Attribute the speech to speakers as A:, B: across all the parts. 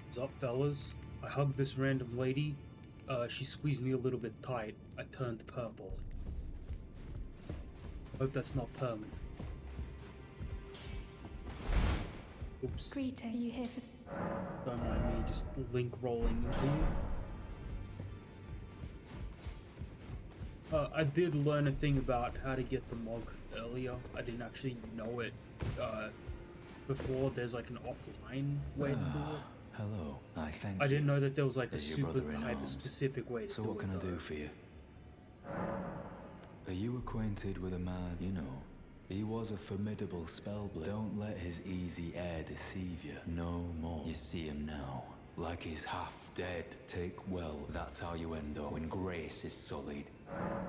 A: What's up, fellas? I hugged this random lady. She squeezed me a little bit tight. I turned purple. Hope that's not permanent. Oops.
B: Greeting. Are you here for...
A: Don't mind me just link rolling into you. I did learn a thing about how to get the mog earlier. I didn't actually know it before. There's like an offline way to do it.
C: Hello,
A: I didn't know that there was like a super
C: type of
A: specific way to do it.
C: So what can I do for you? Are you acquainted with a man you know? He was a formidable spellblade. Don't let his easy air deceive you. No more. You see him now, like he's half dead. Take well, that's how you end up when grace is sullied.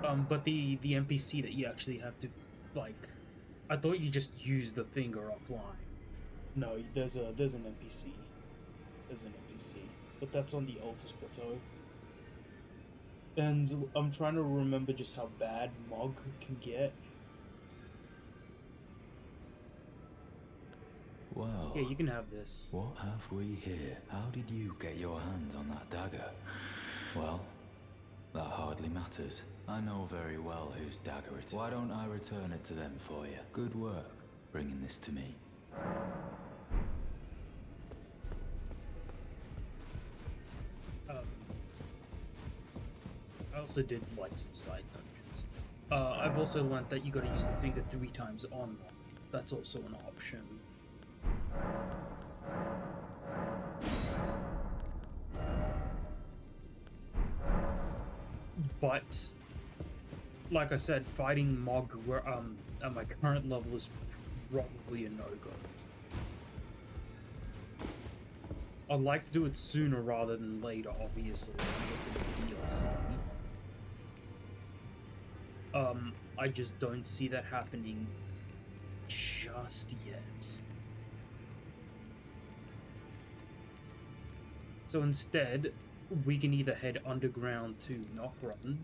A: But the NPC that you actually have to, like, I thought you just use the finger offline. No, there's an NPC. There's an NPC, but that's on the Altus Plateau. And I'm trying to remember just how bad Mog can get.
C: Well,
A: yeah, you can have this.
C: What have we here? How did you get your hands on that dagger? Well, that hardly matters. I know very well whose dagger it is. Why don't I return it to them for you? Good work, bringing this to me.
A: I also did like some side dungeons. I've also learned that you gotta use the finger 3 times online. That's also an option. But, like I said, fighting Mog where at my current level is probably a no-go. I'd like to do it sooner rather than later, obviously, when we get to the DLC. I just don't see that happening just yet. So instead, we can either head underground to Nockrun,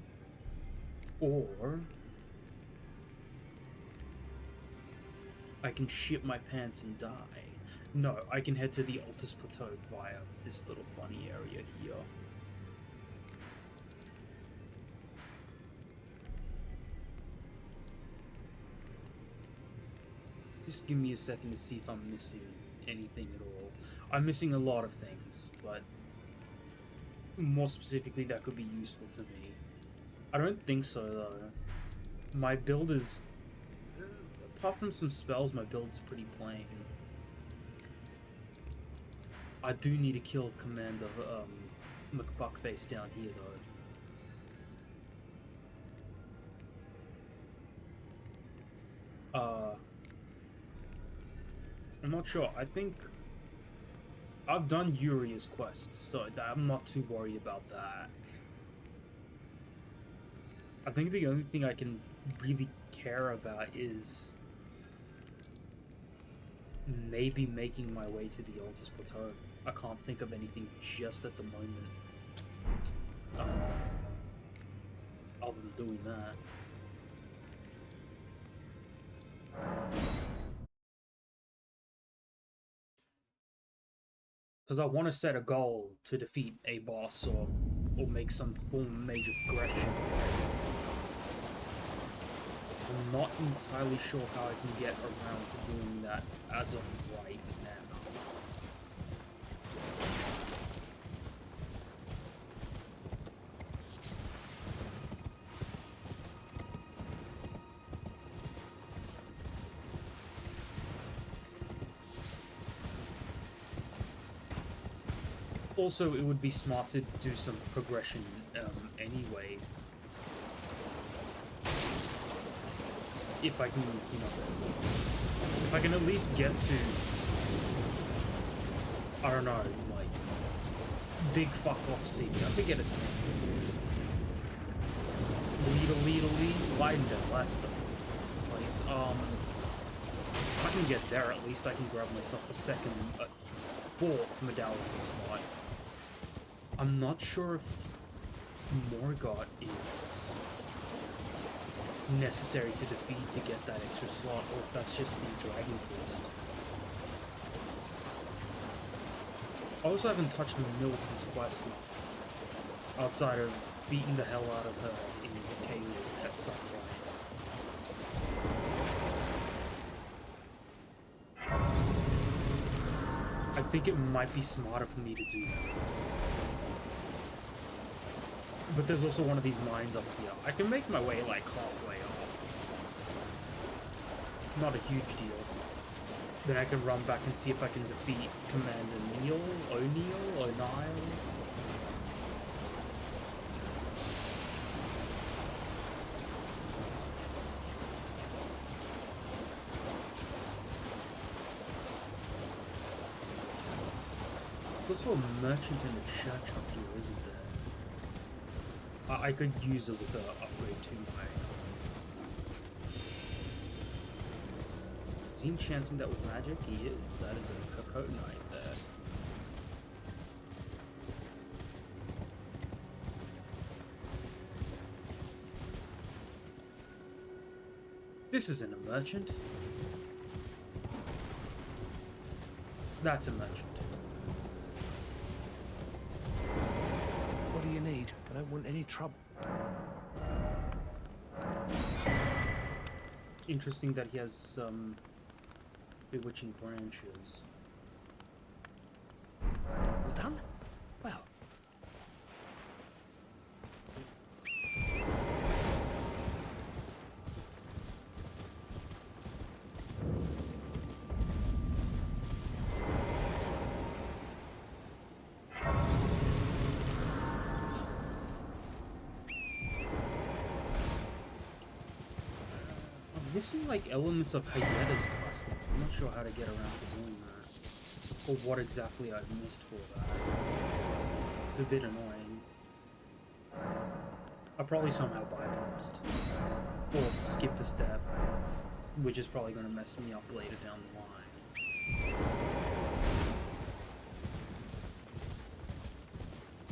A: or I can shit my pants and die. No, I can head to the Altus Plateau via this little funny area here. Just give me a second to see if I'm missing anything at all. I'm missing a lot of things, but more specifically that could be useful to me. I don't think so, though. My build is... apart from some spells, my build's pretty plain. I do need to kill Commander McFuckface down here, though. I'm not sure. I think I've done Yuri's quests, so I'm not too worried about that. I think the only thing I can really care about is maybe making my way to the Altus Plateau. I can't think of anything just at the moment. Other than doing that. Because I want to set a goal to defeat a boss or make some form of major aggression. I'm not entirely sure how I can get around to doing that as of right now. Also, it would be smart to do some progression anyway. If I can, you know, if I can at least get to, I don't know, like, big fuck off city. I forget its name. Leidendale, that's the place. If I can get there, at least I can grab myself a fourth medallion slot. I'm not sure if Morgott is necessary to defeat to get that extra slot, or if that's just the Dragon Priest. I also haven't touched Mill since Quest Line, outside of beating the hell out of her in the cave at some point. I think it might be smarter for me to do that. But there's also one of these mines up here. I can make my way like halfway up. Not a huge deal. Then I can run back and see if I can defeat Commander O'Neill. There's also a merchant in the church up here, isn't there? I could use it with the upgrade to my... Is he enchanting that with magic? He is. That is a Cocoa Knight there. This isn't a merchant. That's a merchant.
B: What do you need? I don't want any trouble.
A: Interesting that he has some bewitching branches.
B: All done? Well.
A: Missing like elements of Hayeda's custom. I'm not sure how to get around to doing that. Or what exactly I've missed for that. It's a bit annoying. I probably somehow bypassed. Or skipped a step. Which is probably going to mess me up later down the line.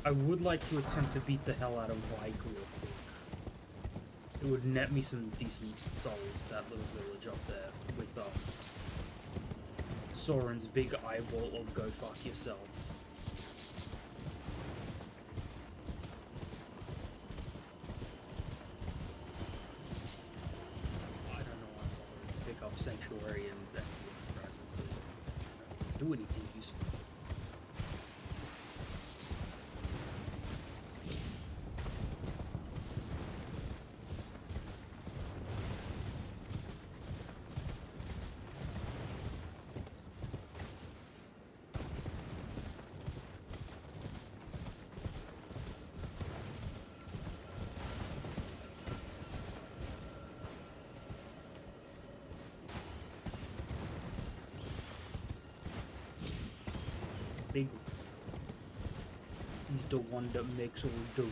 A: I would like to attempt to beat the hell out of Vike real quick. It would net me some decent souls, that little village up there, with Soren's big eyeball of go fuck yourself. I don't know why I'm bothering to pick up Sanctuary and then fragments that don't do anything useful. Big one. He's the one that makes all the rules.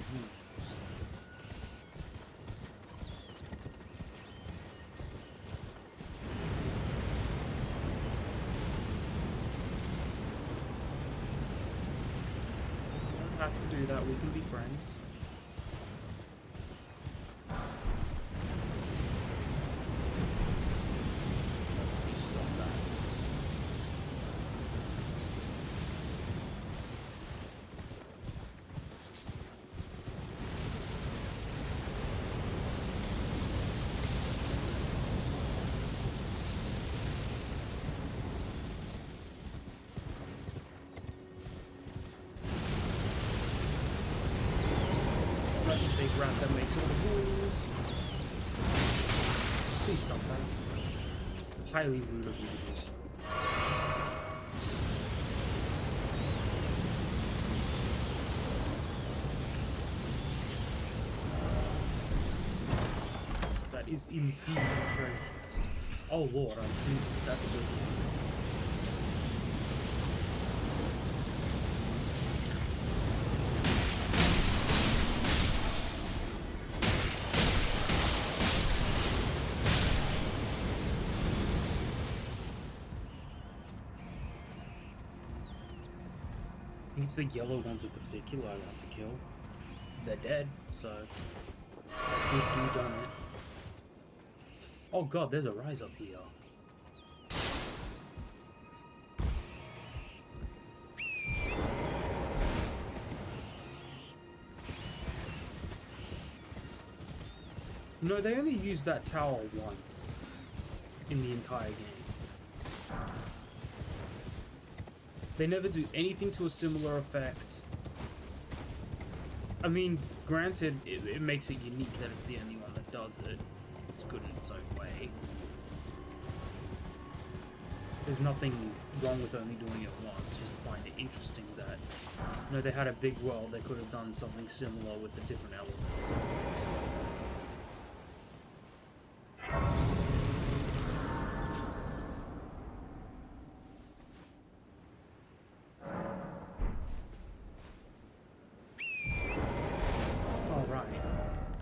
A: We don't have to do that, we can be friends. Please stop that. That's a big rat that makes all the rules. Please stop that. Highly rude of you to do so. That is indeed a treasure chest. Oh lord, I do. That's a good one. It's the yellow ones in particular I want to kill. They're dead, so I did do done it. Oh god, there's a rise up here. No, they only used that tower once in the entire game. They never do anything to a similar effect. I mean, granted, it makes it unique that it's the only one that does it. It's good in its own way. There's nothing wrong with only doing it once, just find it interesting that, you know, they had a big world, they could have done something similar with the different elements and things. Alright,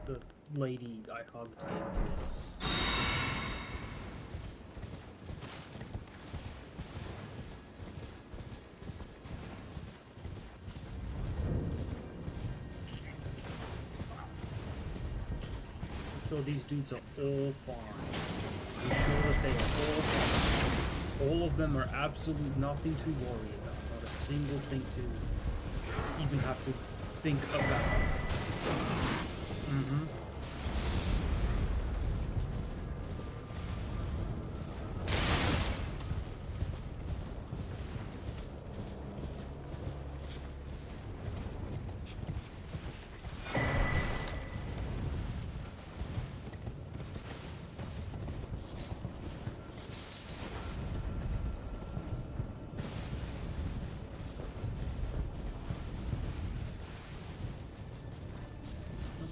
A: the lady I hugged gave me this. I'm sure these dudes are all fine. I'm sure that they are all fine. All of them are absolutely nothing to worry about. Not a single thing to even have to think about. Mm-hmm.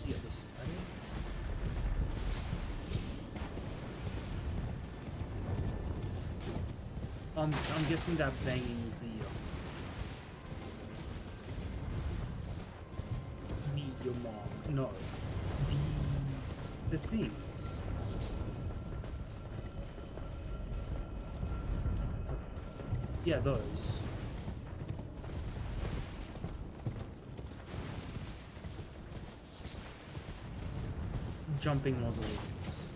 A: The other side. I'm guessing that banging is the your mom. No, the things. Yeah, those. Jumping mausoleums.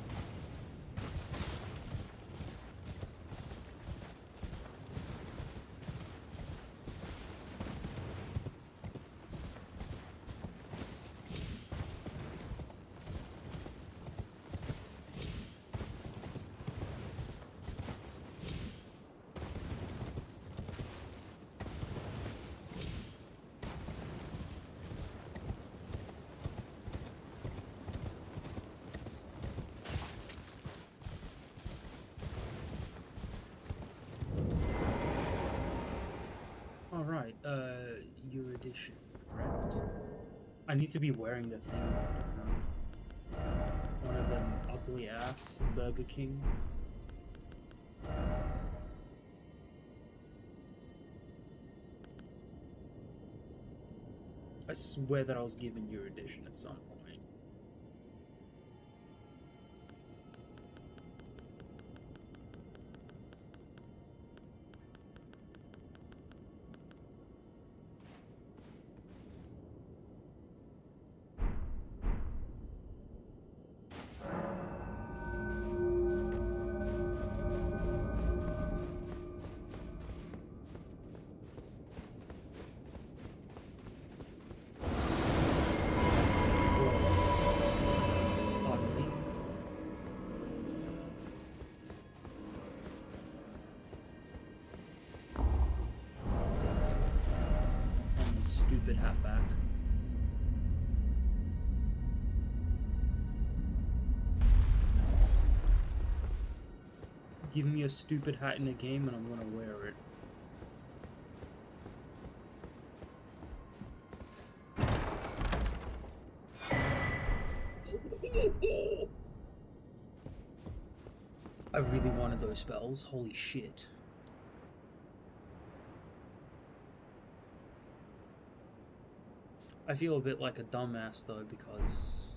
A: Alright, your edition, correct? I need to be wearing the thing though, don't I? One of them ugly ass Burger King. I swear that I was given your edition at some point. Pardon me. And the stupid hat back. Give me a stupid hat in a game and I'm gonna wear it. I really wanted those spells. Holy shit. I feel a bit like a dumbass though because...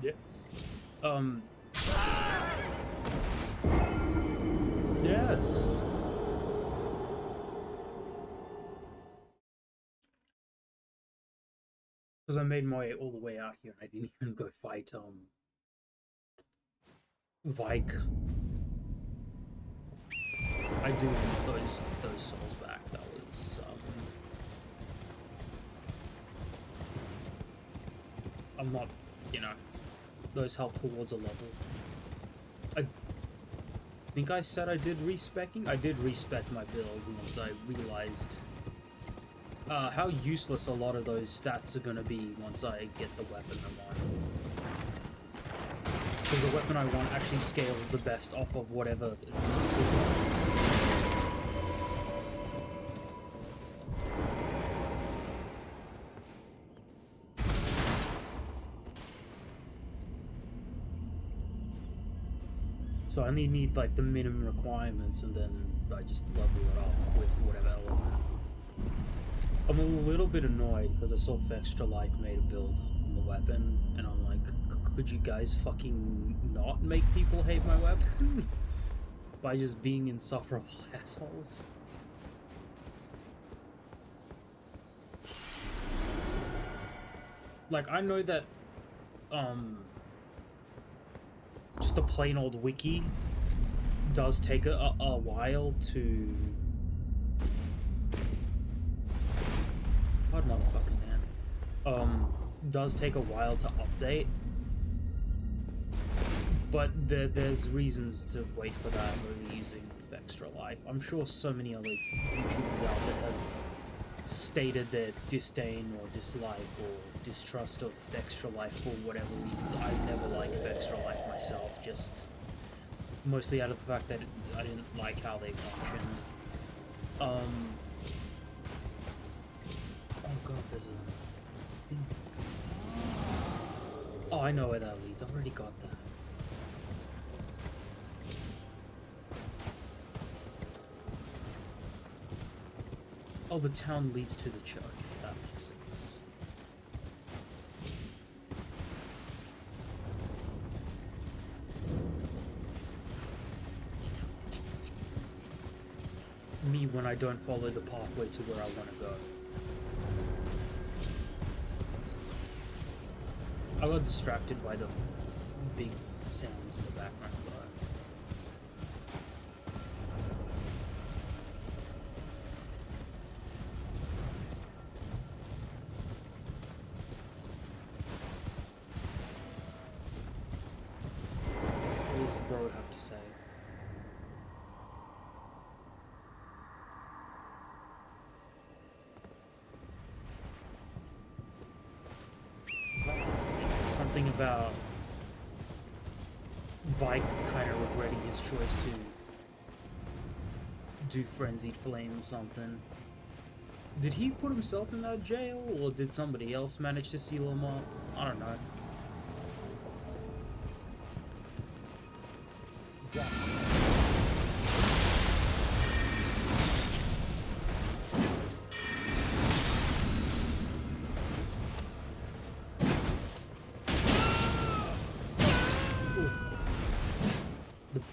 A: Yes. Yes. Because I made my way all the way out here and I didn't even go fight, Vike. I do want those souls back. That was, I'm not, you know, those help towards a level. I think I said I did respecking. I did respec my build once I realized how useless a lot of those stats are gonna be once I get the weapon I want. Because the weapon I want actually scales the best off of whatever. So I only need like the minimum requirements, and then I just level it up with whatever element. I'm a little bit annoyed because I saw Extra Life made a build on the weapon, and I'm like, could you guys fucking not make people hate my weapon? By just being insufferable assholes? Like, I know that, just a plain old wiki does take a while to... God, motherfucking man. Does take a while to update. But there's reasons to wait for that when using Extra Life. I'm sure so many other YouTubers out there have stated their disdain or dislike or distrust of Extra Life for whatever reasons. I've never liked Extra Life myself, just mostly out of the fact that I didn't like how they functioned. Oh god, there's a thing. Oh, I know where that leads. I've already got that. Oh, the town leads to the church. Okay, that makes sense. Me when I don't follow the pathway to where I want to go. I got distracted by the big sounds in the background though. What does bro have to say? Something about Vike kind of regretting his choice to do Frenzied Flame or something. Did he put himself in that jail, or did somebody else manage to seal him up? I don't know.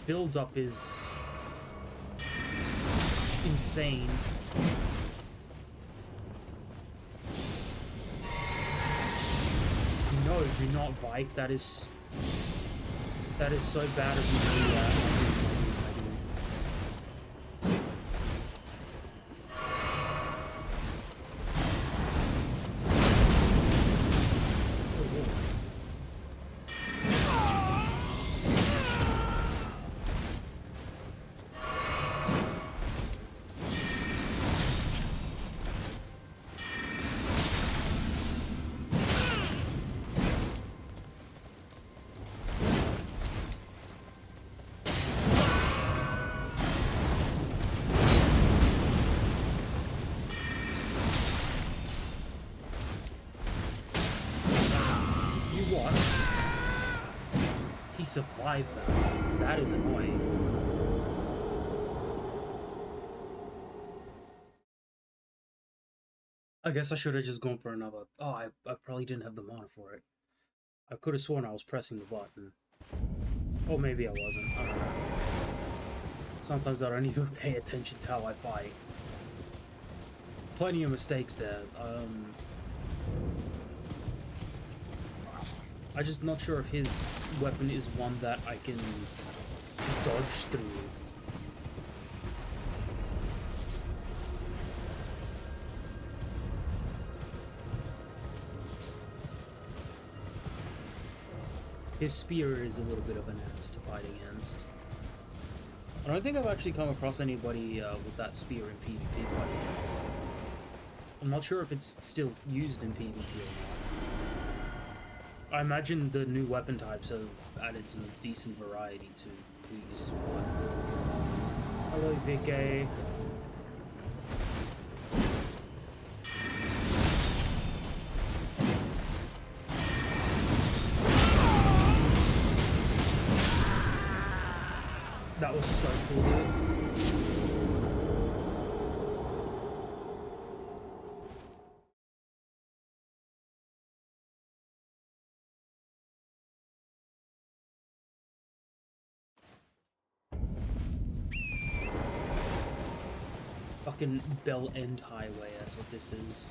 A: Build-up is insane. No, do not Vike. That is so bad of you to do that. He survived that. That is annoying. I guess I should have just gone for another. Oh, I probably didn't have the mana for it. I could have sworn I was pressing the button. Or maybe I wasn't. I don't know. Sometimes I don't even pay attention to how I fight. Plenty of mistakes there. I'm just not sure if his weapon is one that I can dodge through. His spear is a little bit of an ass to fight against. I don't think I've actually come across anybody with that spear in PvP fighting. I'm not sure if it's still used in PvP or not. I imagine the new weapon types have added some decent variety to who uses what. Hello, Vicky. That was so cool, dude. Fucking Bell End Highway, that's what this is.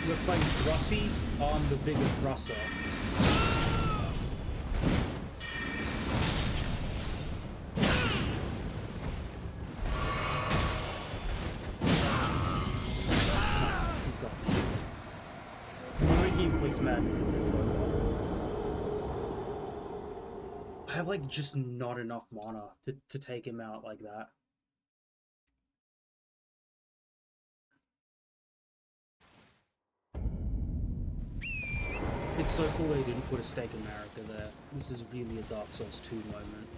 A: We're playing Grossi on the bigger Grosso. He's got me. When he inflicts madness, it's over. I have like just not enough mana to take him out like that. It's so cool they didn't put a stake in America there. This is really a Dark Souls 2 moment.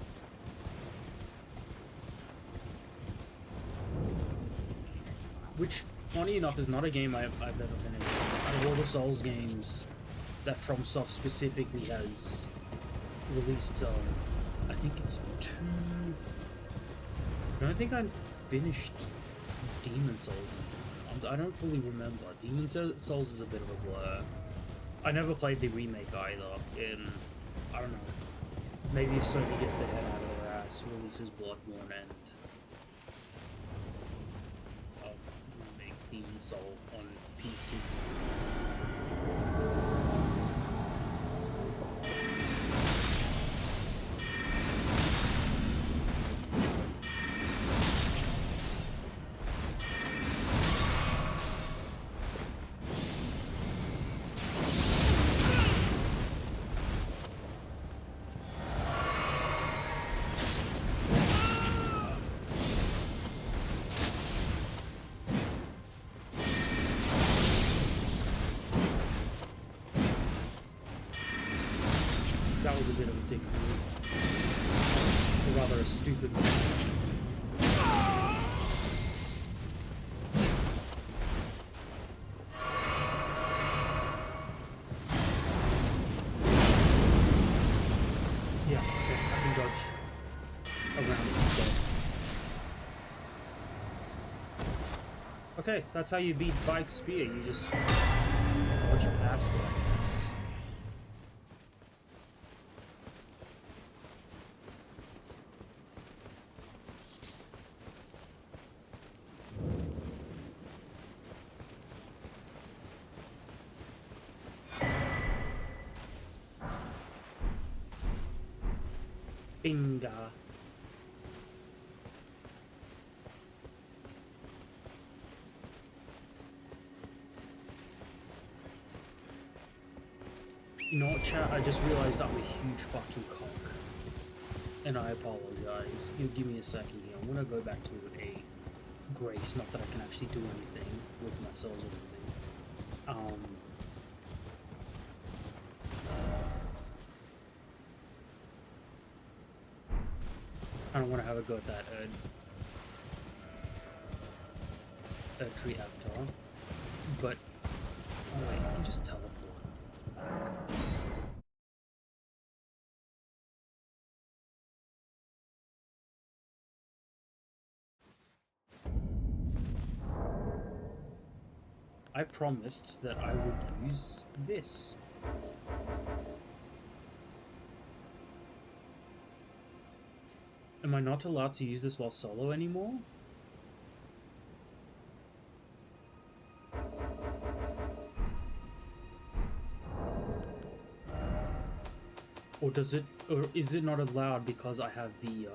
A: Which, funny enough, is not a game I've ever finished. Out of all the Souls games that FromSoft specifically has released, I think it's 2... I don't think I finished Demon Souls. I don't fully remember. Demon Souls is a bit of a blur. I never played the remake either. I don't know. Maybe if Sony gets their head out of their ass, releases Bloodborne and remake Demon Soul on PC. That was a bit of a dick move. Or rather, a stupid move. Yeah, okay, I can dodge around it. Okay, that's how you beat Bike Spear. You just dodge past it, I guess. Binga. You know what, chat? I just realized I'm a huge fucking cock. And I apologize. You give me a second here. I'm gonna go back to a grace. Not that I can actually do anything with my souls or anything. I don't want to have a go at that tree avatar, but Oh wait, I can just teleport back. I promised that I would use this. Am I not allowed to use this while solo anymore? Or does it, or is it not allowed because I have the,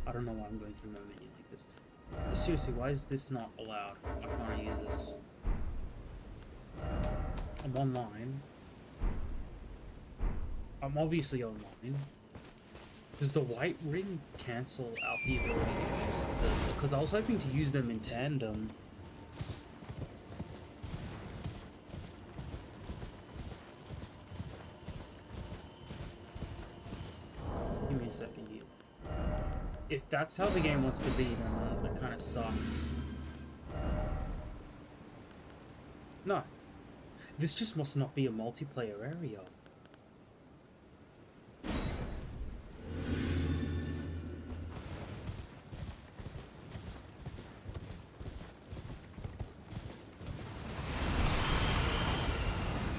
A: I don't know why I'm going through my menu like this. Seriously, why is this not allowed? Why can't I use this? I'm online. I'm obviously online. Does the white ring cancel out the ability to use the... Because I was hoping to use them in tandem. Give me a second here. If that's how the game wants to be, then that kind of sucks. No. This just must not be a multiplayer area.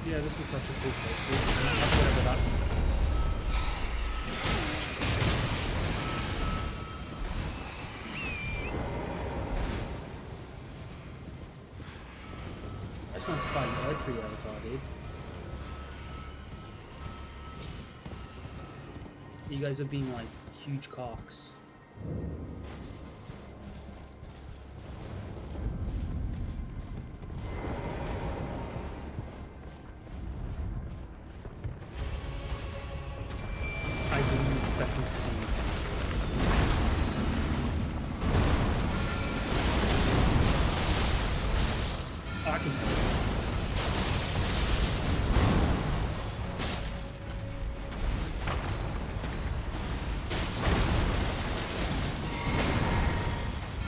A: Yeah, this is such a cool place, dude. Whatever that. I just want to find the tree avatar, dude. You guys are being like huge cocks. I didn't expect him to see me. Oh, I can tell you.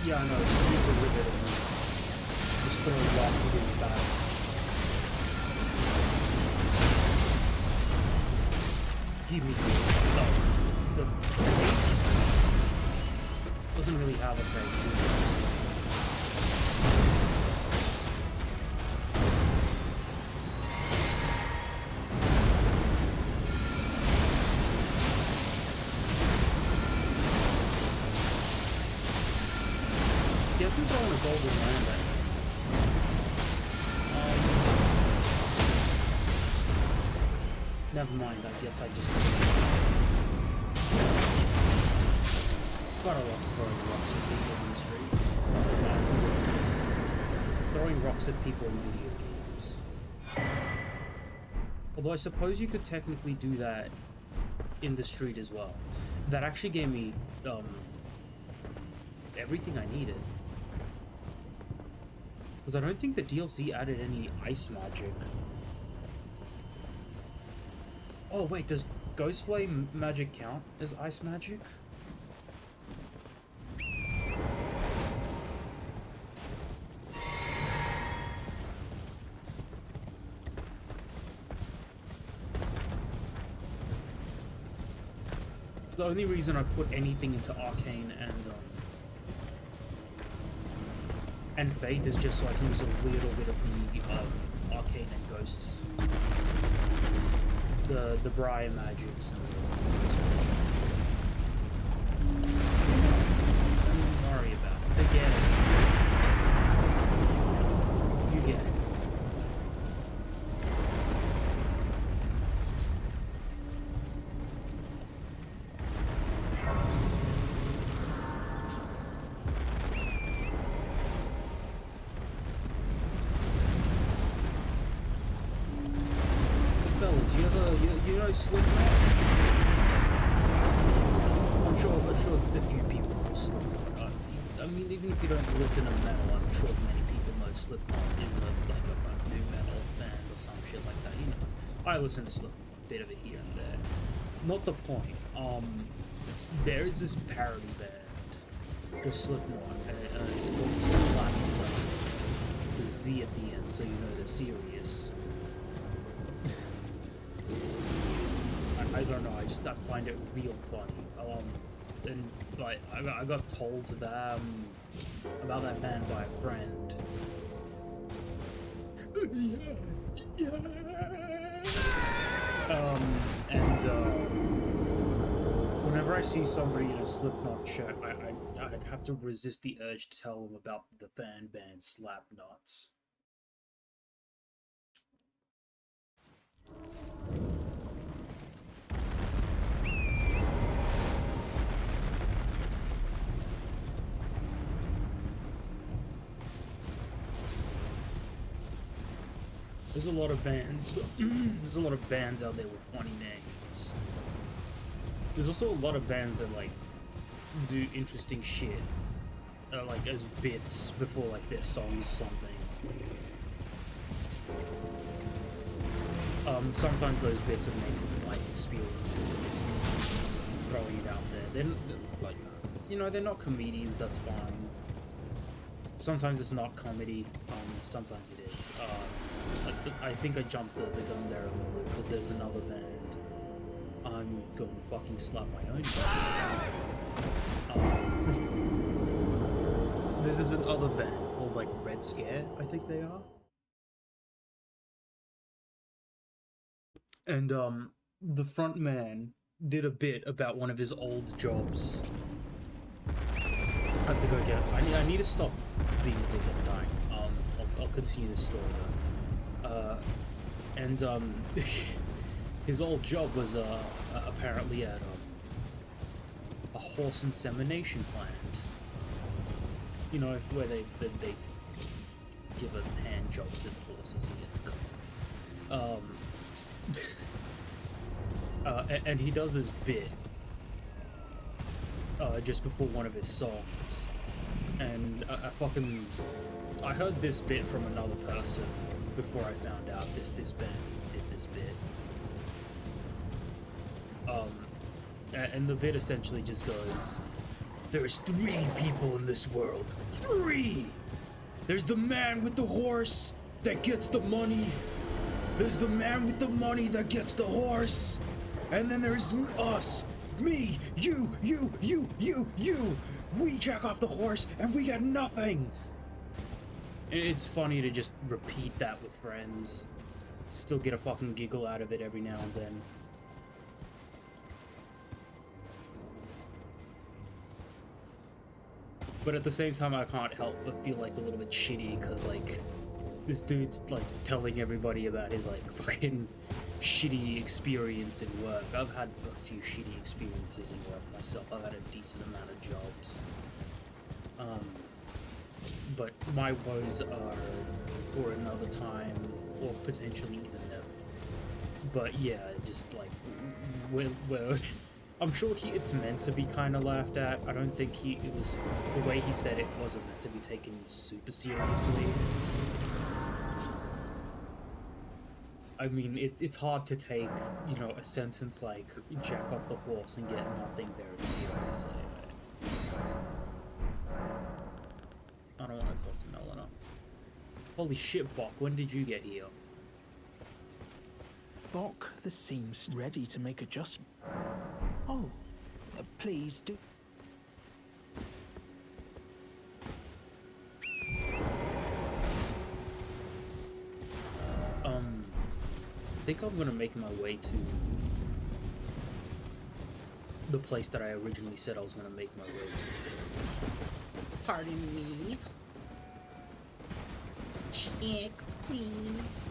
A: Yeah, I know, it's super riveting. Just throw a rock within the battle. Give me the face. Doesn't really have a face, do it? He hasn't thrown a golden landing. Never mind, I guess I just... Got a lot of throwing rocks at people in the street. Throwing rocks at people in video games. Although I suppose you could technically do that in the street as well. That actually gave me, everything I needed. Because I don't think the DLC added any ice magic. Oh wait, does Ghost Flame magic count as ice magic? It's the only reason I put anything into Arcane and Faith is just so I can use a little bit of the Arcane and Ghost. The Briar magics. Don't worry about it. Forget it. You get it. You know Slipknot? I'm sure a few people know Slipknot. I mean, even if you don't listen to metal, I'm sure many people know Slipknot is a new metal band or some shit like that. You know, I listen to Slipknot, a bit of it here and there. Not the point. There is this parody band for Slipknot. It's called Slap. It's the Z at the end. so you know they're serious. I don't know, I find it real funny. And like I got told that about that band by a friend. And whenever I see somebody in a Slipknot shirt, I have to resist the urge to tell them about the fan band Slapnuts. There's a lot of bands. There's a lot of bands out there with funny names. There's also a lot of bands that like do interesting shit, like as bits before like their songs or something. Sometimes those bits are made from like experiences and just throwing it out there. They're like, you know, they're not comedians. That's fine. Sometimes it's not comedy. Sometimes it is. I think I jumped the gun there a little bit because there's another band. I'm going to fucking slap my own. This is another band called like Red Scare, I think they are. And the front man did a bit about one of his old jobs. I have to go get. I need to stop being a dickhead and dying. I'll continue this story though. And his old job was apparently at a horse insemination plant. You know, where they give a hand job to the horses and and he does this bit just before one of his songs, and I heard this bit from another person before I found out this band did this bit. And the bit essentially just goes, there's 3 people in this world. 3! There's the man with the horse that gets the money. There's the man with the money that gets the horse. And then there's us. Me, you. We jack off the horse and we get nothing. It's funny to just repeat that with friends. Still get a fucking giggle out of it every now and then. But at the same time, I can't help but feel like a little bit shitty because like this dude's like telling everybody about his like fucking shitty experience in work. I've had a few shitty experiences in work myself. I've had a decent amount of jobs. But my woes are for another time, or potentially even never. But yeah, just like, well, I'm sure it's meant to be kind of laughed at. I don't think it was, the way he said it wasn't meant to be taken super seriously. I mean, it's hard to take, you know, a sentence like, jack off the horse and get nothing very seriously. I don't want to talk to Melina. Holy shit, Bok, when did you get here?
B: Bok, this seems ready to make adjustment. Oh, please do.
A: I think I'm gonna make my way to the place that I originally said I was gonna make my way to.
D: Pardon me. Check, please.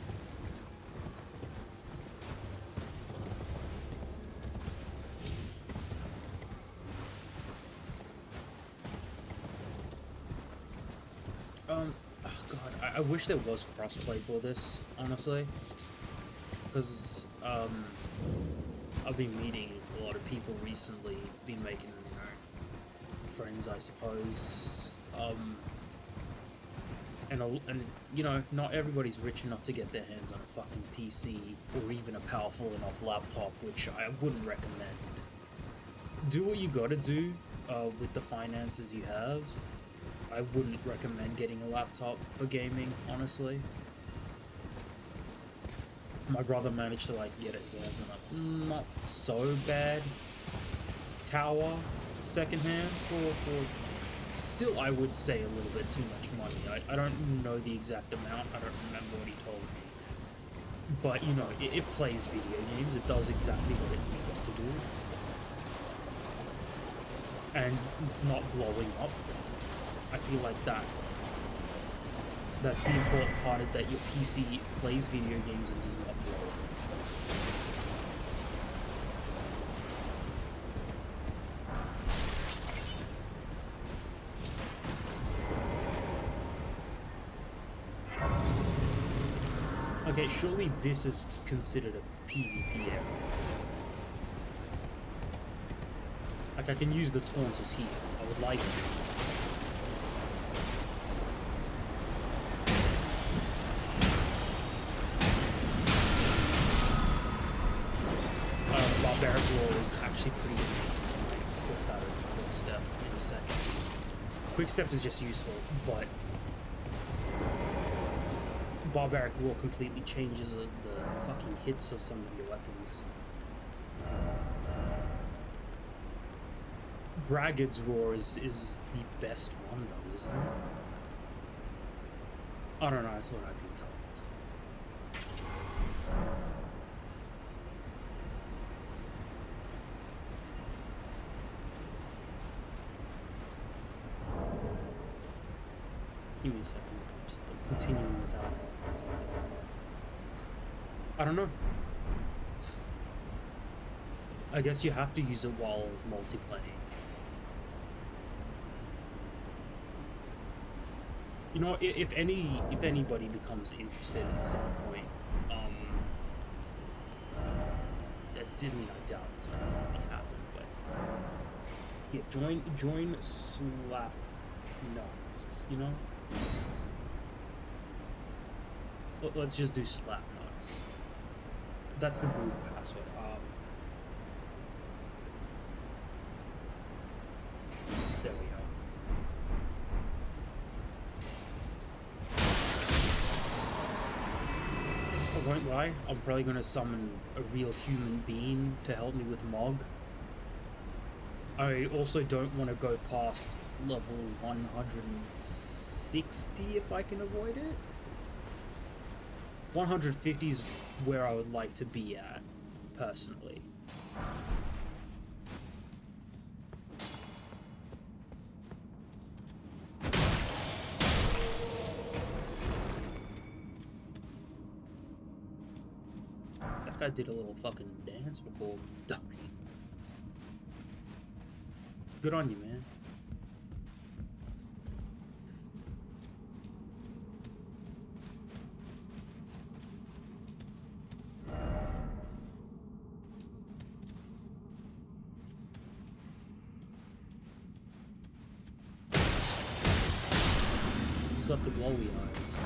A: Oh god, I wish there was crossplay for this, honestly. Because, I've been meeting a lot of people recently, been making, you know, friends, I suppose. And you know, not everybody's rich enough to get their hands on a fucking PC, or even a powerful enough laptop, which I wouldn't recommend. Do what you gotta do, with the finances you have. I wouldn't recommend getting a laptop for gaming, honestly. My brother managed to like get his hands on a not so bad tower secondhand for still I would say a little bit too much money. I don't know the exact amount. I don't remember what he told me. But you know, it plays video games. It does exactly what it needs to do. And it's not blowing up. I feel like that's the important part, is that your PC plays video games and does not blow up. Okay, surely this is considered a PvP area. Like, I can use the taunters here. I would like to. Barbaric Roar is actually pretty amazing. I might put that in a quick step in a second. Quick step is just useful, but Barbaric Roar completely changes the fucking hits of some of your weapons. Braggart's Roar is the best one though, isn't it? I don't know, that's what I've been told. Give me a second. Just continuing without. I don't know. I guess you have to use it while multiplaying. You know, if anybody becomes interested at some point, that didn't mean I doubt it's gonna happen, but yeah, join Slap Nuts, you know? Let's just do Slap Nuts. That's the group password. There we go. I won't lie, I'm probably gonna summon a real human being to help me with Mog. I also don't want to go past level 160 if I can avoid it. 150 is where I would like to be at, personally. That guy did a little fucking dance before dying. Good on you, man. He's got the glowy eyes.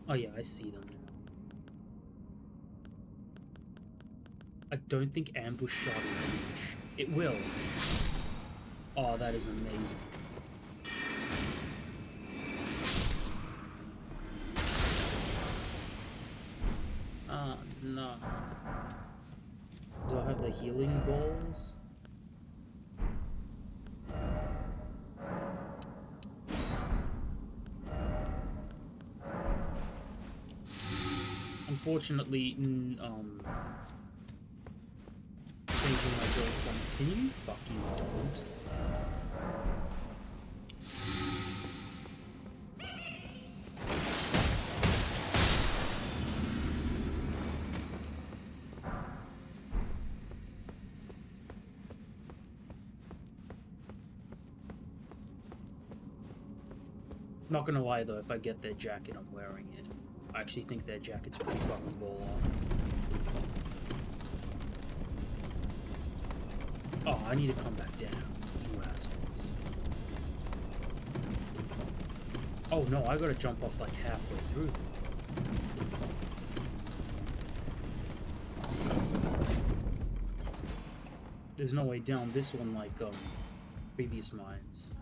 A: Oh yeah, I see them now. I don't think ambush shot will reach. It will. Oh, that is amazing. Ah, no. Do I have the healing balls? Unfortunately, changing my build from. Can you fucking don't? Not gonna lie though, if I get their jacket, I'm wearing it. I actually think their jacket's pretty fucking ball on. Oh, I need to come back down, you assholes. Oh no, I gotta jump off like halfway through. There's no way down this one like previous mines.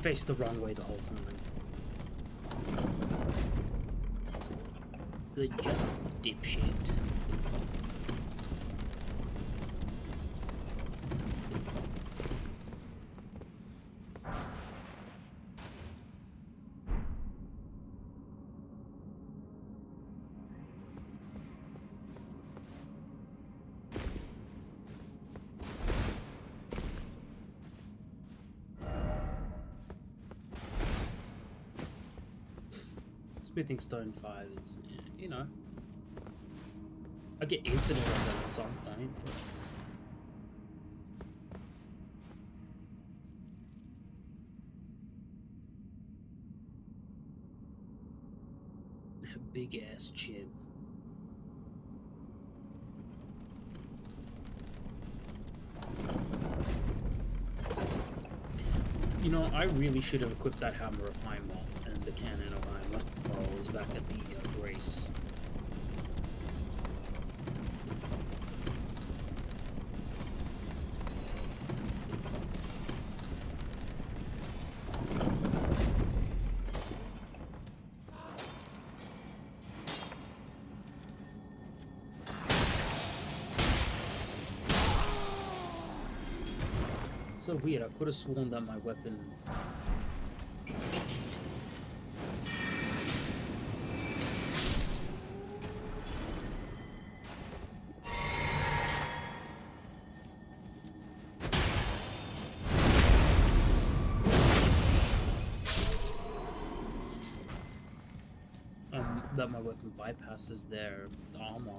A: faced the wrong way the whole time.
D: Good job, dipshit.
A: Smithing Stone 5 is, you know, I get infinite on that at some point, but... Big ass chin. You know, I really should have equipped that Hammer of Heimer and the Cannon of Heimer while I was back at the Grace. So weird, I could have sworn that my weapon... that my weapon bypasses their armor.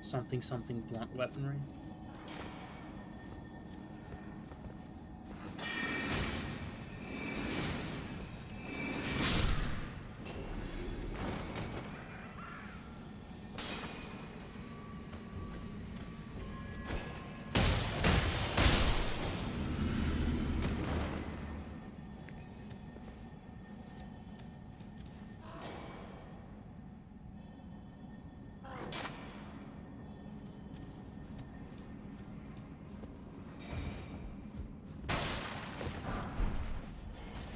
A: Something blunt weaponry.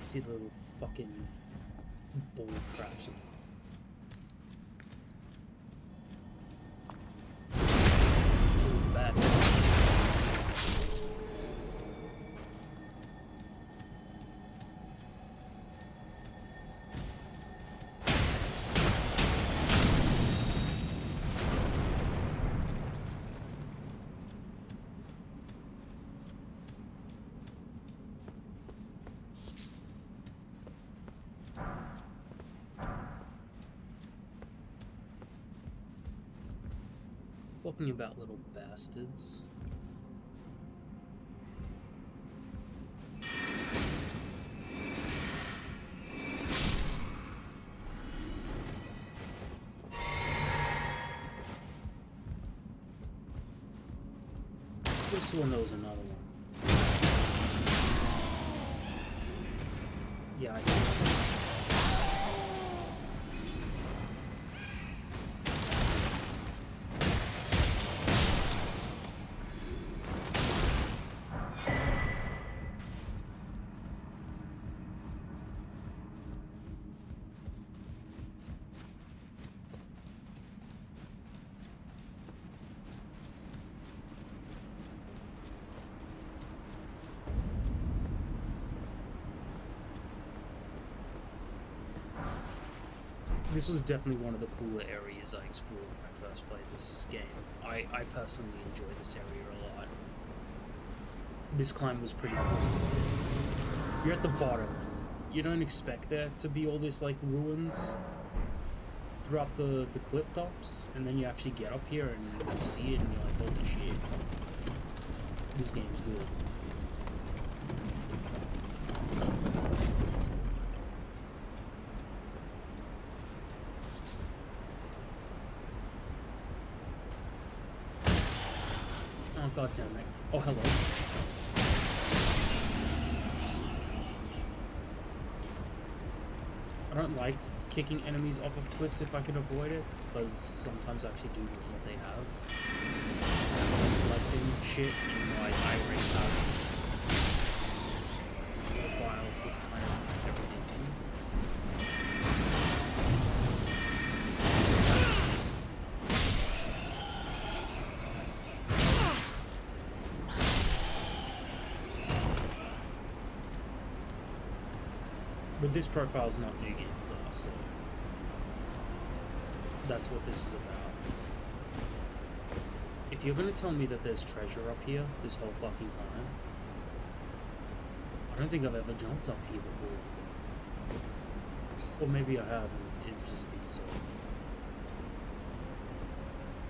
A: See the little fucking bull traps. Little bastards. Talking about little bastards. This one knows another one. Yeah, I guess. This was definitely one of the cooler areas I explored when I first played this game. I personally enjoy this area a lot. This climb was pretty cool because you're at the bottom. You don't expect there to be all this like ruins throughout the cliff tops, and then you actually get up here and you see it and you're like, holy shit. This game's good. Oh, god damn it. Oh, hello. I don't like kicking enemies off of cliffs if I can avoid it, because sometimes I actually do want what they have. Collecting shit, even though I already have a file. with kind of everything. But this profile is not New Game Plus, so that's what this is about. If you're gonna tell me that there's treasure up here this whole fucking time, I don't think I've ever jumped up here before. Or maybe I have, and it's just been so.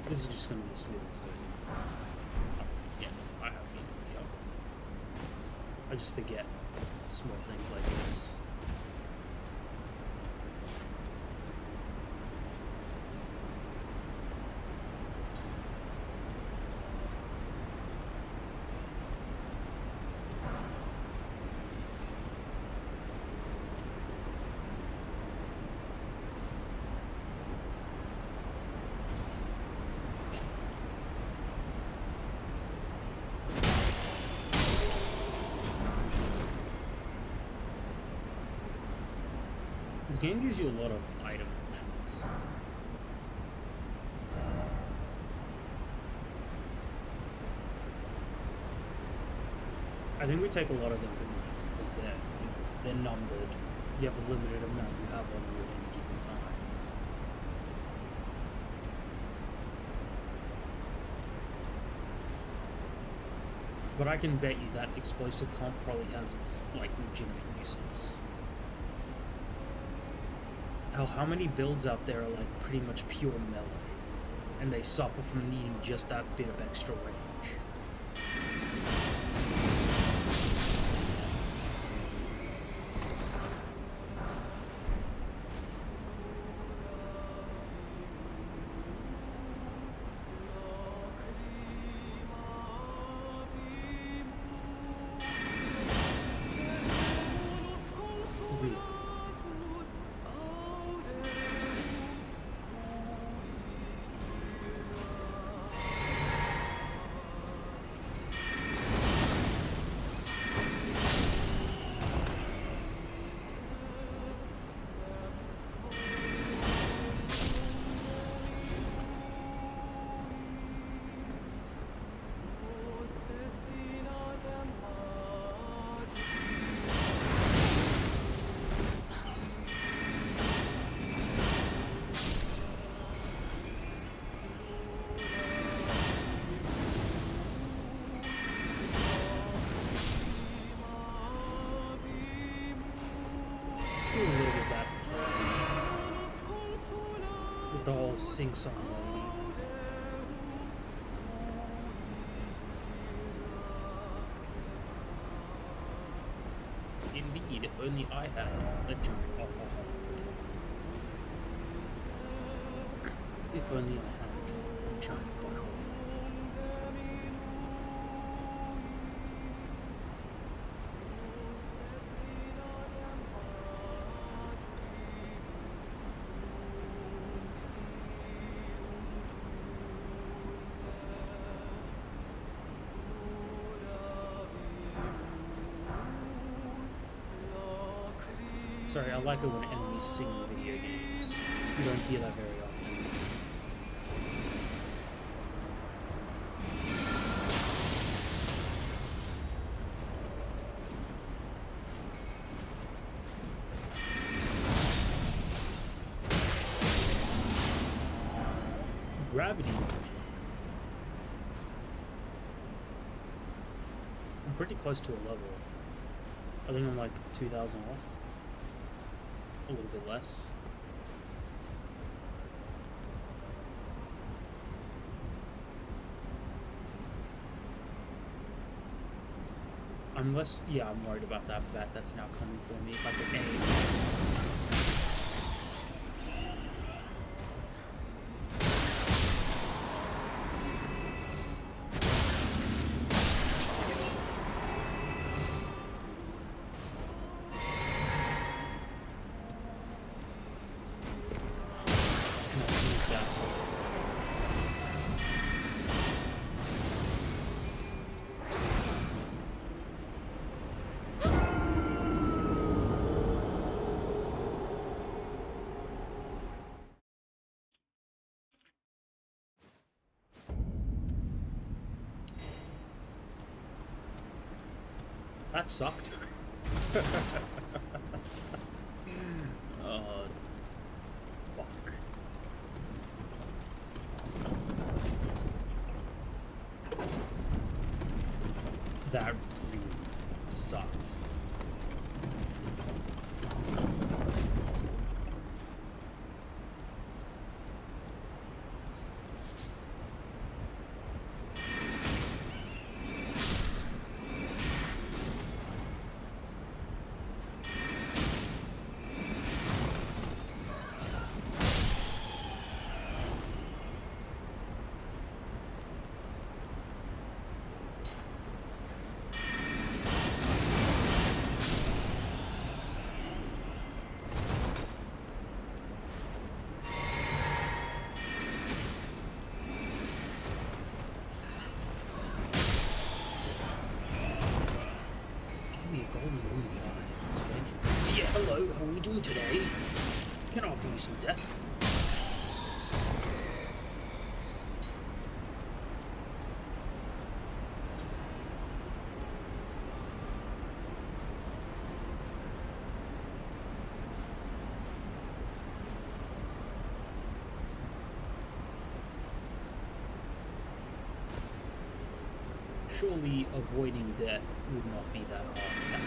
A: This is just gonna be a smooth experience. Yeah, I have been here. I just forget small things like this. This game gives you a lot of item options. I think we take a lot of them for granted because they're numbered. You have a limited amount you have on you at any given time. But I can bet you that explosive comp probably has its like legitimate uses. How many builds out there are like pretty much pure melee, and they suffer from needing just that bit of extra range. A little bit bad with the whole sing-song lady. Indeed, if only I had a jump off a hole. If only I had a jump off a hole. Sorry, I like it when enemies sing in video games. You don't hear that very often. Gravity magic. I'm pretty close to a level. I think I'm like 2,000 off. A little bit less. I'm less, yeah, I'm worried about that bat that's now coming for me if I could aim. that sucked. uh, fuck. That really sucked. Yeah, hello, how are we doing today? Can I offer you some death? Surely avoiding death would not be that hard a task.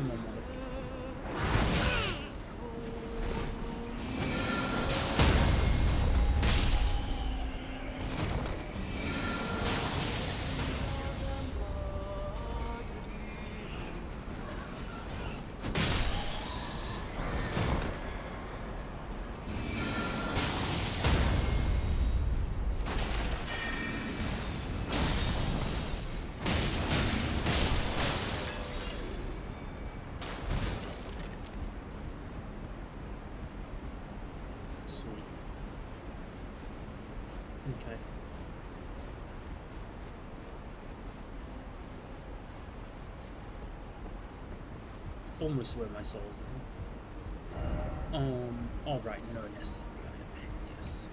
A: Come on, mother. Sweet. Okay. Almost where my soul's now. Alright, no, yes. Yes.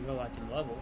A: Well, I can level.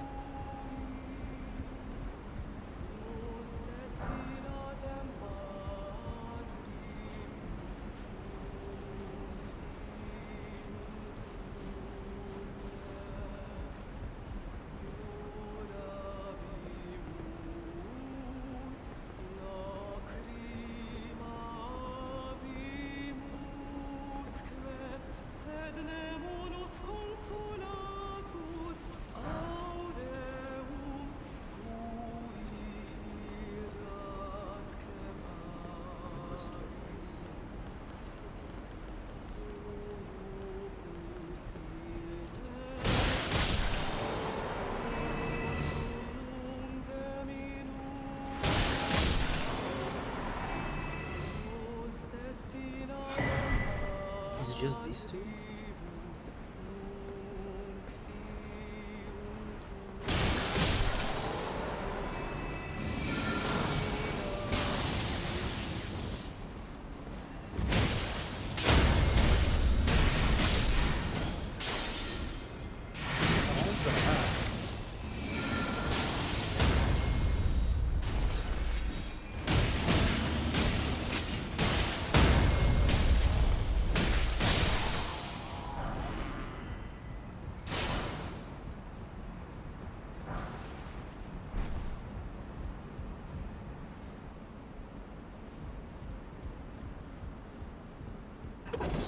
A: Is it just these two?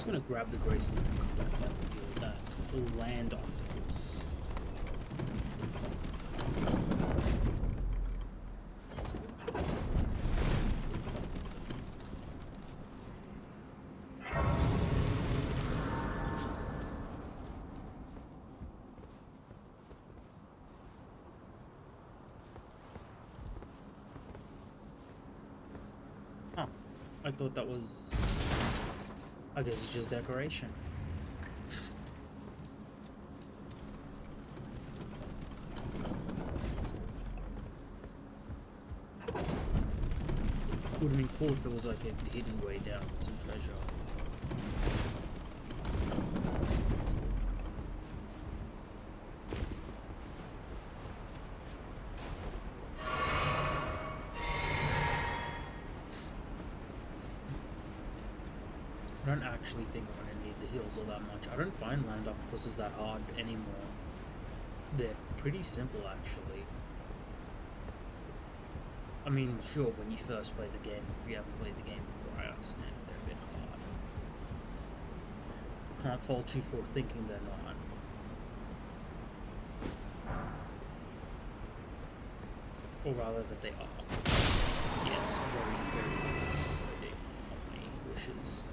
A: just gonna grab the Graceland and come back and deal with that. Land octopus. Huh. I thought that was... I guess it's just decoration. Would have been cool if there was like a hidden way down with some treasure. I don't actually think I'm going to need the hills all that much. I don't find land octopuses that hard anymore. They're pretty simple, actually. I mean, sure, when you first play the game, if you haven't played the game before, I understand they're a bit hard. Can't fault you for thinking they're not. Or rather, that they are. Yes, very, very worthy of my wishes.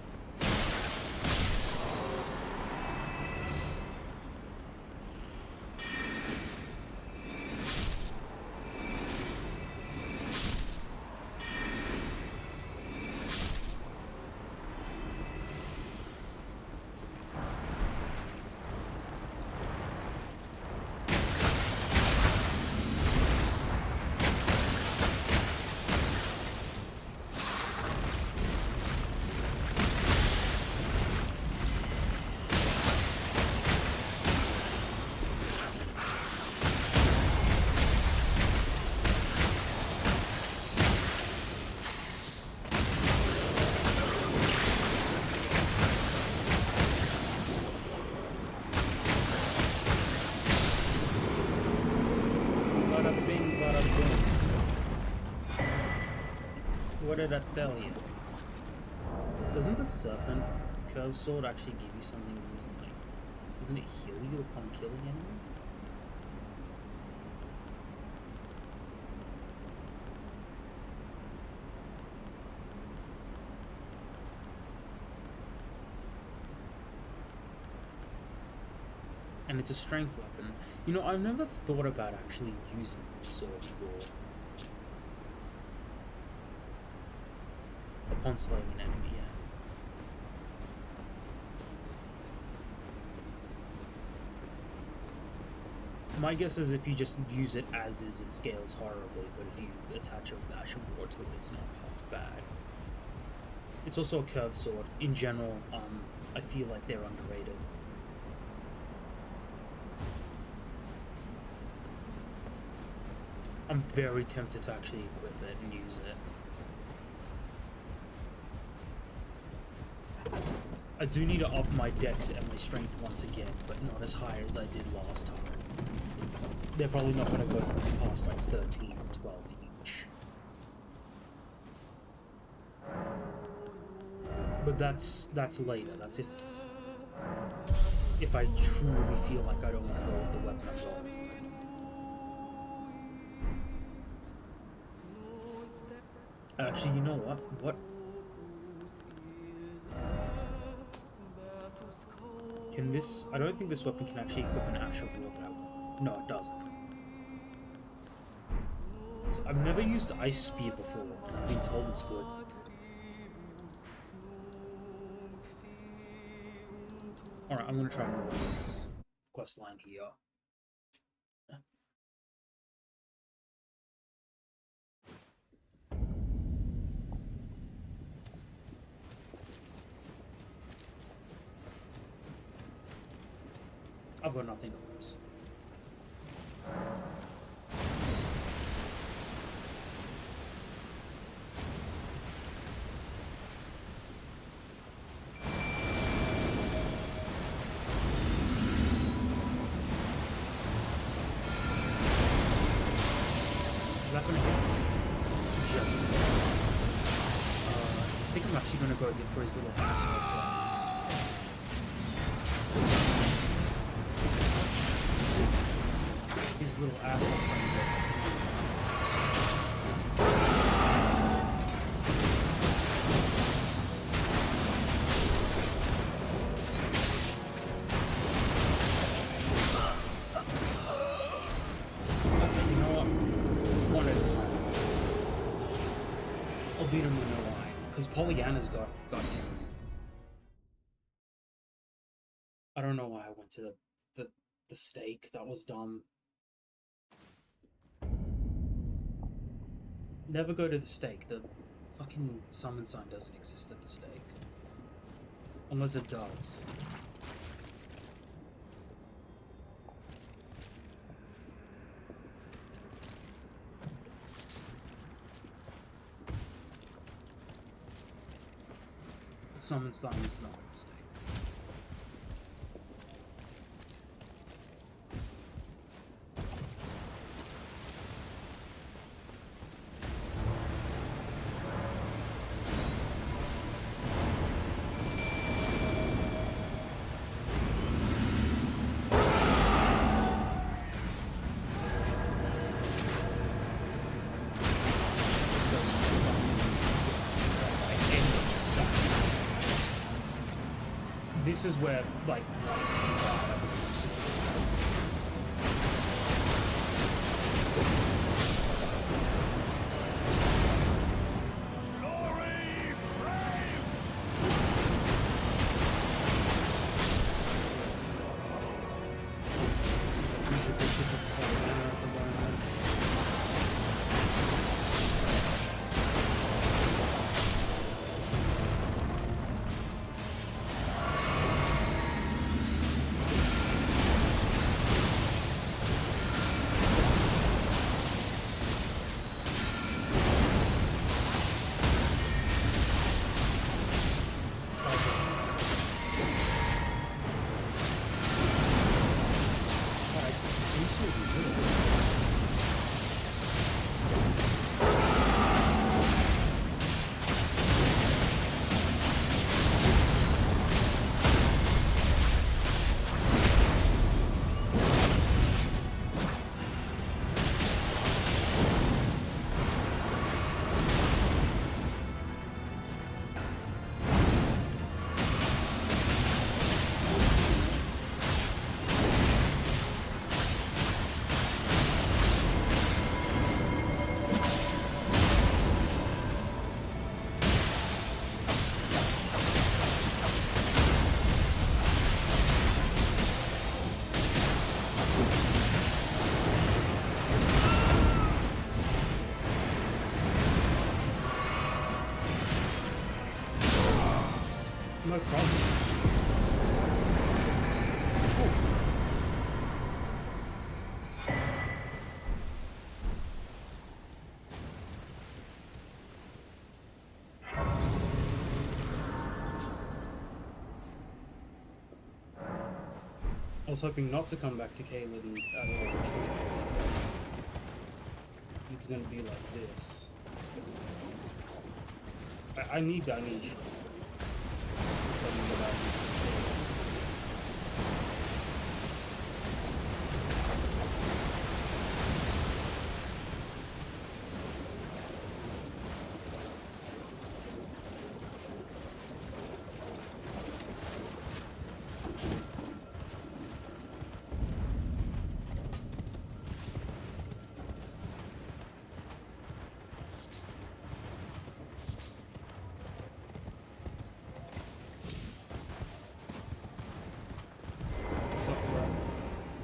A: What did I tell you? Doesn't the serpent curved sword actually give you something like... Doesn't it heal you upon killing anyone? And it's a strength weapon. You know, I've never thought about actually using the sword for... upon slaying an enemy, yeah. My guess is if you just use it as is, it scales horribly, but if you attach a bash of war to it, it's not half bad. It's also a curved sword. In general, I feel like they're underrated. I'm very tempted to actually equip it and use it. I do need to up my dex and my strength once again, but not as high as I did last time. They're probably not going to go past like 13 or 12 each. But that's later. That's if I truly feel like I don't want to go with the weapon I'm going with. Actually, you know what? Can this... I don't think this weapon can actually equip an actual wheel that I want. No, it doesn't. So I've never used Ice Spear before, and I've been told it's good. Alright, I'm gonna try Melissa's quest line here. I've got nothing to lose. Is that gonna hit? Just. I think I'm actually gonna go for his little asshole friends. his little asshole friends okay, you know what? One at a time. I'll beat him with no eye. Because Pollyanna's got him. I don't know why I went to the stake. That was dumb. Never go to the stake. The fucking summon sign doesn't exist at the stake. Unless it does. The summon sign is not at the stake. This is where, like, no problem. I was hoping not to come back to Caelid at all, truthfully, but it's gonna be like this. I need shit. Just complaining about it.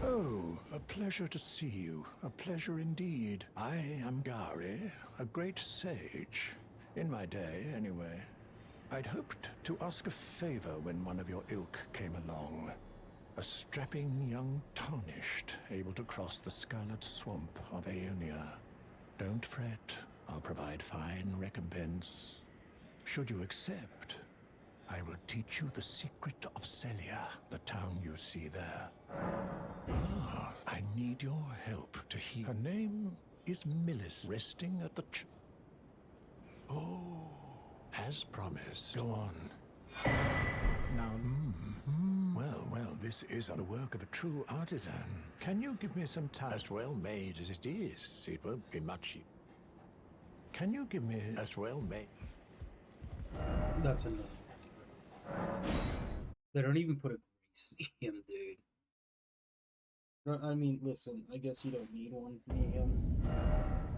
E: Oh, a pleasure to see you. A pleasure indeed. I am Gari, a great sage. In my day, anyway. I'd hoped to ask a favor when one of your ilk came along. A strapping young tarnished, able to cross the scarlet swamp of Aeonia. Don't fret, I'll provide fine recompense. Should you accept, I will teach you the secret of Celia, the town you see there. Ah, I need your help to heal. Her name is Millis, resting at the Oh, as promised. Go on. Now, well, this is the work of a true artisan. Can you give me some time? As well made as it is, it won't be much. Can you give me as well made?
A: That's annoying. They don't even put a grease near him, dude.
F: No, I mean, listen, I guess you don't need one near him.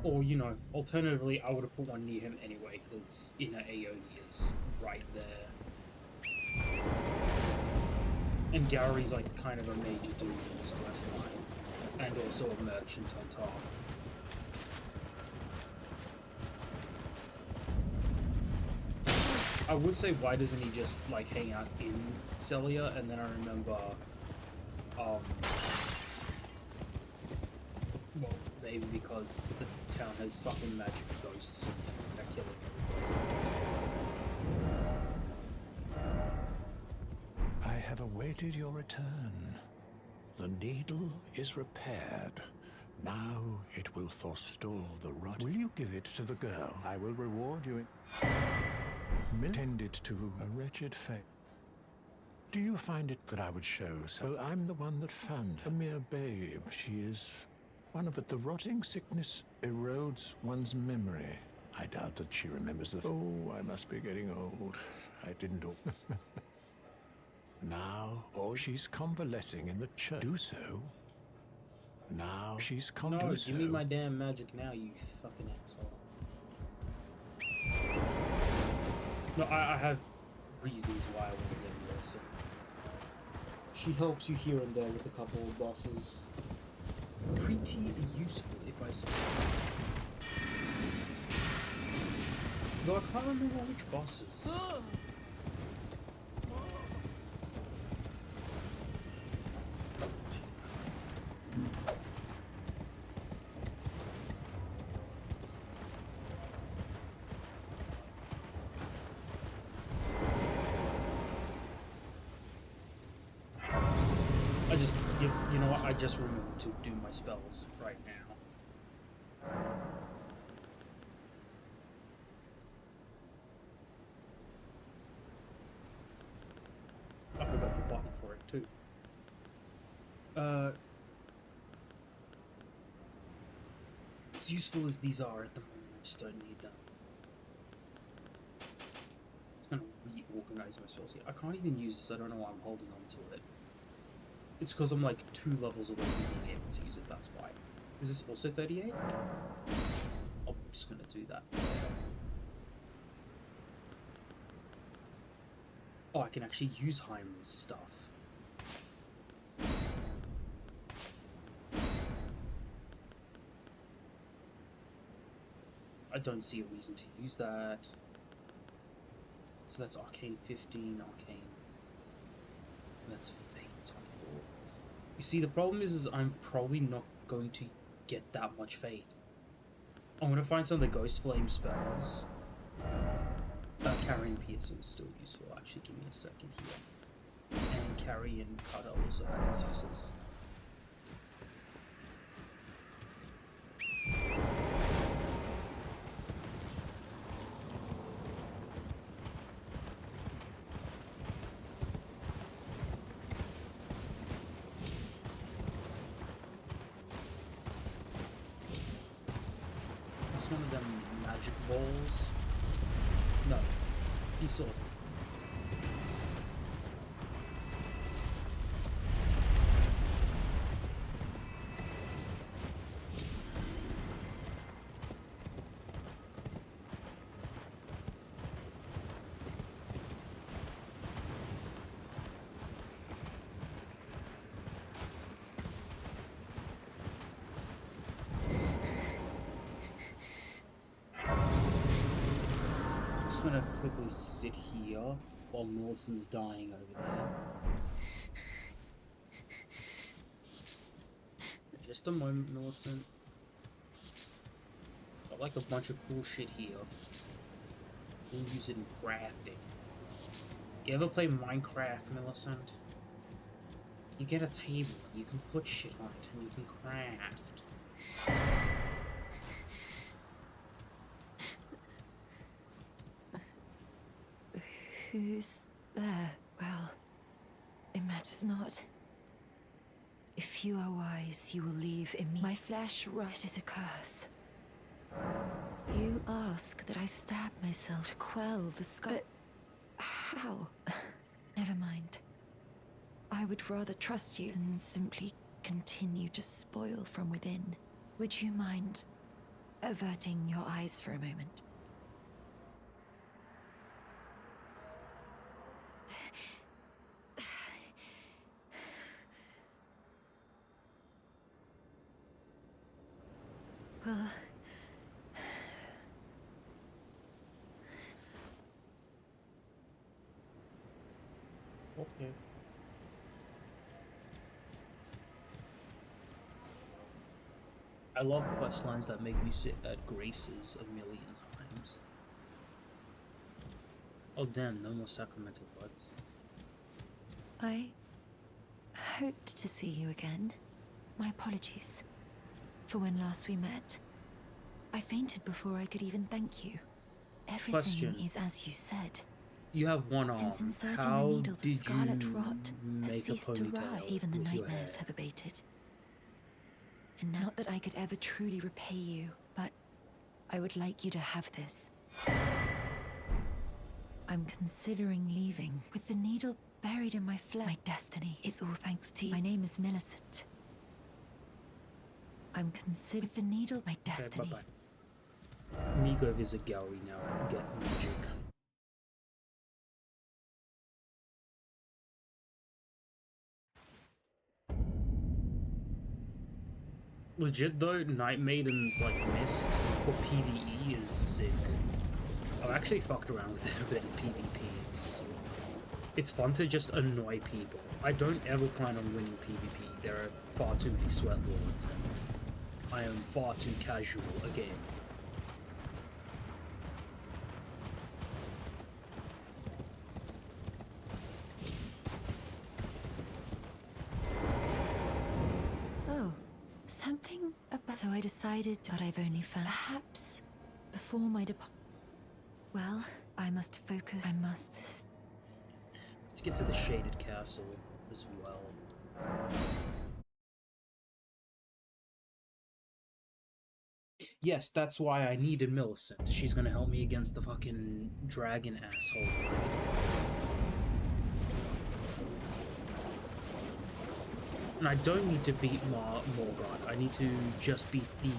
A: Or, you know, alternatively, I would have put one near him anyway, because Inner Aeoni is right there. And Gary's like kind of a major dude in this quest line. And also a merchant on top. I would say, why doesn't he just, like, hang out in Celia? And then I remember, well, maybe because the town has fucking magic ghosts that kill everybody.
E: I have awaited your return. The needle is repaired. Now it will forestall the rot. Will you give it to the girl? I will reward you in... Tended to a wretched fate. Do you find it that I would show so? Well, I'm the one that found her. A mere babe. She is one of it. The rotting sickness erodes one's memory. I doubt that she remembers the... Oh, I must be getting old. I didn't... Now, she's convalescing in the church. Do so. Now she's
A: No,
E: convalescing.
A: give me my damn magic now, you fucking asshole. No, I have reasons why I want to get this.
F: She helps you here and there with a couple of bosses.
A: Pretty useful, if I say so. Though I can't remember which bosses. You know what, I just remembered to do my spells right now. I forgot the button for it too. As useful as these are at the moment, I just don't need them. I'm just gonna reorganize my spells here. I can't even use this, I don't know why I'm holding on to it. It's because I'm like 2 levels away from being able to use it, that's why. Is this also 38? I'm just gonna do that. Oh, I can actually use Heimer's stuff. I don't see a reason to use that. So that's Arcane 15, Arcane. That's Faith 24. You see, the problem is I'm probably not going to get that much Faith. I'm going to find some of the Ghost Flame spells. Carrying Piercing is still useful, actually. Give me a second here. And Carry and Cutter also has its uses. One of them magic balls. No, he sort of. I'm gonna quickly sit here while Millicent's dying over there. Just a moment, Millicent. Got like a bunch of cool shit here. We'll use it in crafting. You ever play Minecraft, Millicent? You get a table, you can put shit on it, and you can craft.
G: Who's there? Well, it matters not. If you are wise, you will leave in me. My flesh rust. It is a curse. You ask that I stab myself to quell the scar. But how? Never mind. I would rather trust you than simply continue to spoil from within. Would you mind averting your eyes for a moment? Well,
A: Okay. I love quest lines that make me sit at graces a million times. Oh damn, no more sacramental buds.
G: I hoped to see you again. My apologies for when last we met. I fainted before I could even thank you. Everything
A: Question.
G: is as you said.
A: You have one arm.
G: Since inserting the
A: How
G: needle, the
A: did
G: scarlet
A: you
G: rot has
A: make a
G: ceased to rise.
A: ponytail
G: Even the
A: with your
G: nightmares
A: hair?
G: have abated. And not that I could ever truly repay you, but I would like you to have this. I'm considering leaving with the needle buried in my flesh. My destiny. It's all thanks to you. My name is Millicent. I'm considering the needle my destiny.
A: Okay, bye-bye. Me go visit Gowrie now. Get magic. Legit though, Night Maiden's like Mist for PvE is sick. I've actually fucked around with it a bit in PvP. It's fun to just annoy people. I don't ever plan on winning PvP. There are far too many sweat lords and I am far too casual a game.
G: Oh, something about... So I decided, but I've only found... Perhaps before my well, I must focus. I must...
A: Let's get to the Shaded Castle as well. Yes, that's why I needed Millicent. She's gonna help me against the fucking dragon asshole. And I don't need to beat Morgard. I need to just beat the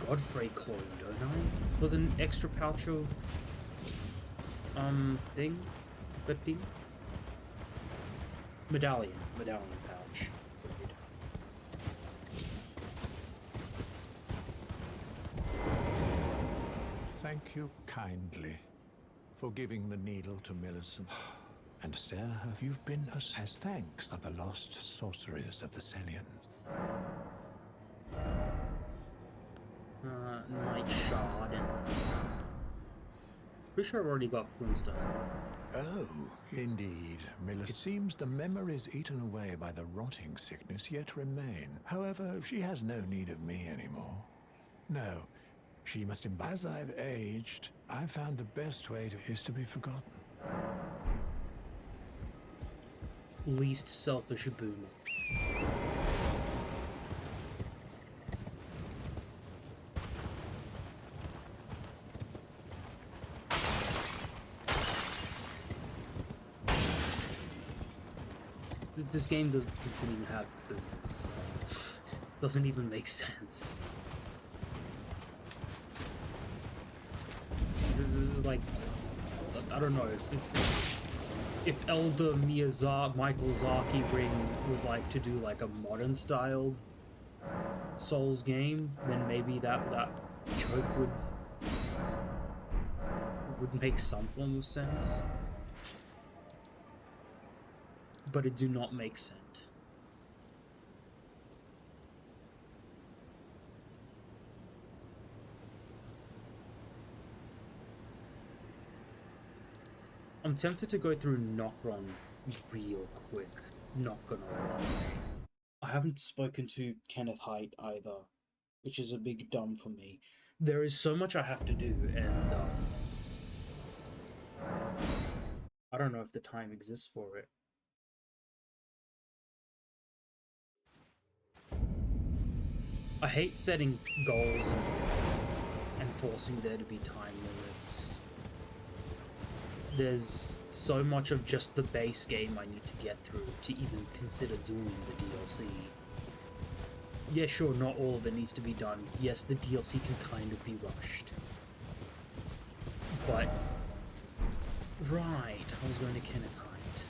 A: Godfrey clone, don't I? With an extra pouch of thing? That thing? Medallion pouch.
E: Thank you kindly for giving the needle to Millicent. And Esther, you've been as thanks of the lost sorceries of the Celians.
A: Night Shard and... Pretty sure I've already got Grunstone.
E: Oh, indeed, Millicent. It seems the memories eaten away by the rotting sickness yet remain. However, she has no need of me anymore. No, she must imbibe. As I've aged, I've found the best way is to be forgotten.
A: Least selfish boomer. This game doesn't even have boomers. Doesn't even make sense. This is like, I don't know, if Elder Michael Zaki Ring would like to do like a modern styled Souls game, then maybe that joke would make some form of sense. But it do not make sense. I'm tempted to go through Nokron real quick, not gonna lie. I haven't spoken to Kenneth Haidt either, which is a big dumb for me. There is so much I have to do, and I don't know if the time exists for it. I hate setting goals and forcing there to be time limits. There's so much of just the base game I need to get through to even consider doing the DLC. Yeah, sure, not all of it needs to be done. Yes, the DLC can kind of be rushed. But... right, I was going to Kenneth Height.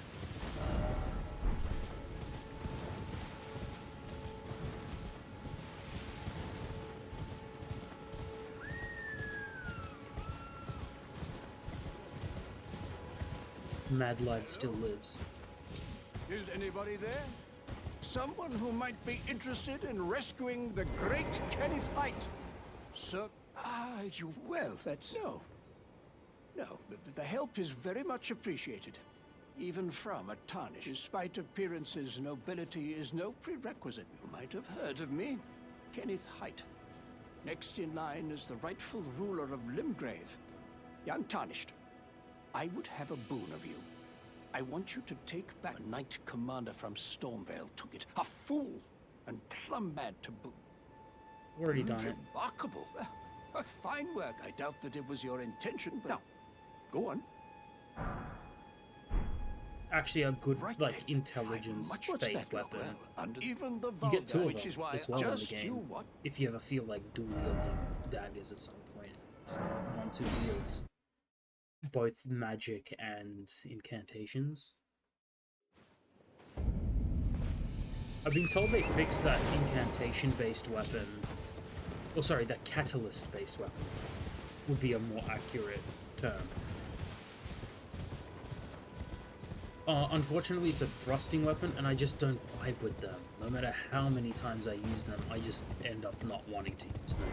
A: Mad Lad still lives.
E: Is anybody there? Someone who might be interested in rescuing the great Kenneth Height? Sir? Ah, you... well, that's... No. No, the help is very much appreciated. Even from a tarnish. Despite appearances, nobility is no prerequisite. You might have heard of me. Kenneth Height. Next in line is the rightful ruler of Limgrave. Young Tarnished. I would have a boon of you. I want you to take back a knight commander from Stormvale took it. A fool and plumb mad to boot.
A: Already done it.
E: Remarkable. A fine work. I doubt that it was your intention, but now, go on.
A: Actually, a good,
E: Right
A: like,
E: then.
A: intelligence
E: Much what's
A: fake
E: that look
A: weapon.
E: well, under even the
A: You
E: vulgar,
A: get two of
E: which
A: them
E: is why
A: as well in the
E: just
A: game.
E: you what?
A: If you ever feel like dual wielding daggers at some point. 1-2 wields. Both magic and incantations. I've been told they fixed that incantation-based weapon. Oh, sorry, that catalyst-based weapon would be a more accurate term. Unfortunately, it's a thrusting weapon, and I just don't vibe with them. No matter how many times I use them, I just end up not wanting to use them.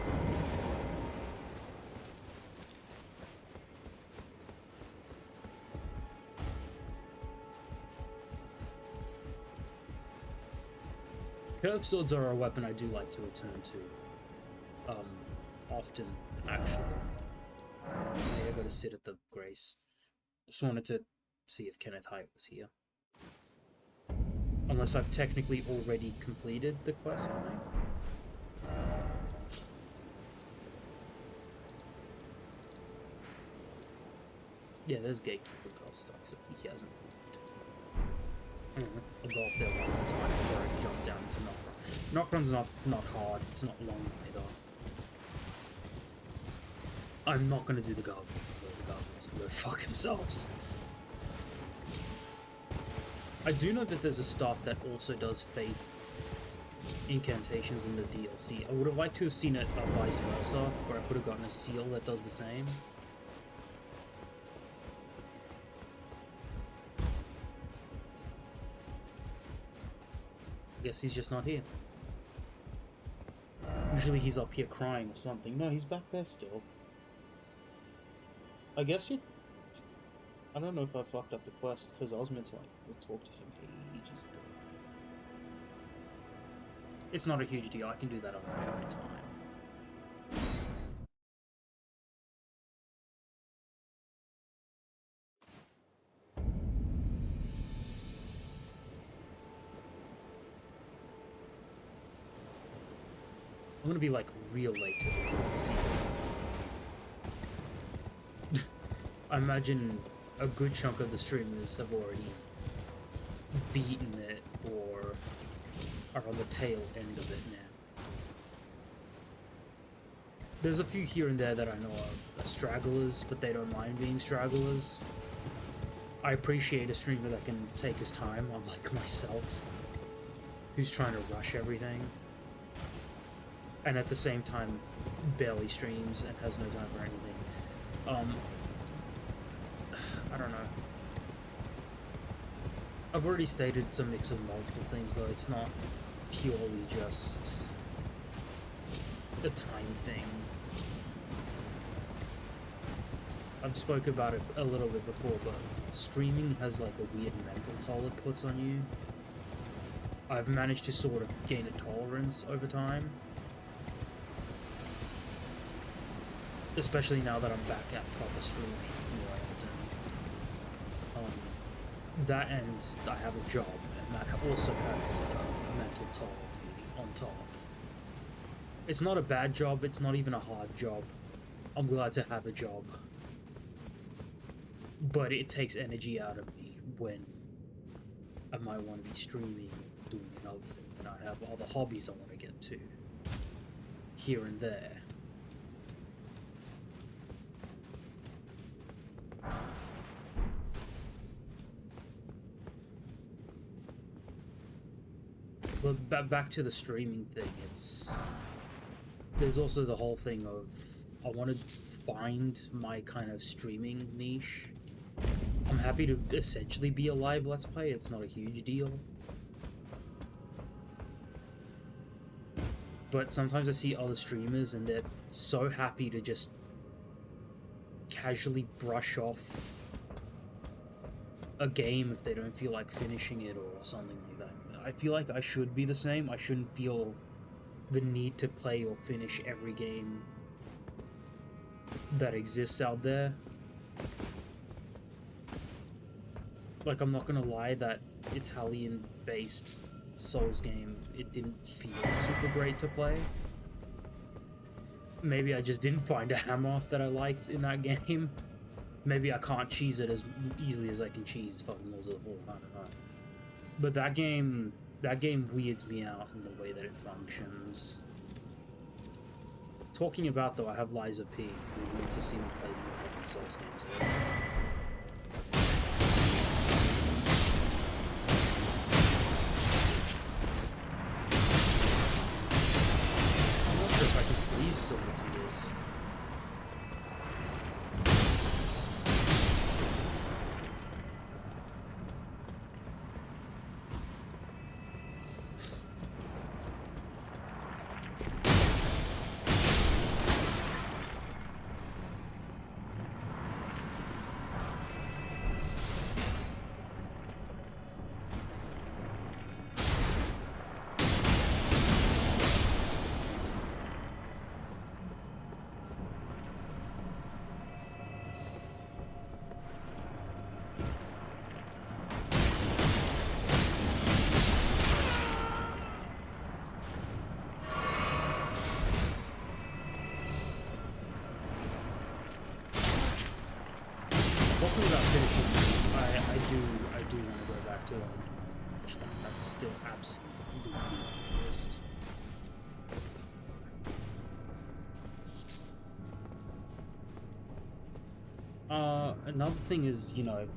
A: Curved swords are a weapon I do like to return to. Often, actually. Hey, I gotta sit at the Grace. Just wanted to see if Kenneth Height was here. Unless I've technically already completed the quest line. Yeah, there's Gatekeeper Goldstock, so he hasn't moved. I'll go off there one more time before I jump down to Nocron. Nocron's not hard, it's not long either. I'm not gonna do the Goblins, so the Goblins can go fuck themselves. I do know that there's a staff that also does fake incantations in the DLC. I would have liked to have seen it vice versa, where I could have gotten a seal that does the same. I guess he's just not here. Usually he's up here crying or something. No, he's back there still. I guess you... I don't know if I fucked up the quest, because I was meant to, like, talk to him ages ago. It's not a huge deal, I can do that on my own time. I'm gonna be, like, real late to the DLC. I imagine a good chunk of the streamers have already beaten it or are on the tail end of it now. There's a few here and there that I know are stragglers, but they don't mind being stragglers. I appreciate a streamer that can take his time, unlike myself, who's trying to rush everything. And at the same time, barely streams and has no time for anything. I don't know. I've already stated it's a mix of multiple things, though. It's not purely just a time thing. I've spoke about it a little bit before, but streaming has like a weird mental toll it puts on you. I've managed to sort of gain a tolerance over time. Especially now that I'm back at proper streaming more often. That ends, I have a job, and that also has a mental toll on top. It's not a bad job, it's not even a hard job. I'm glad to have a job. But it takes energy out of me when I might want to be streaming or doing another thing, and I have other hobbies I want to get to here and there. But back to the streaming thing, there's also the whole thing of I want to find my kind of streaming niche. I'm happy to essentially be a live Let's Play, it's not a huge deal. But sometimes I see other streamers and they're so happy to just casually brush off a game if they don't feel like finishing it or something like that. I feel like I should be the same. I shouldn't feel the need to play or finish every game that exists out there. Like, I'm not gonna lie, that Italian-based Souls game, it didn't feel super great to play. Maybe I just didn't find a hammer that I liked in that game. Maybe I can't cheese it as easily as I can cheese fucking Lords of the Fallen, I don't know. But that game weirds me out in the way that it functions. Talking about, though, I have Liza P, who wants to see me play more fucking Souls games. I'm not sure if I can please Silver Tears. Talking about finishing, I do want to go back to it. That's still absolutely on the list. Another thing is, you know,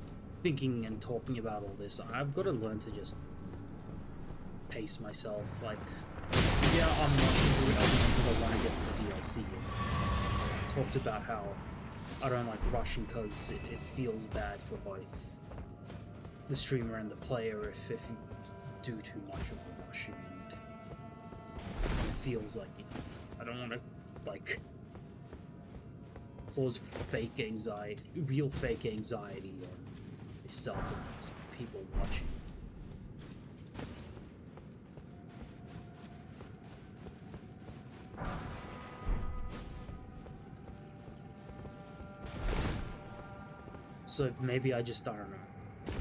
A: thinking and talking about all this, I've got to learn to just pace myself. Like, yeah, I'm rushing through Elden because I want to get to the DLC. I talked about how I don't like rushing because it feels bad for both the streamer and the player if you do too much of the rushing, and it feels like, you know, I don't want to, like, cause fake anxiety, real fake anxiety on myself and people watching. So maybe I don't know.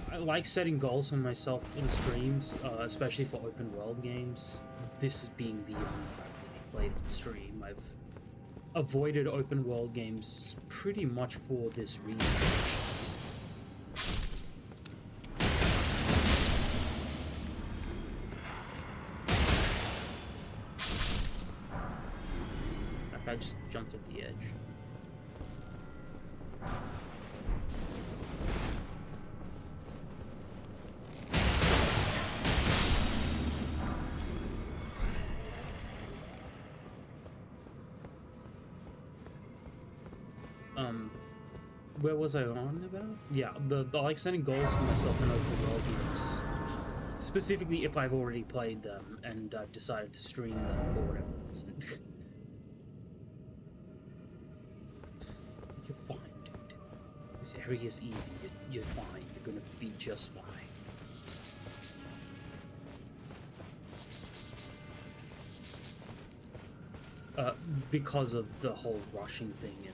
A: I like setting goals for myself in streams, especially for open world games. This is being the only one I've really played on stream. I've avoided open world games pretty much for this reason. I just jumped at the edge. Where was I on about? Yeah, the like setting goals for myself in open world games. Specifically if I've already played them and I've decided to stream them for whatever reason. You're fine, dude. This area's easy. You're fine. You're gonna be just fine. Because of the whole rushing thing and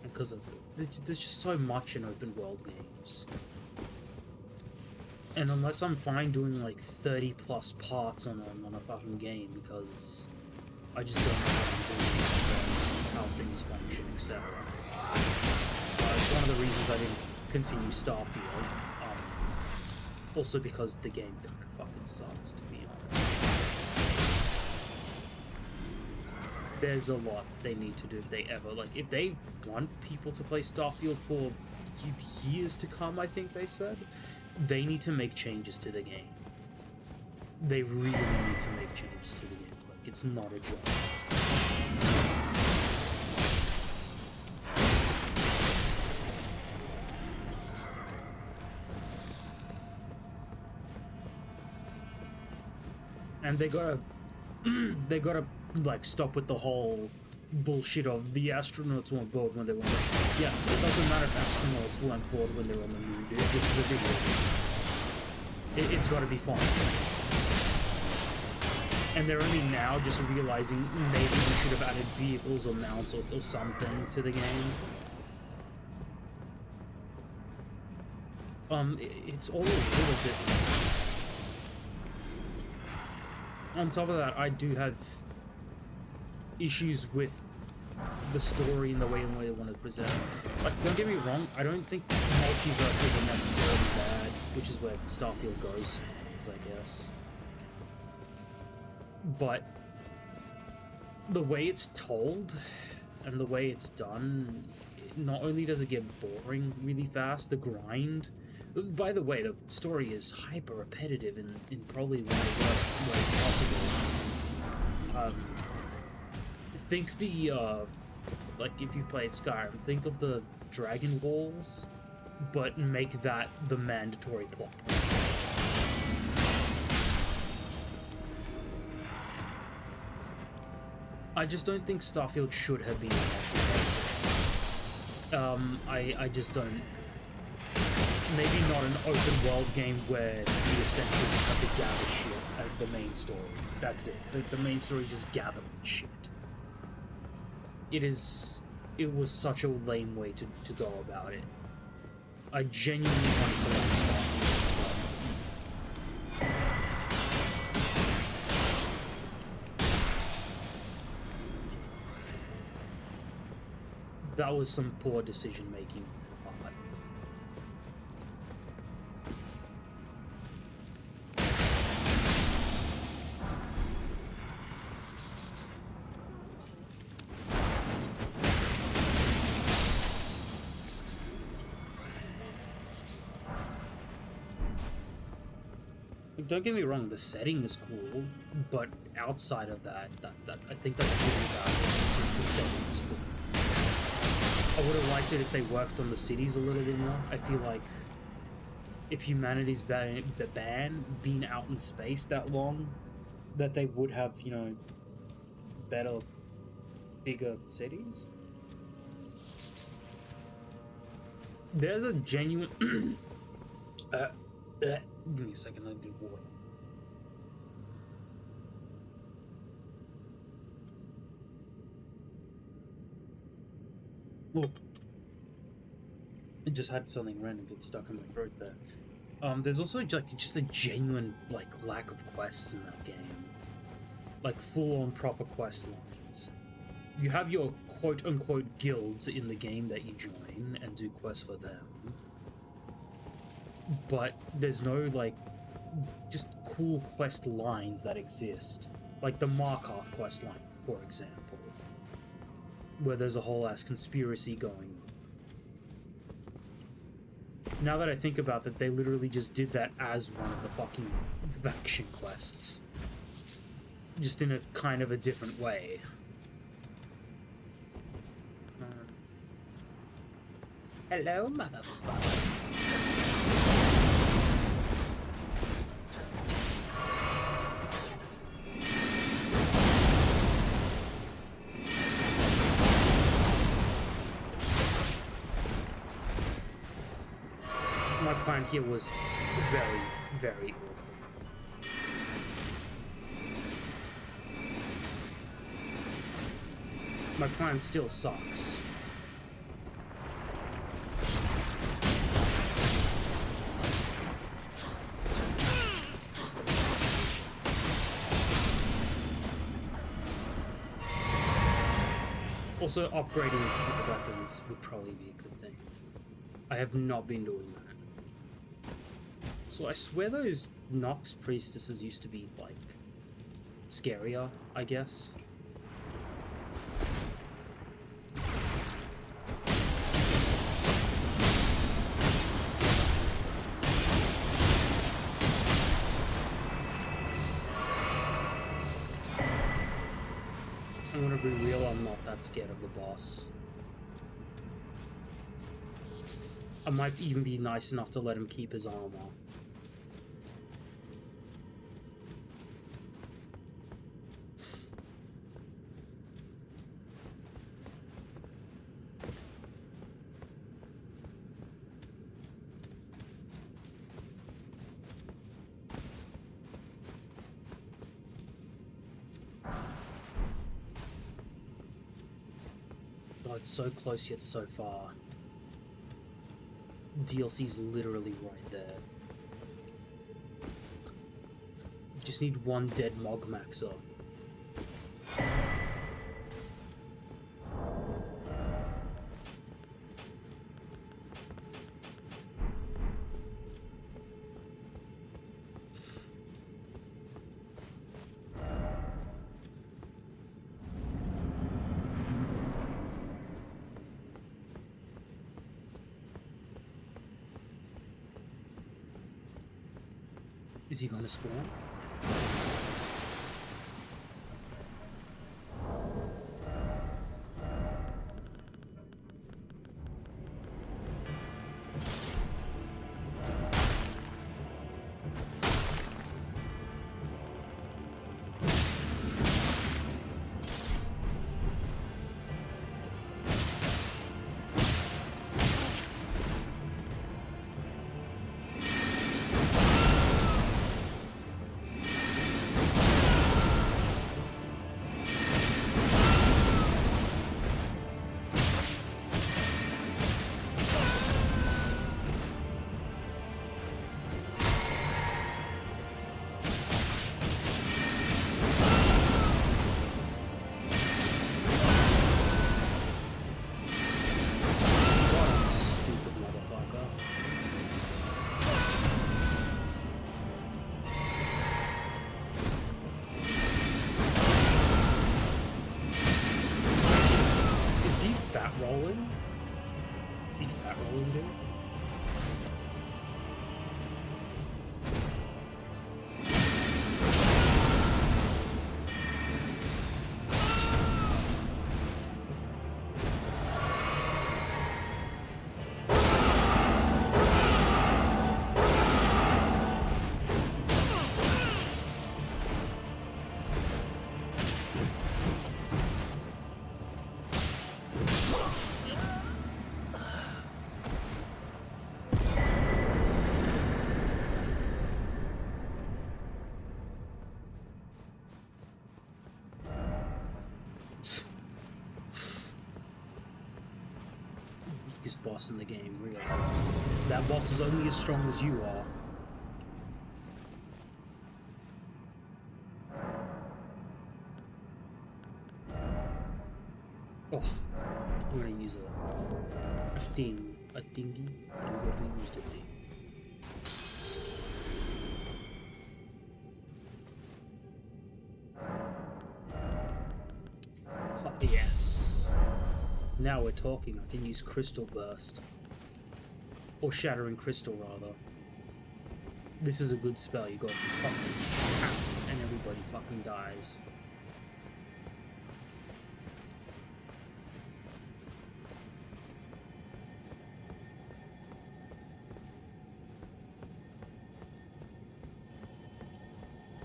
A: because of there's just so much in open world games, And unless I'm fine doing like 30 plus parts on a fucking game, because I just don't know what I'm doing, how things function, etc. It's one of the reasons I didn't continue Starfield. Also because the game kind of fucking sucks, to be honest. There's a lot they need to do if they ever, like, if they want people to play Starfield for years to come, I think they said, they need to make changes to the game. They really need to make changes to the game. Like, it's not a joke. And they gotta like stop with the whole bullshit of the astronauts weren't bored when they were on the... Yeah, it doesn't matter if astronauts weren't bored when they were on the moon, dude. This is a video. It's gotta be fun. And they're only now just realizing maybe we should have added vehicles or mounts or something to the game. It's all a little bit... On top of that, I do have issues with the story and the way they want to present it. Like, don't get me wrong, I don't think multiverses are necessarily bad, which is where Starfield goes, I guess. But the way it's told and the way it's done, not only does it get boring really fast, the grind. By the way, the story is hyper repetitive in probably one of the worst ways possible. Think the, like if you played Skyrim, think of the Dragon Walls, but make that the mandatory plot. I just don't think Starfield should have been I just don't. Maybe not an open world game where you essentially have to gather shit as the main story. That's it. The main story is just gathering shit. It was such a lame way to go about it. I genuinely wanted to like Starfield. That was some poor decision making. Don't get me wrong, the setting is cool, but outside of that I think that's really bad. Just the setting is cool. I would have liked it if they worked on the cities a little bit more. I feel like if humanity's been out in space that long, that they would have, you know, better, bigger cities. There's a genuine... Give me a second, I need water. Oh. I just had something random get stuck in my throat there. There's also like just a genuine like lack of quests in that game. Like full-on proper quest lines. You have your quote-unquote guilds in the game that you join and do quests for them. But there's no, like, just cool quest lines that exist. Like the Markov quest line, for example. Where there's a whole ass conspiracy going. Now that I think about that, they literally just did that as one of the fucking faction quests. Just in a kind of a different way.
D: Hello, motherfucker.
A: My plan here was very, very awful. My plan still sucks. Also, upgrading the weapons would probably be a good thing. I have not been doing that. So I swear those Nox priestesses used to be, like, scarier, I guess. I'm gonna be real, I'm not that scared of the boss. I might even be nice enough to let him keep his armor. Oh, it's so close yet so far. DLC's literally right there. You just need one dead Mog Maxer. Is he gonna spawn? rolling? Be fat rolling, dude? Weakest boss in the game, really. That boss is only as strong as you are. Oh, I'm gonna use a ding. A dingy? I'm going to use the ding. Oh, yes. Now we're talking. I can use Crystal Burst. Or Shattering Crystal, rather. This is a good spell. You got fucking tap and everybody fucking dies.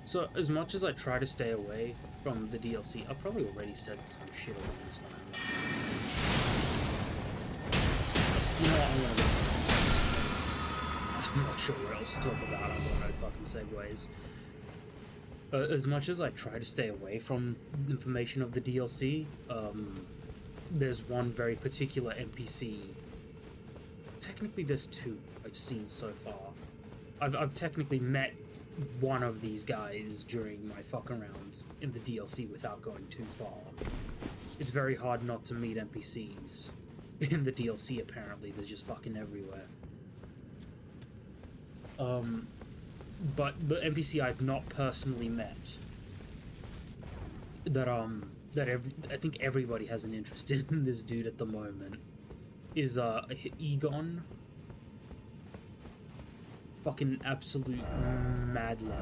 A: So, as much as I try to stay away from the DLC, I probably already said some shit along this line. You know what, I'm gonna go. I'm not sure what else to talk about, I've got no fucking segues. As much as I try to stay away from information of the DLC, there's one very particular NPC. Technically there's two I've seen so far. I've technically met one of these guys during my fuck around in the DLC without going too far. it's very hard not to meet NPCs in the DLC. Apparently, they're just fucking everywhere. But the NPC I've not personally met that I think everybody has an interest in this dude at the moment is Egon. Fucking absolute madman.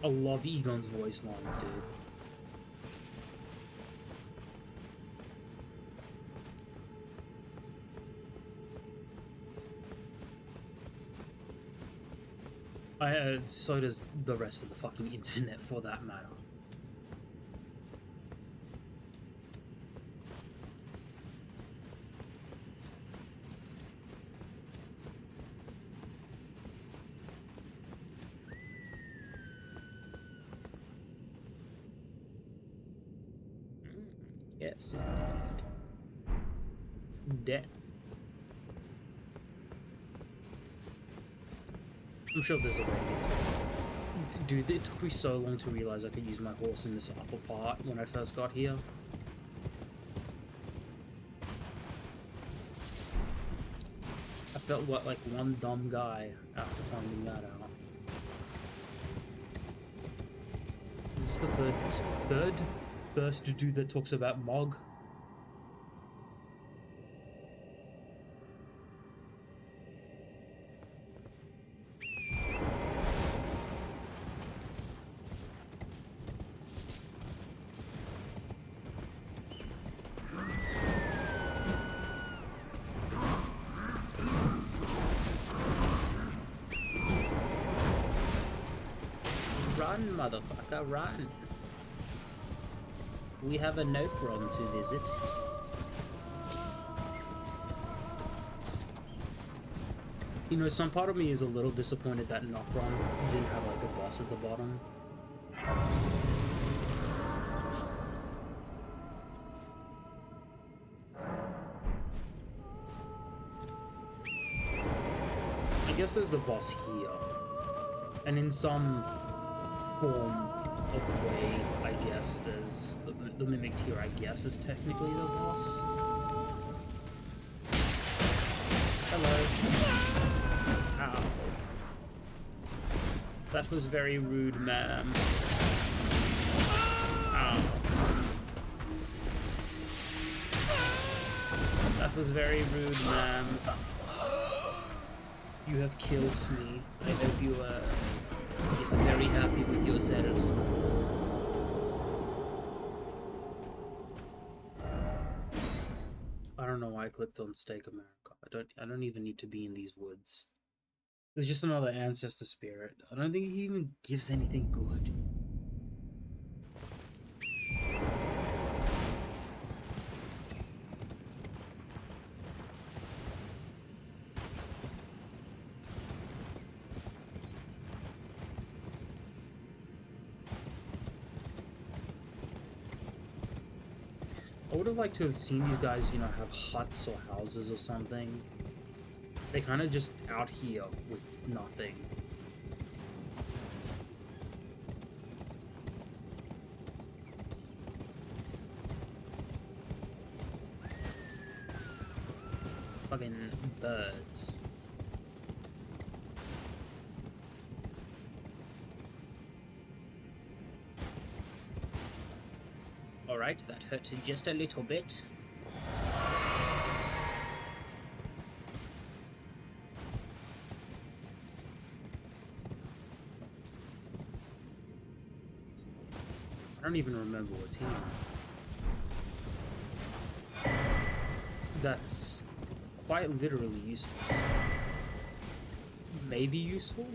A: I love Egon's voice lines, dude. So does the rest of the fucking internet, for that matter. Yes, indeed. Death. I'm sure there's a way to get to it. Dude, it took me so long to realize I could use my horse in this upper part when I first got here. I felt like one dumb guy after finding that out. Is this the first dude that talks about Mog? Run, motherfucker, run. We have a Nocron to visit. You know, some part of me is a little disappointed that Nocron didn't have like a boss at the bottom. I guess there's the boss here. And in some form of way, I guess there's the mimicked here, I guess, is technically the boss. Hello. Ow. That was very rude, ma'am. Ow. That was very rude, ma'am. You have killed me. I hope you are very happy with yourself. I don't know why I clicked on Stake America. I don't even need to be in these woods. There's just another ancestor spirit. I don't think he even gives anything good. I would have liked to have seen these guys, you know, have huts or houses or something. They kind of just out here with nothing. Fucking birds. Alright, that hurt just a little bit. I don't even remember what's here. That's quite literally useless. Maybe useful?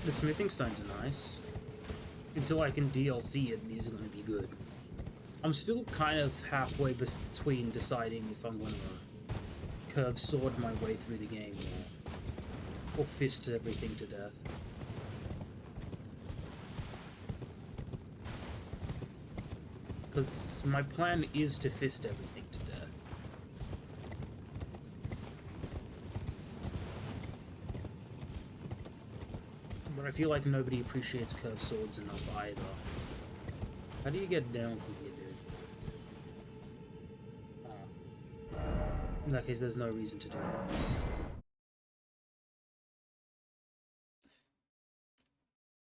A: The smithing stones are nice. Until I can DLC it, these are going to be good. I'm still kind of halfway between deciding if I'm going to curved sword my way through the game, or fist everything to death. Because my plan is to fist everything to death. But I feel like nobody appreciates curved swords enough either. How do you get down from here, dude? Oh. In that case, there's no reason to do that.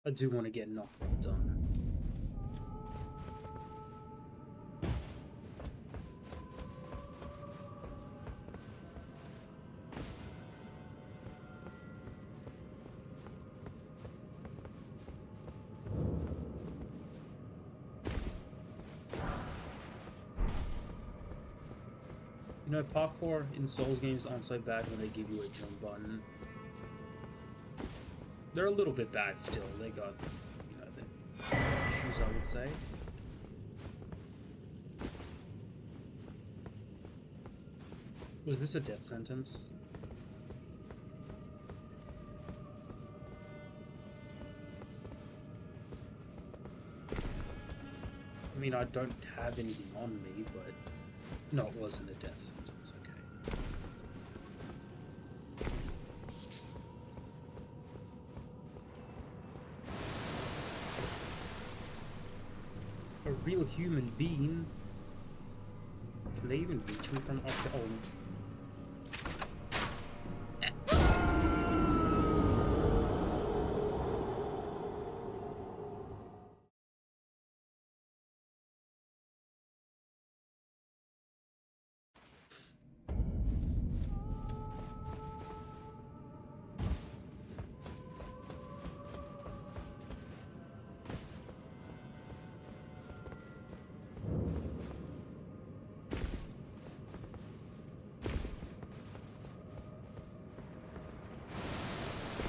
A: I do want to get knockback done. You know, parkour in Souls games aren't so bad when they give you a jump button. They're a little bit bad still. They got, you know, the issues, I would say. Was this a death sentence? I mean, I don't have anything on me, but... No, it wasn't a death sentence, okay. A real human being? Can they even reach me from up there? Oh.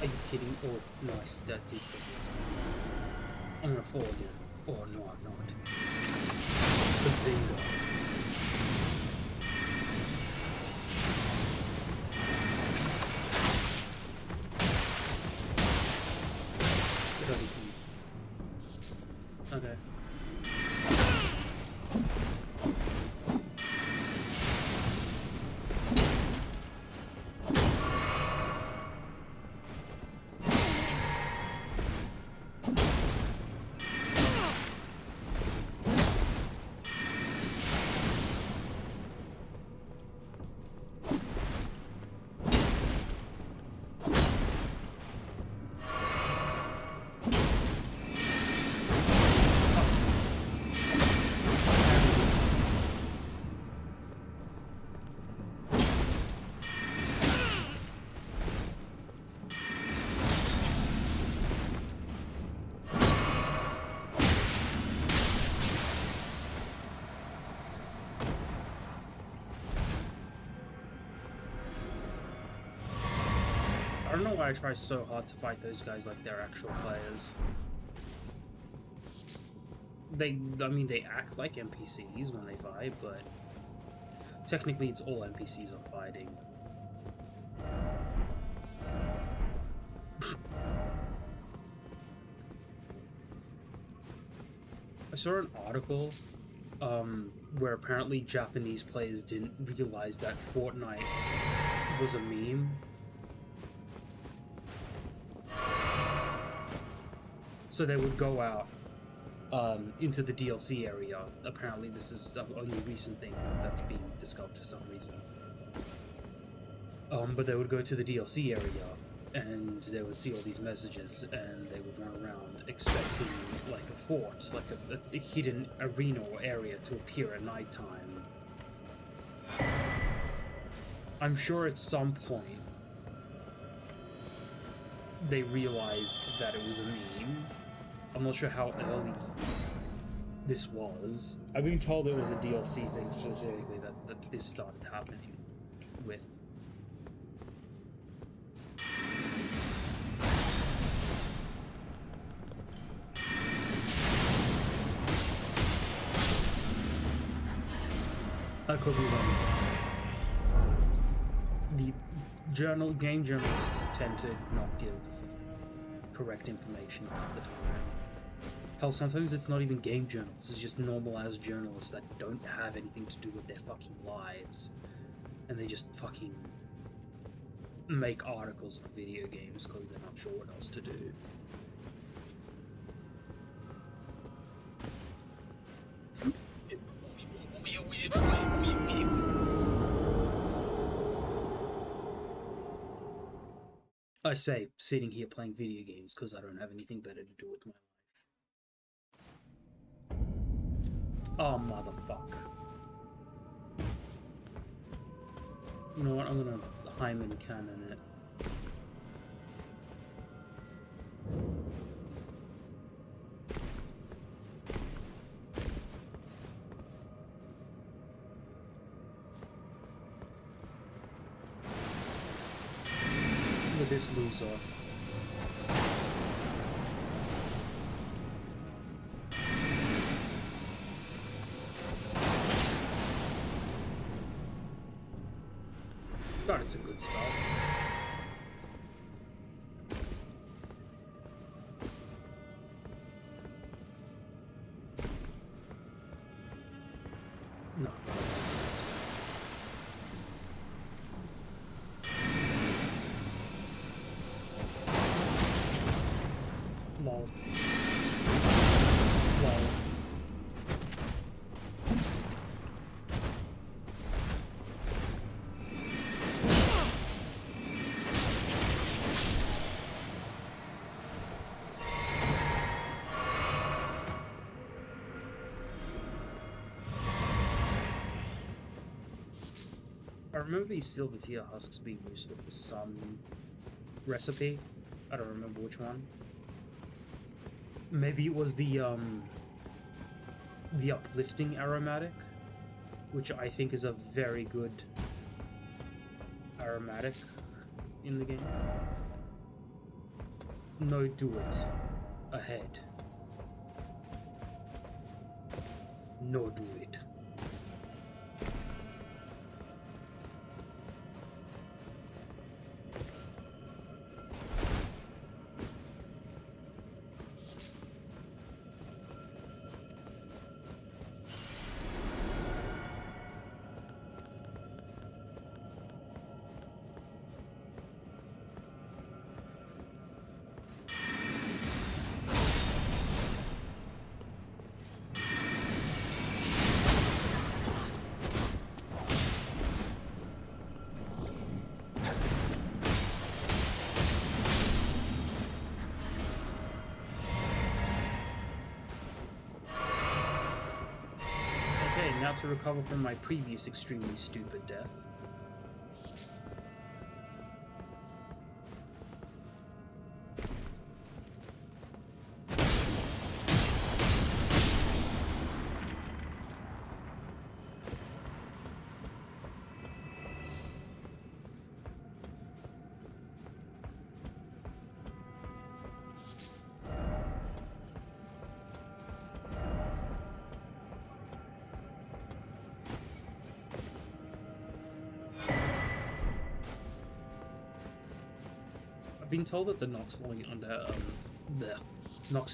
A: Are you kidding? Oh, nice. That did something. I'm gonna fall again. Oh, no, I'm not. Bazinga. Get out of here. Okay. I don't know why I try so hard to fight those guys like they're actual players. I mean, they act like NPCs when they fight, but technically it's all NPCs I'm fighting. I saw an article where apparently Japanese players didn't realize that Fortnite was a meme. So they would go out into the DLC area. Apparently this is the only recent thing that's being discovered for some reason. But they would go to the DLC area and they would see all these messages and they would run around expecting like a fort, like a hidden arena or area to appear at nighttime. I'm sure at some point they realized that it was a meme. I'm not sure how early this was. I've been told it was a DLC thing specifically that this started happening with. That could be wrong. Game journalists tend to not give correct information half the time. Hell, sometimes it's not even game journalists, it's just normal ass journalists that don't have anything to do with their fucking lives. And they just fucking make articles on video games because they're not sure what else to do. I say, sitting here playing video games because I don't have anything better to do with my life. Oh, motherfuck. You know what, I'm gonna Hyman cannon it. Look at this loser. God, it's a good spell. No. Lol. Lol. I remember these silver tier husks being useful for some recipe. I don't remember which one. Maybe it was the uplifting aromatic, which I think is a very good aromatic in the game. No, do it. Ahead. No, do it. Now to recover from my previous extremely stupid death. I've been told that the Nox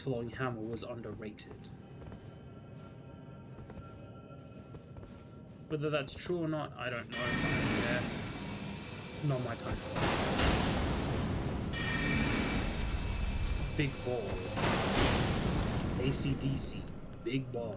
A: flowing hammer was underrated. Whether that's true or not, I don't know. Yeah, not my kind of big ball. AC/DC, big balls.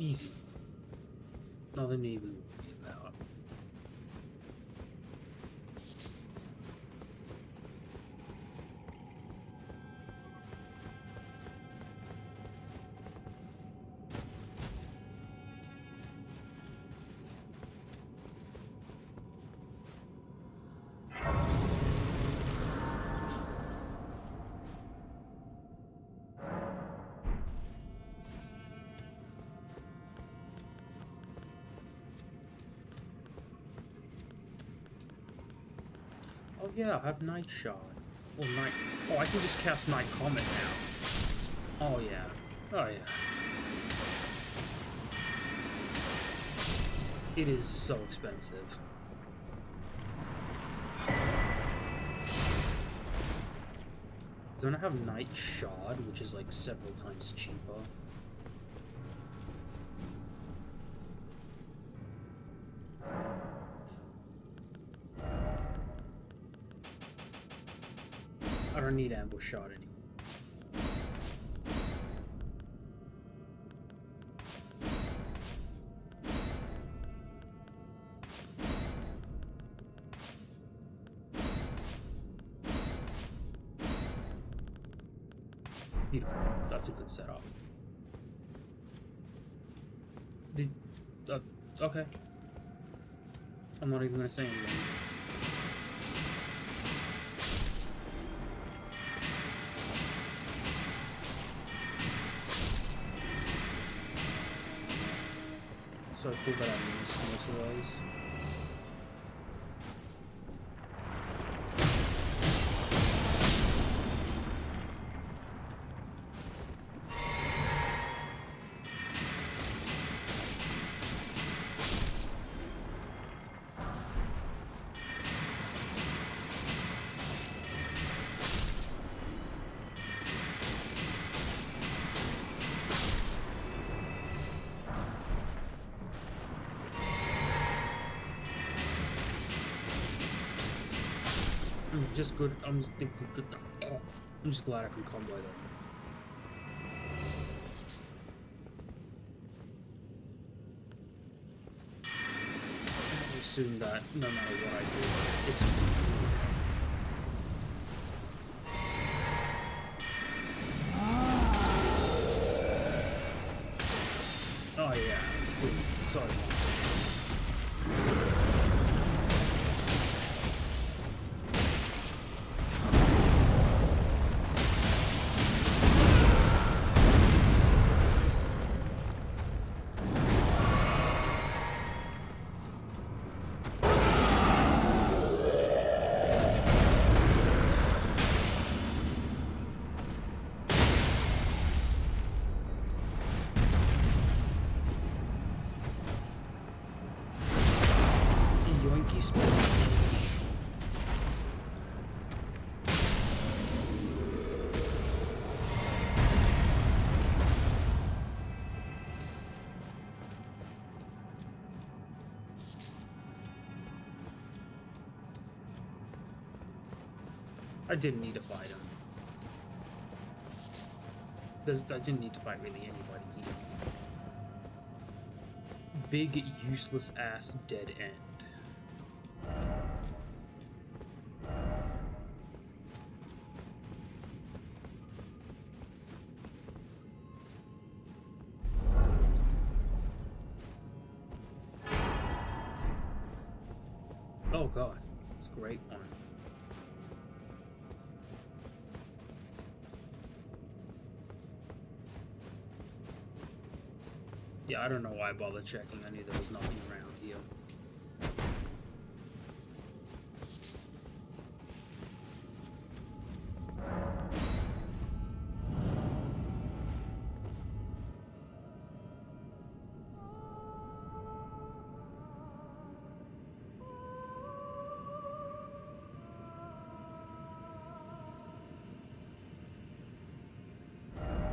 A: Easy. Nothing to even worry about. Oh yeah, I have Night Shard. Well, Night... Oh, I can just cast Night Comet now. Oh yeah. Oh yeah. It is so expensive. Don't I have Night Shard, which is like several times cheaper? I don't need Ambush Shard anymore. Beautiful. That's a good setup. Did... okay. I'm not even gonna say anything. So cool that I'm using motorways. I'm just good. I'm just glad I can combo them. I assume that no matter what I do, it's just oh yeah, it's doing so much. Yoinky spin. I didn't need to fight him. I didn't need to fight really anybody here. Big useless ass dead end. Oh god, it's a great one. Yeah, I don't know why I bothered checking. I knew there was nothing around here.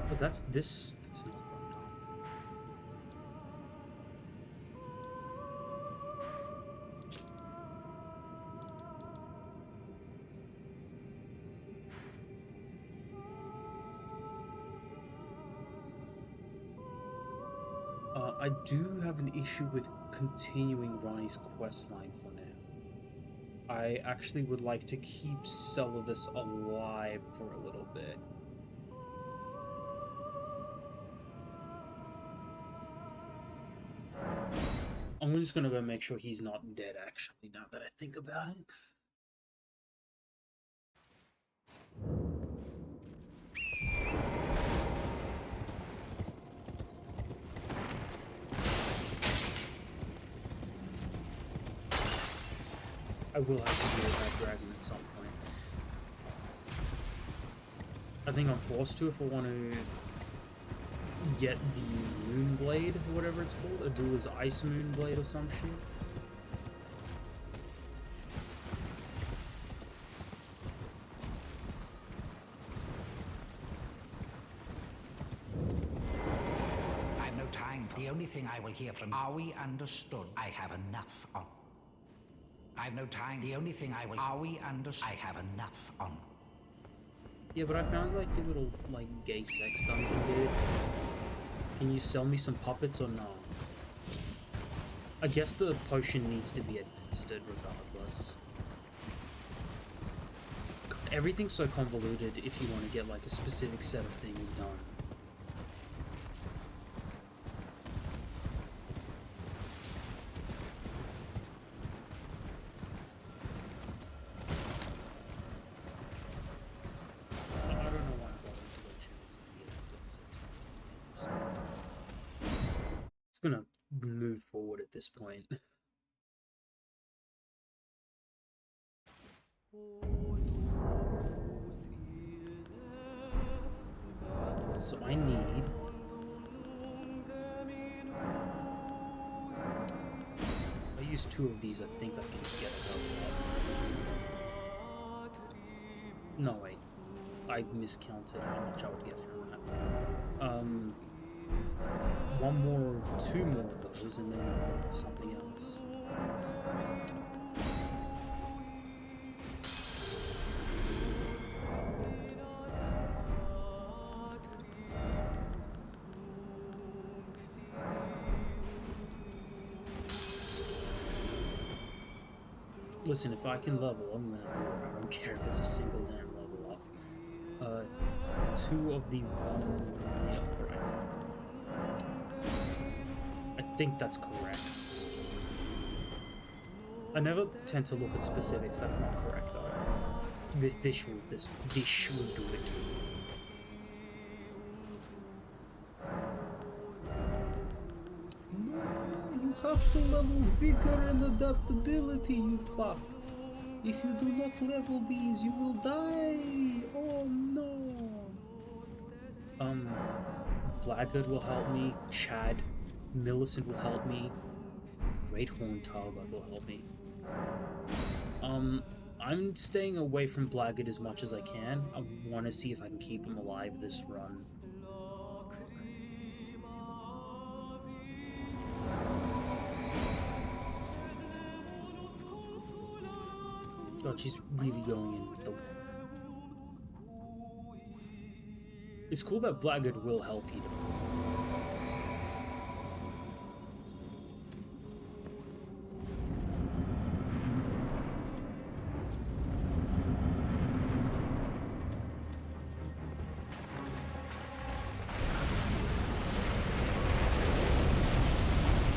A: But that's this. That's not going on. I do have an issue with continuing Ronnie's questline for now. I actually would like to keep Celadus alive for a little bit. I'm just gonna go make sure he's not dead, actually, now that I think about it. I will have to deal with that dragon at some point. I think I'm forced to if I want to get the moon blade, or whatever it's called. Adula's ice moon blade or some shit.
H: I've no time. The only thing I will hear from. Are we understood? I have enough on. I've no time. The only thing I will. Are we understood? I have enough on.
A: Yeah, but I found like a little like gay sex dungeon, dude. Can you sell me some puppets or not? I guess the potion needs to be administered regardless. God, everything's so convoluted if you want to get like a specific set of things done. Gonna move forward at this point. So I need I use 2 of these. I think I can get it. No wait, I miscounted how much I would get from that. 1 more, 2 more of those, and then something else. Listen, if I can level, I'm gonna do it. I don't care if it's a single damn level up. 2 of the 1, yeah, right. I think that's correct. I never tend to look at specifics. That's not correct though. This dish will do it. No, you have to level vigor and adaptability, you fuck. If you do not level these, you will die. Oh no. Blackguard will help me. Chad. Millicent will help me. Great Horn Targot will help me. I'm staying away from Blackguard as much as I can. I want to see if I can keep him alive this run. God, she's really going in with the... It's cool that Blackguard will help you though.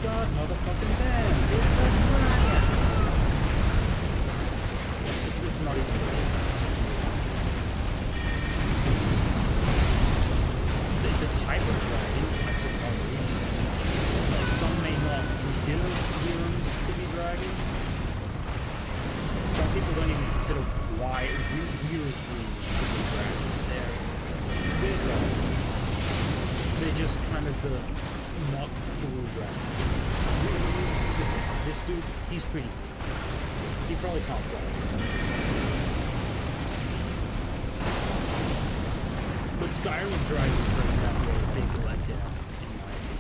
A: God, motherfucking damn! It's a dragon! It's not even really. It's a type of dragon, I suppose. Some may not consider Wyrms to be dragons. Some people don't even consider Wyrms to be dragons. They're dragons. They're just kind of the not cool dragons. Listen, this dude, he's pretty cool. He probably can't fly. But Skyrim's dragons, for example, are a big letdown, in my opinion.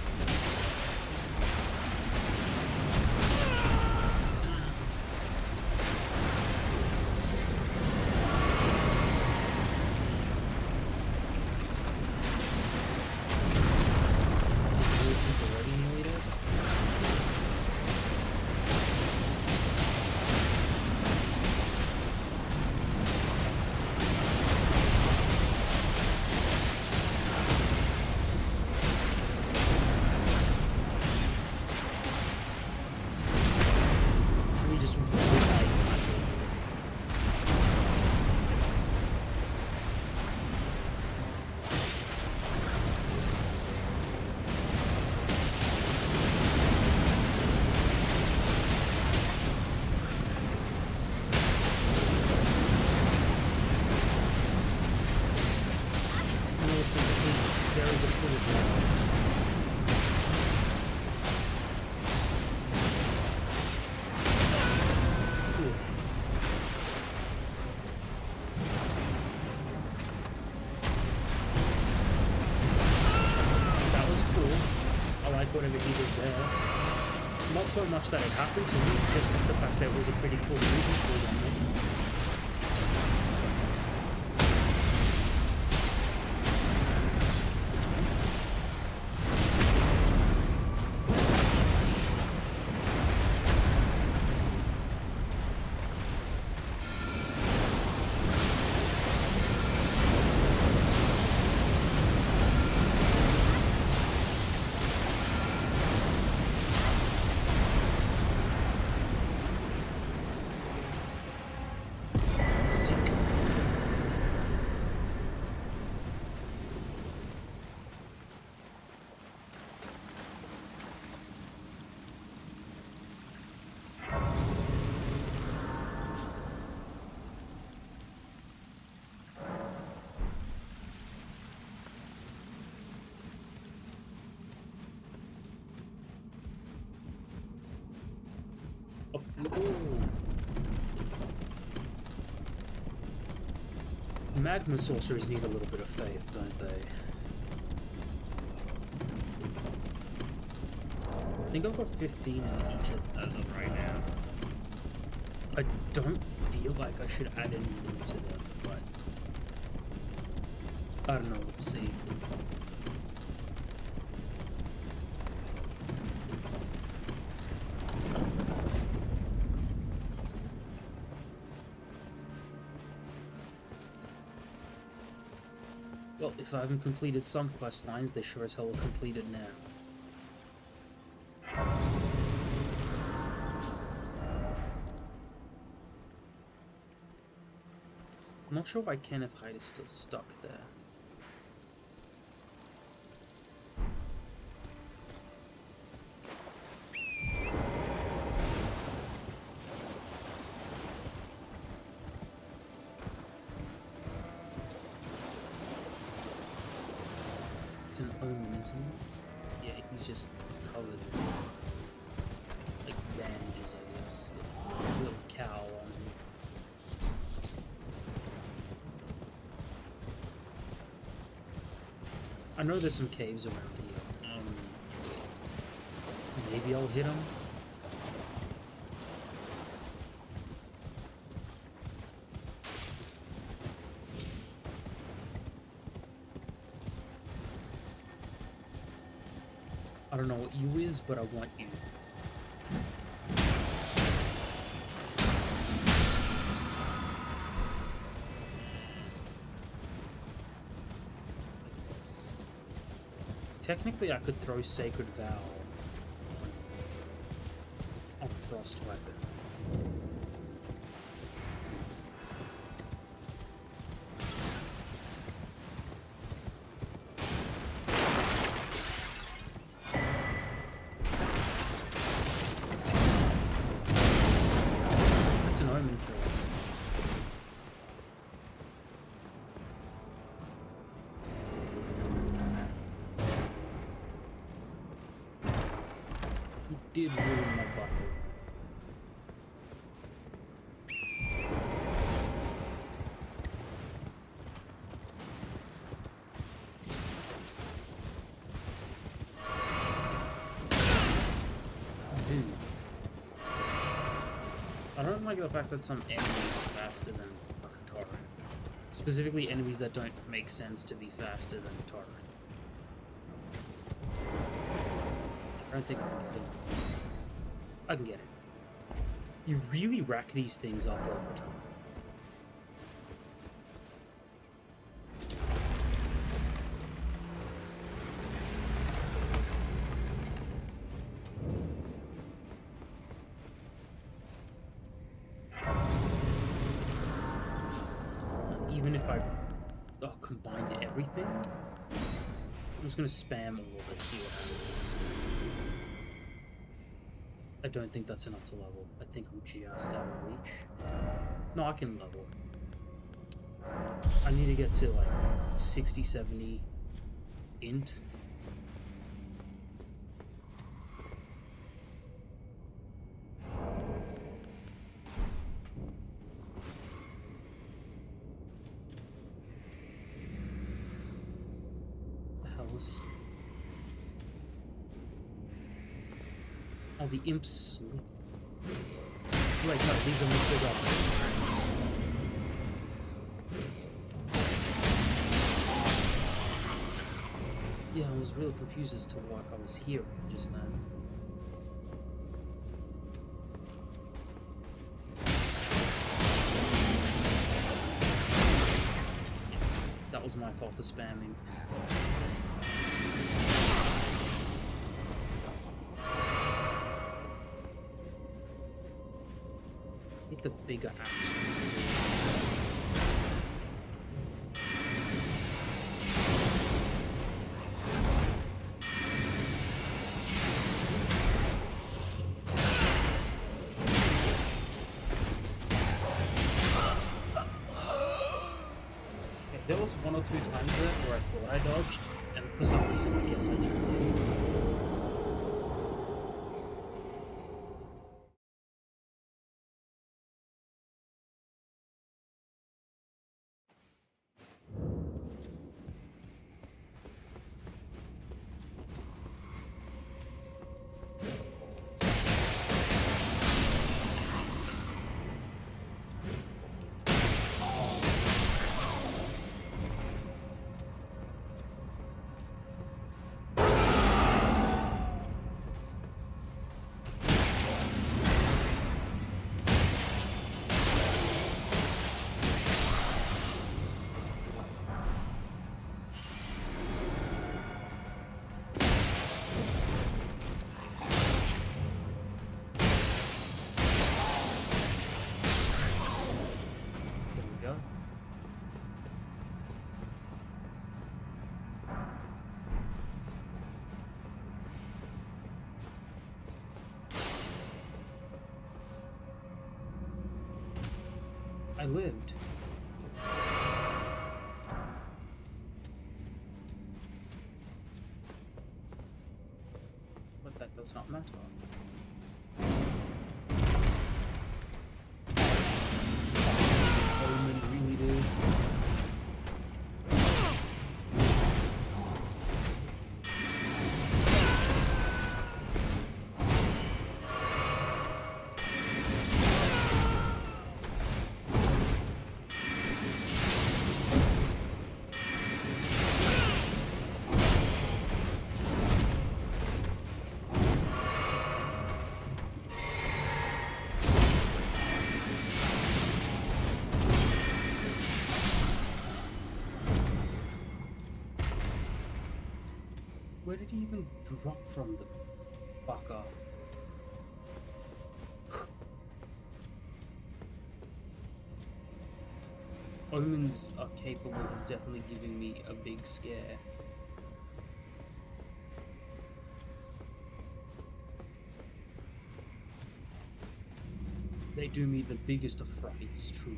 A: Since already made it. so much that it happened to me, just the fact that it was a pretty cool movie for one minute. Up we go. Magma sorcerers need a little bit of faith, don't they? I think I've got 15 in each as of right now. I don't feel like I should add any more to them, but I don't know, we'll see. Well, if I haven't completed some quest lines, they sure as hell are completed now. I'm not sure why Kenneth Hyde is still stuck there. It's an omen, isn't it? Yeah, he's just covered in, like, bandages, I guess. A little cowl on him. I know there's some caves around here. Maybe I'll hit them. I don't know what you is, but I want you. Technically, I could throw Sacred Vow on Frost Weapon. That's an omen for it. Did ruin my buckle. Dude. I don't like the fact that some enemies are faster than Tara. Specifically enemies that don't make sense to be faster than Tara. I don't think I can get it. I can get it. You really rack these things up over time. Even if I combined everything, I'm just gonna spam all of it, see what happens. I don't think that's enough to level. I think I'm just out of reach. No, I can level. I need to get to like 60, 70 int. The hell's... Oh, the imps sleep. Wait, no, these are the dogs. Yeah, I was really confused as to what I was hearing just then. That was my fault for spamming. Hit the bigger axe. There was one or two times there where I thought I dodged, and for some reason I guess I didn't. There we go. I lived. But that does not matter. Omen really did. Where did he even drop from, the fucker? Omens are capable of definitely giving me a big scare. They do me the biggest of frights, truly.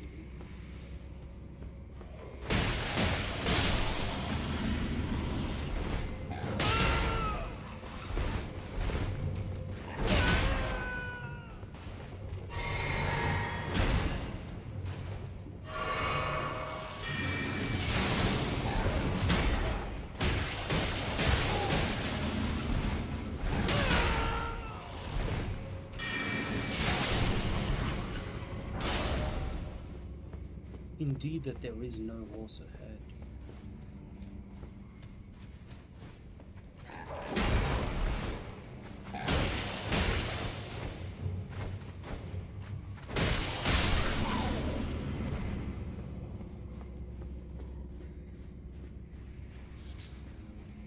A: Indeed that there is no horse ahead.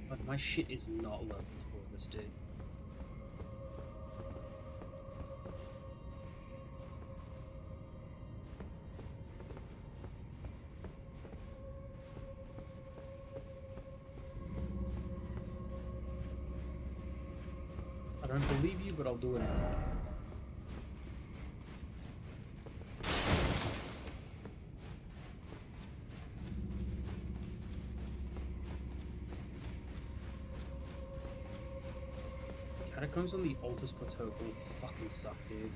A: But my shit is not leveled for this dude. I don't believe you, but I'll do it anyway. Catacombs on the Altus Plateau will fucking suck, dude.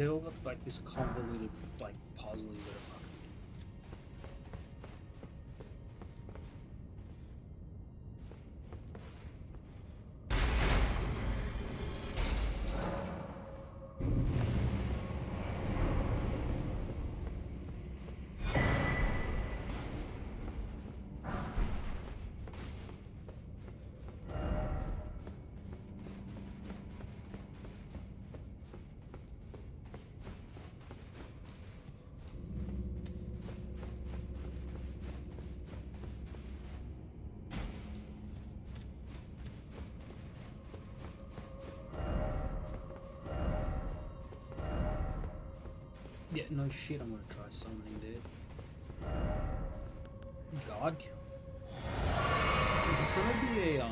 A: They all got like this convoluted, like puzzly bit of fucking. Yeah, no shit, I'm gonna try summoning, dude. God count. Is this gonna be a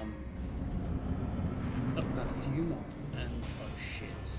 A: perfume on and oh shit.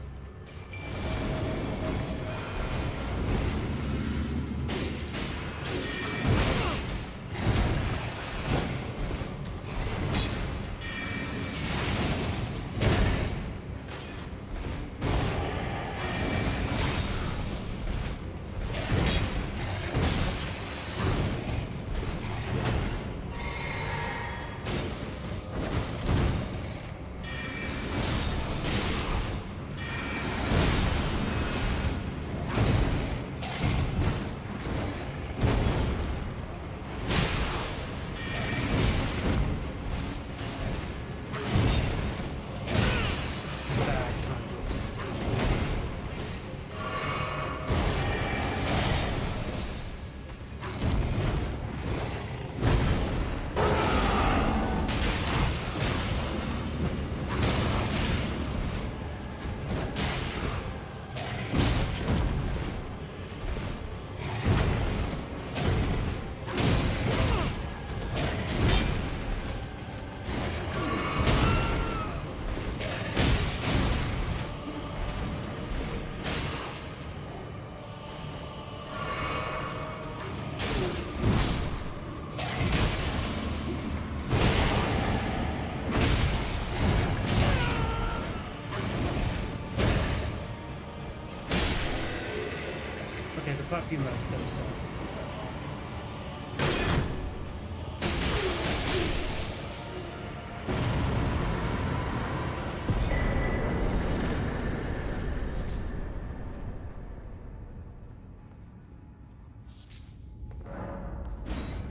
A: Okay, the perfume themselves.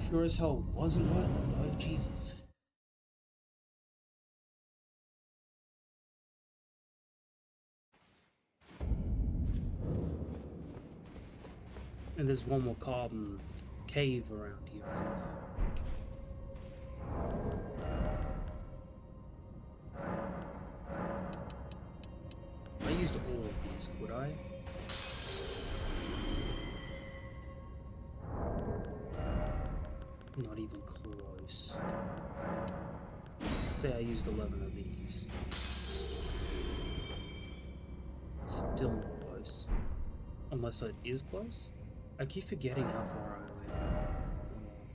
A: Sure as hell wasn't worth it though, Jesus. And there's one more carbon cave around here, isn't there? I used all of these, could I? Not even close. Say I used 11 of these. Still not close. Unless it is close? I keep forgetting how far away I am from the wall.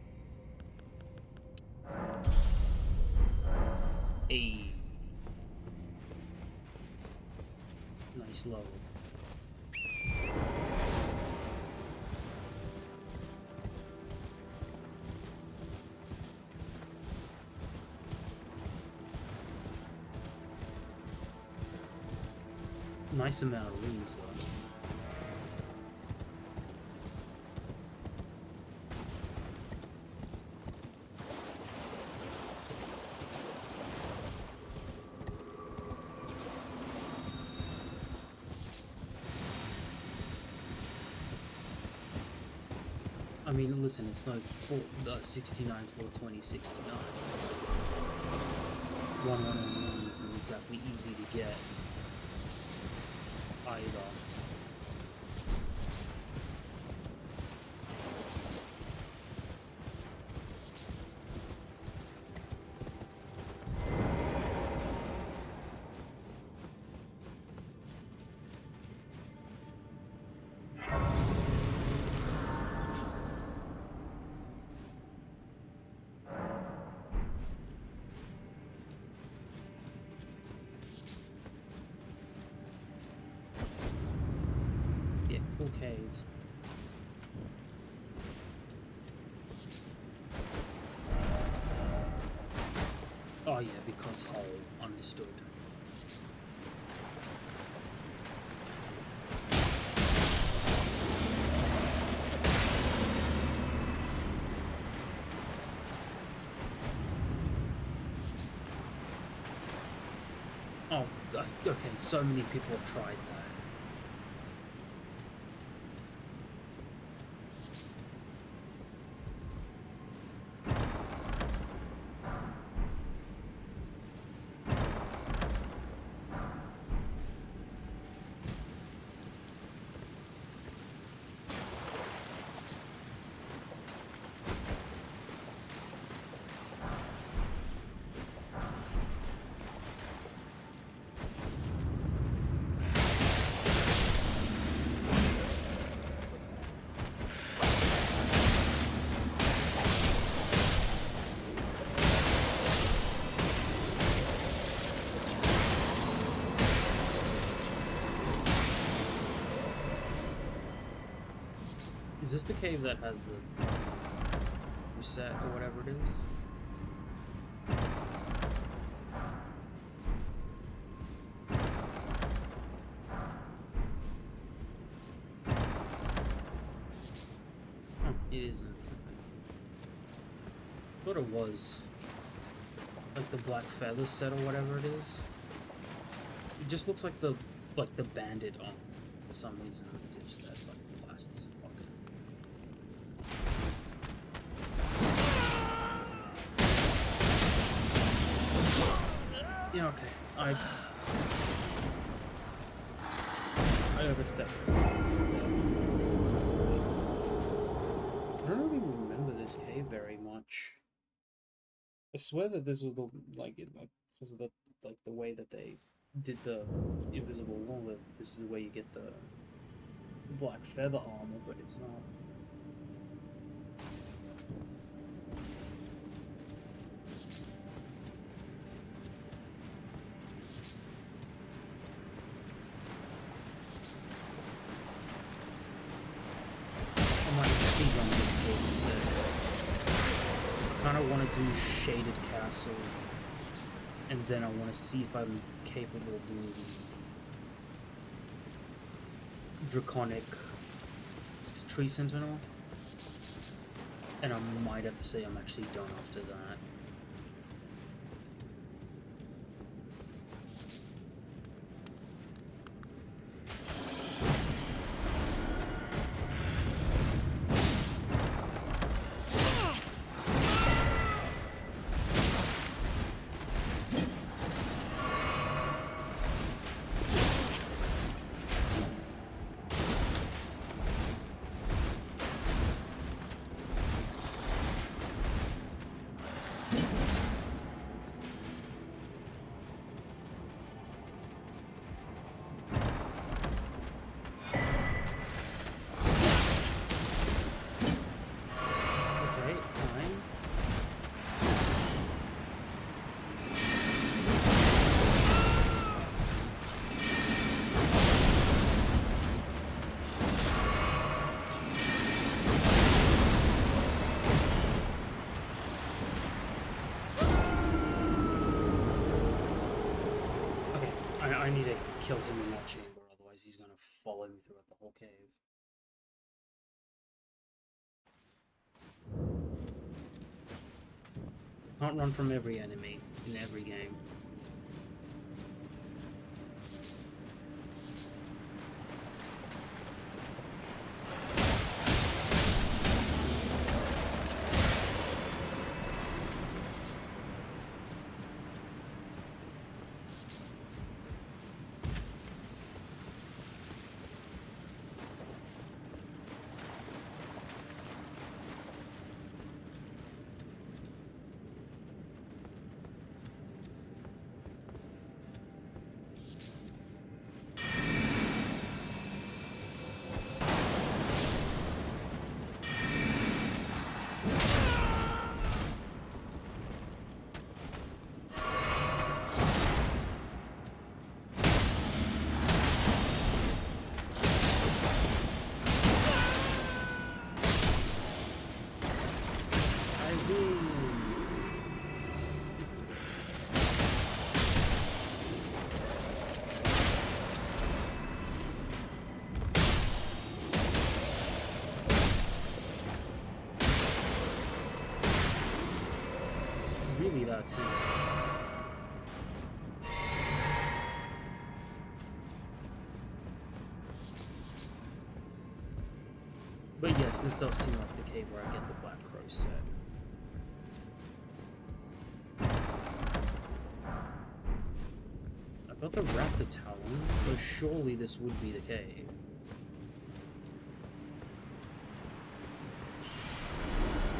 A: Nice level. Nice amount of rooms though. I mean, listen, it's no 69 420 69. 1 isn't exactly easy to get either. beautiful caves. Oh yeah, because Hull understood. Oh, okay, so many people have tried that. Is this the cave that has the reset or whatever it is? Oh, it isn't. Okay. Thought it was. Like the black feather set or whatever it is. It just looks like the bandit on for some reason. It just that like plastic and fucking. Yeah, okay. I overstepped myself. I don't really remember this cave very much. I swear that this was the because of the way that they did the invisible wall. That this is the way you get the black feather armor, but it's not. I might speed on this cave instead. I kind of want to do Shaded Castle, and then I want to see if I'm capable of doing the Draconic Tree Sentinel, and I might have to say I'm actually done after that. I need to kill him in that chamber, otherwise he's gonna follow me throughout the whole cave. Can't run from every enemy in every game. cutscene. But yes, this does seem like the cave where I get the Black Crow set. I got the Raptor Talons, so surely this would be the cave.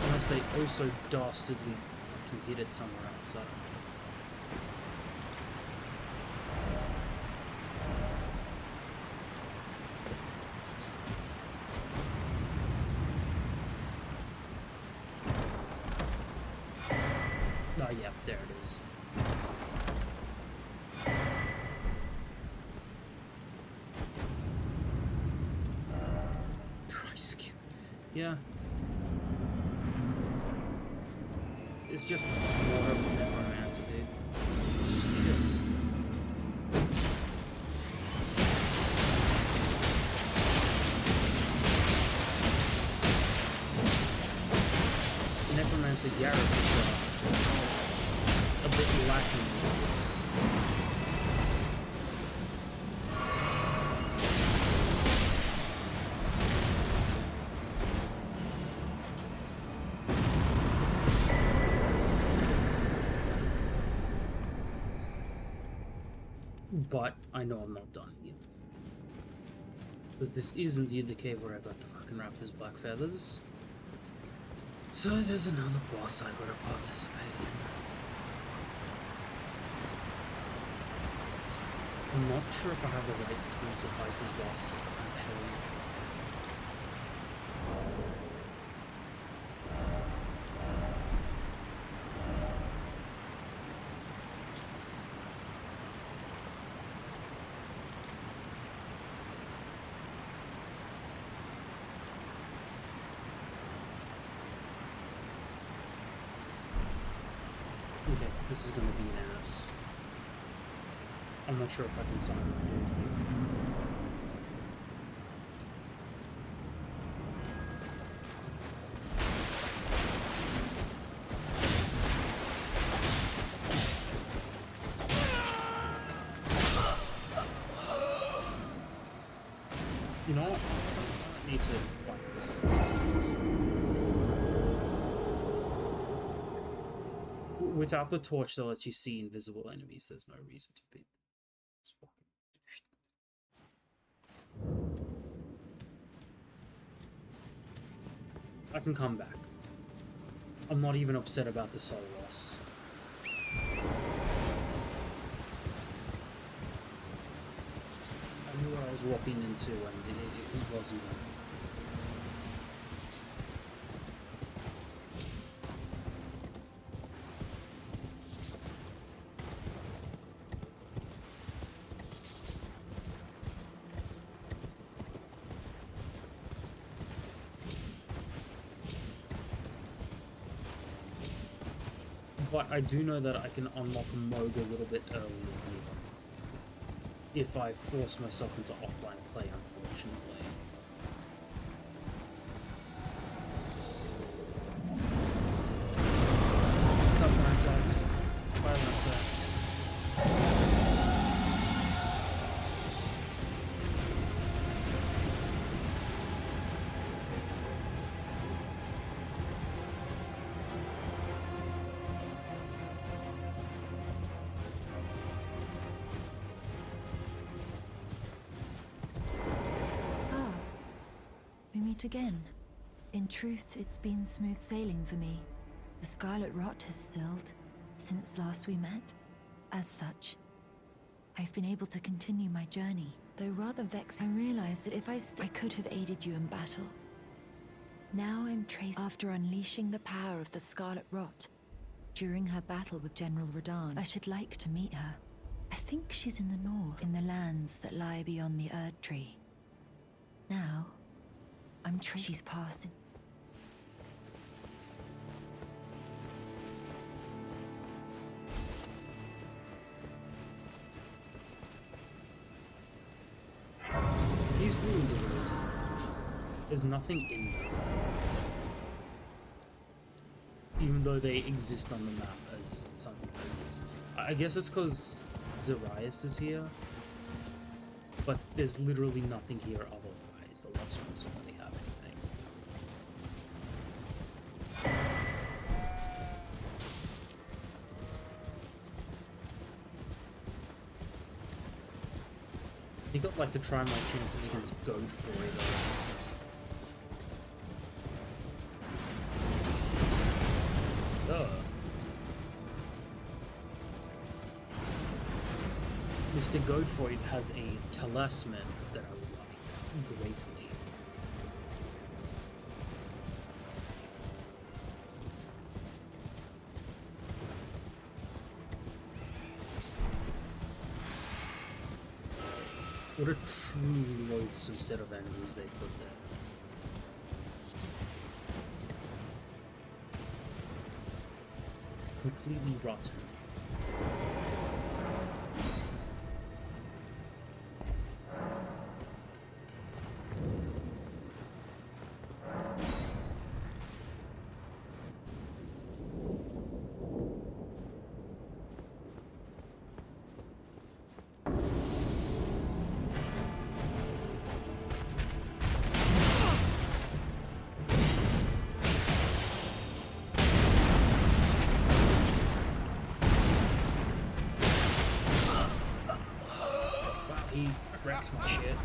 A: Unless they also dastardly fucking hid it somewhere outside. Oh yeah, there it is. Price. Yeah. It's just more of a necromancer, dude. Shit. Necromancer Garrus is a bit lacking in this. But I know I'm not done here. Because this is indeed the cave where I got the fucking raptor's black feathers. So there's another boss I gotta participate in. I'm not sure if I have the right tool to fight this boss, actually. Okay, this is gonna be an ass. I'm not sure if I can summon the dude here. You know what? I need to fight this once. Without the torch that lets you see invisible enemies, there's no reason to beat this fucking douche. I can come back. I'm not even upset about the soul loss. I knew what I was walking into, and it wasn't. But I do know that I can unlock Moog a little bit earlier if I force myself into offline play, unfortunately. What's up, Lansax? Bye, Lansax.
G: Again. In truth, it's been smooth sailing for me. The scarlet rot has stilled since last we met. As such, I've been able to continue my journey. Though rather vexed, I realized that if I could have aided you in battle. Now I'm traced after unleashing the power of the scarlet rot. During her battle with General Radahn, I should like to meet her. I think she's in the north, in the lands that lie beyond the Erd Tree. Now, she's passed it.
A: These ruins are the reason. There's nothing in them. even though they exist on the map as something that exists. I guess it's because Zarias is here, but there's literally nothing here otherwise. The Lost Ones don't really have anything. I think I'd like to try my chances against Godfrey though. Ugh. Mr. Godfrey has a talisman that I would like greatly. What a truly loathsome set of enemies they put there. Completely rotten. He wrecked my shit.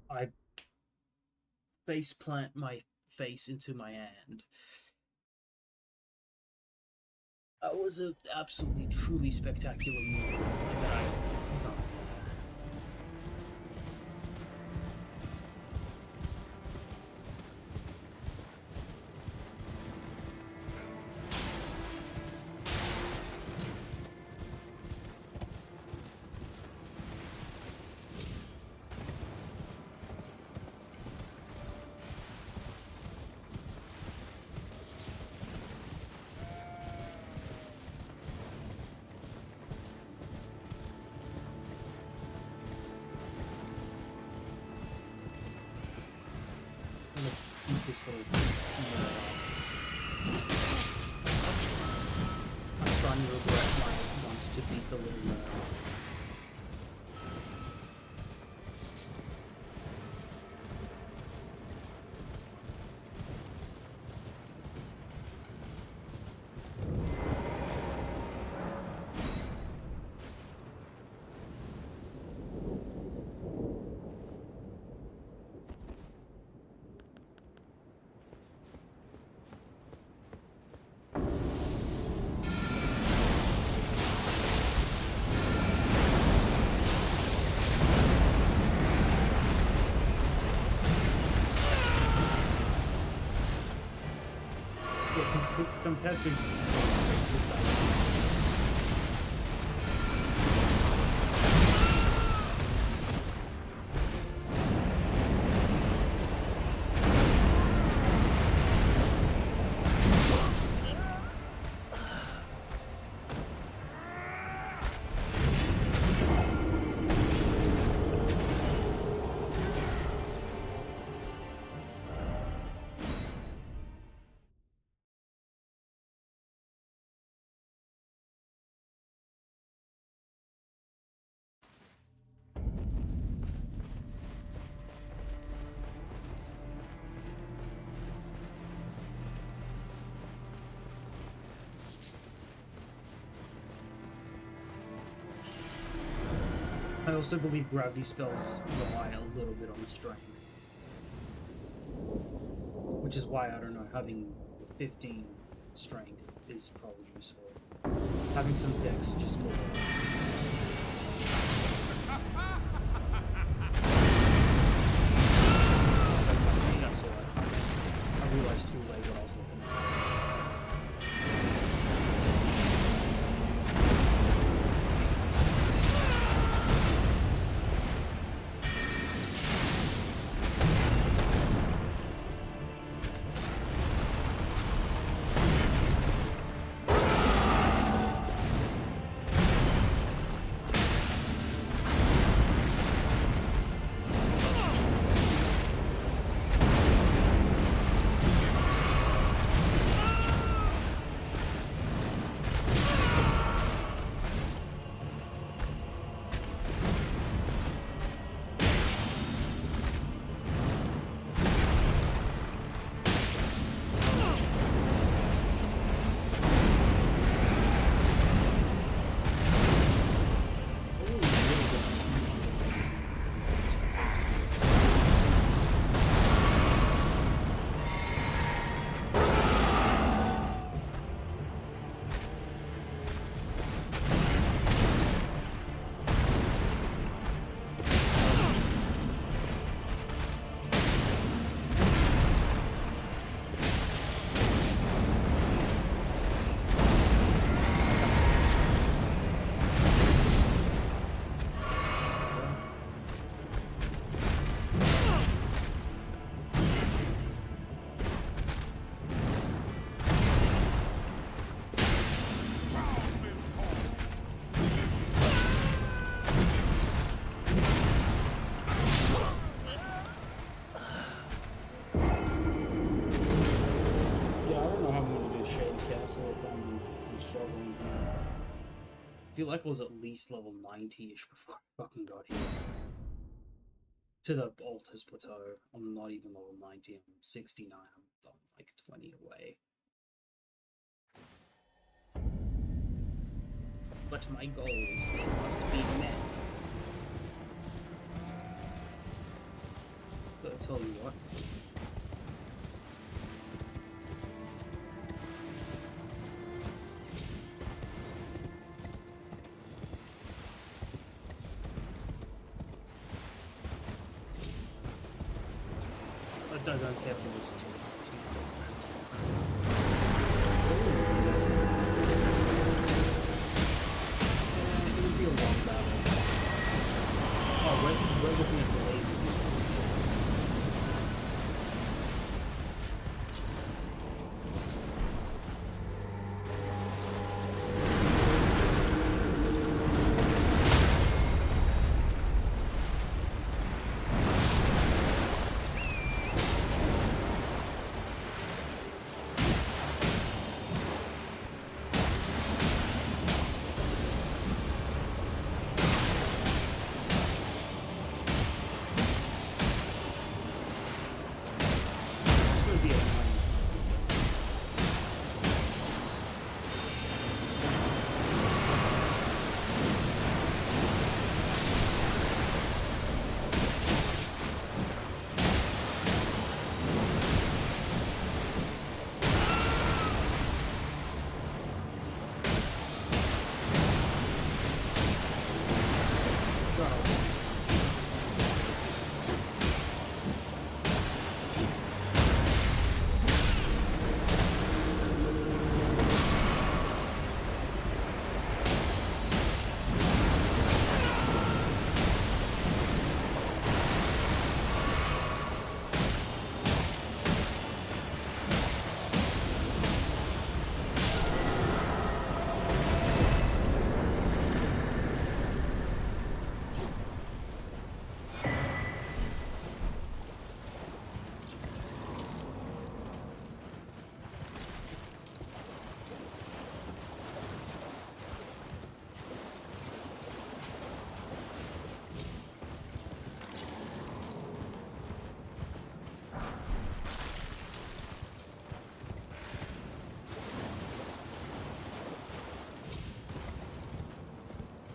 A: I face plant my face into my hand. That was an absolutely, truly spectacular move that I've done. This little I'm starting to regret my want to beat the little compared to this guy. I also believe gravity spells rely a little bit on strength. Which is why, I don't know, having 15 strength is probably useful. Having some dex just for that's something I saw. I realized too late what I was looking at.
F: myself, I'm struggling here.
A: I feel like I was at least level 90-ish before I fucking got here. To the Altus Plateau. I'm not even level 90, I'm 69, I'm like 20 away. But my goals, they must be met. But I tell you what. I don't care for this too. It would be a long battle. Oh, we're looking at the laser. It's gonna be a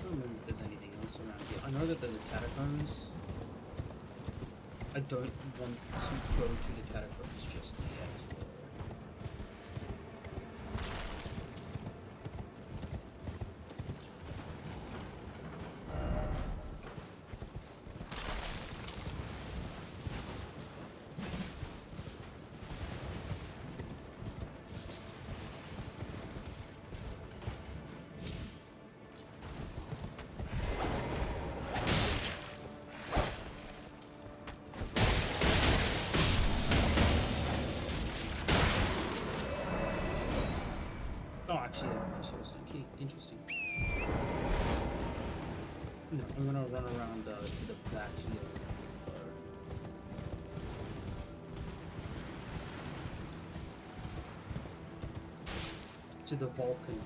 A: I don't remember if there's anything else around here. I know that there's a catacombs. I don't want to go to the catacombs just yet. Oh, actually, I saw a key. Interesting. No, I'm gonna run around to the back here. To the Vulcan.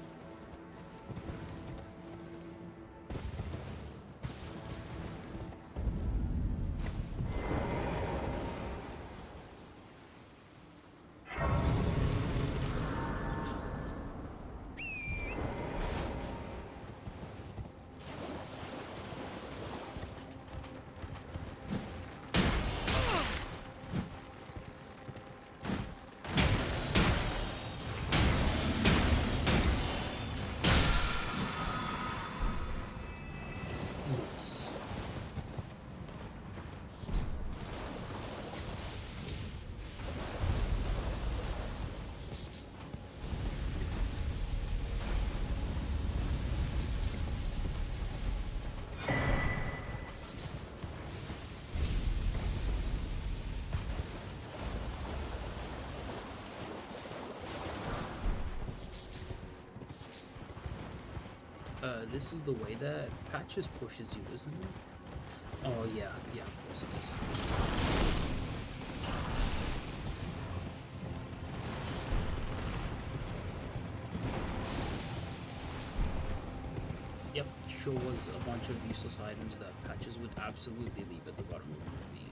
A: Nice. This is the way that Patches pushes you, isn't it? Oh, yeah, of course it is. sure was a bunch of useless items that patches would absolutely leave at the bottom of the movie.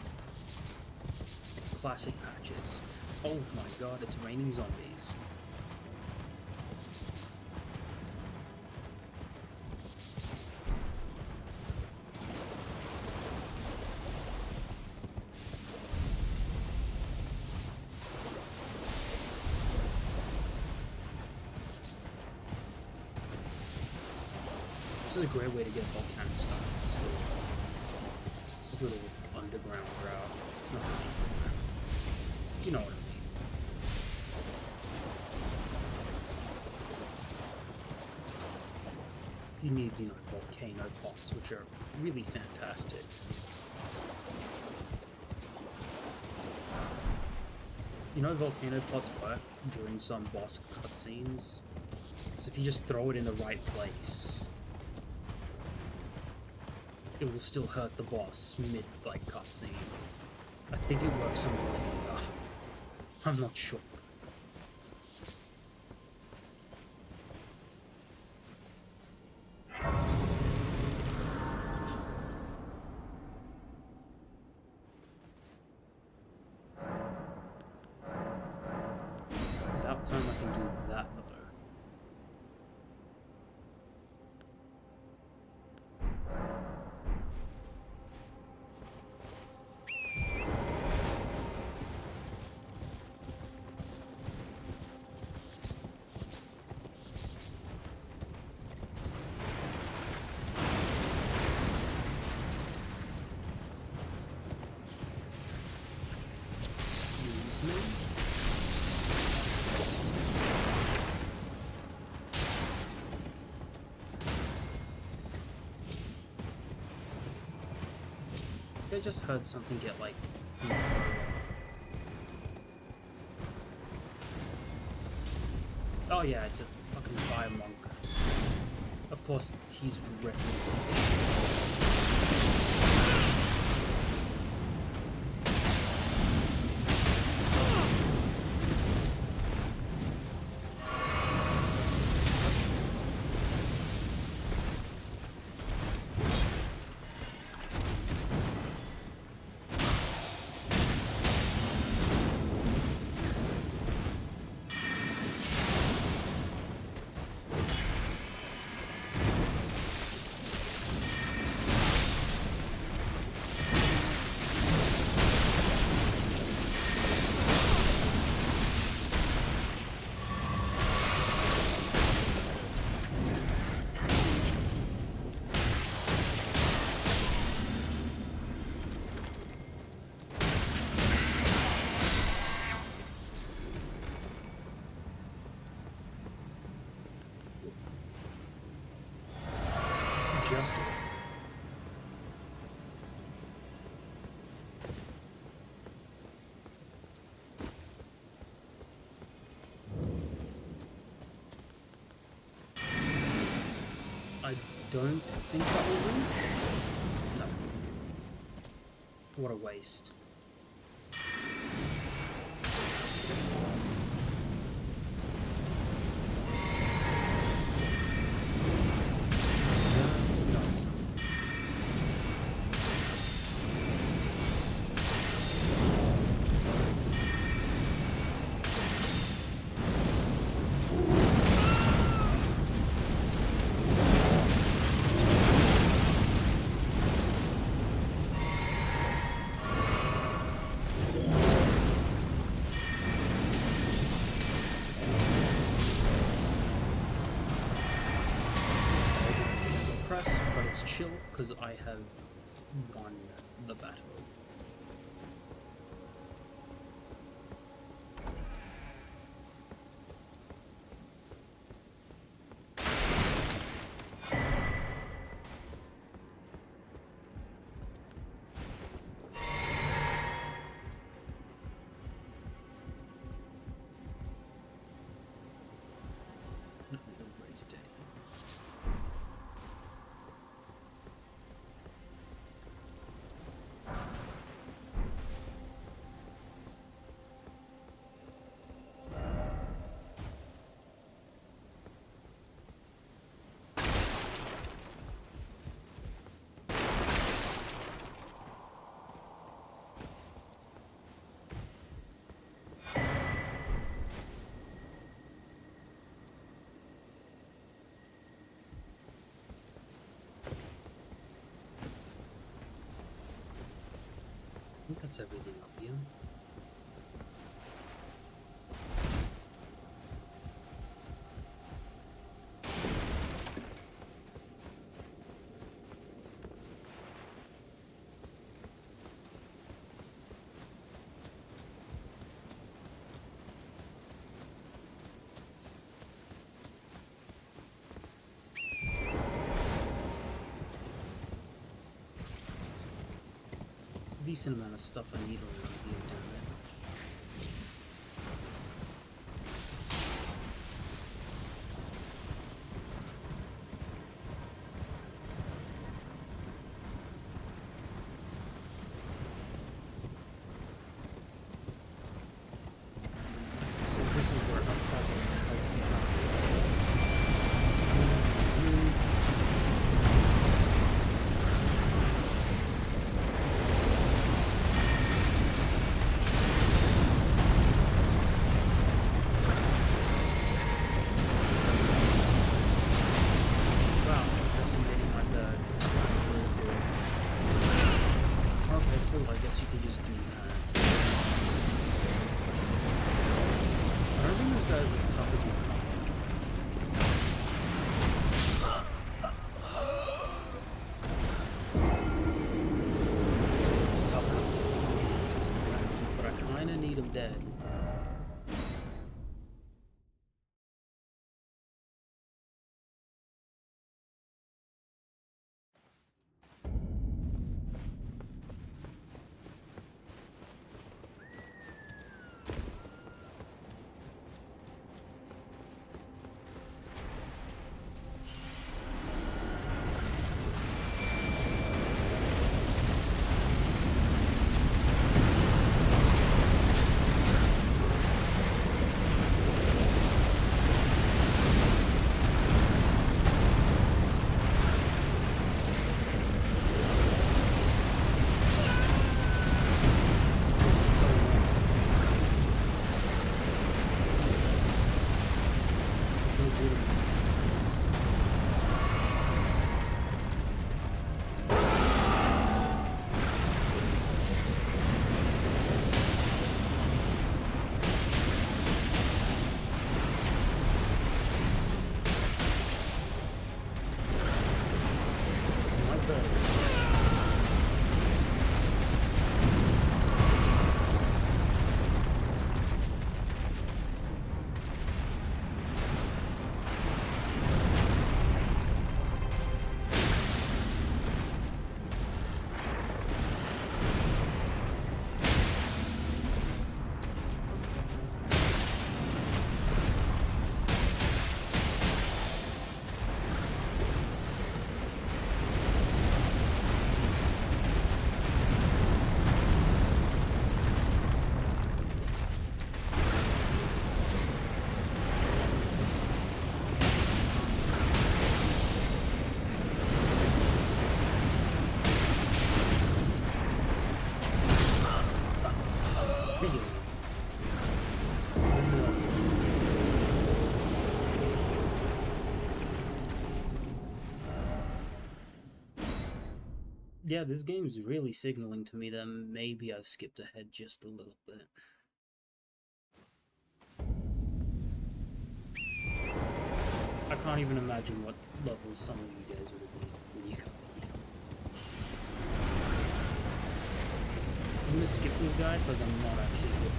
A: Classic patches. Oh my god, it's raining zombies. This is a great way to get volcanic style. This little underground route. It's not really underground. You know what I mean. You need, volcano pots, which are really fantastic. Volcano pots work during some boss cutscenes. So if you just throw it in the right place, it will still hurt the boss mid cutscene. I think it works on Millennia. I'm not sure. About time I can do that though. Excuse me? I just heard something get oh yeah, it's a fucking fire monk. Of course, he's written. Just I don't think that will reach. No. What a waste. But it's chill because I have won the battle. Everybody's dead. What's everything up here? Decent amount of stuff I need around here down there. So this is where our problem has wow, decimating my bird. It's not really good. Okay, cool. I guess you can just do that. I don't think this guy's as tough as my He's tough enough to blast to the ground, but I kinda need him dead. So legitimate. It's my bird. Really? Yeah, this game's really signaling to me that maybe I've skipped ahead just a little bit. I can't even imagine what levels some of you guys would have been when you got here. I'm gonna skip this guy because I'm not actually good.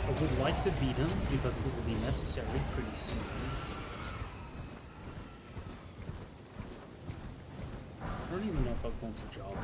A: I would like to beat him because it will be necessary pretty soon. I don't even know if I've gone to job.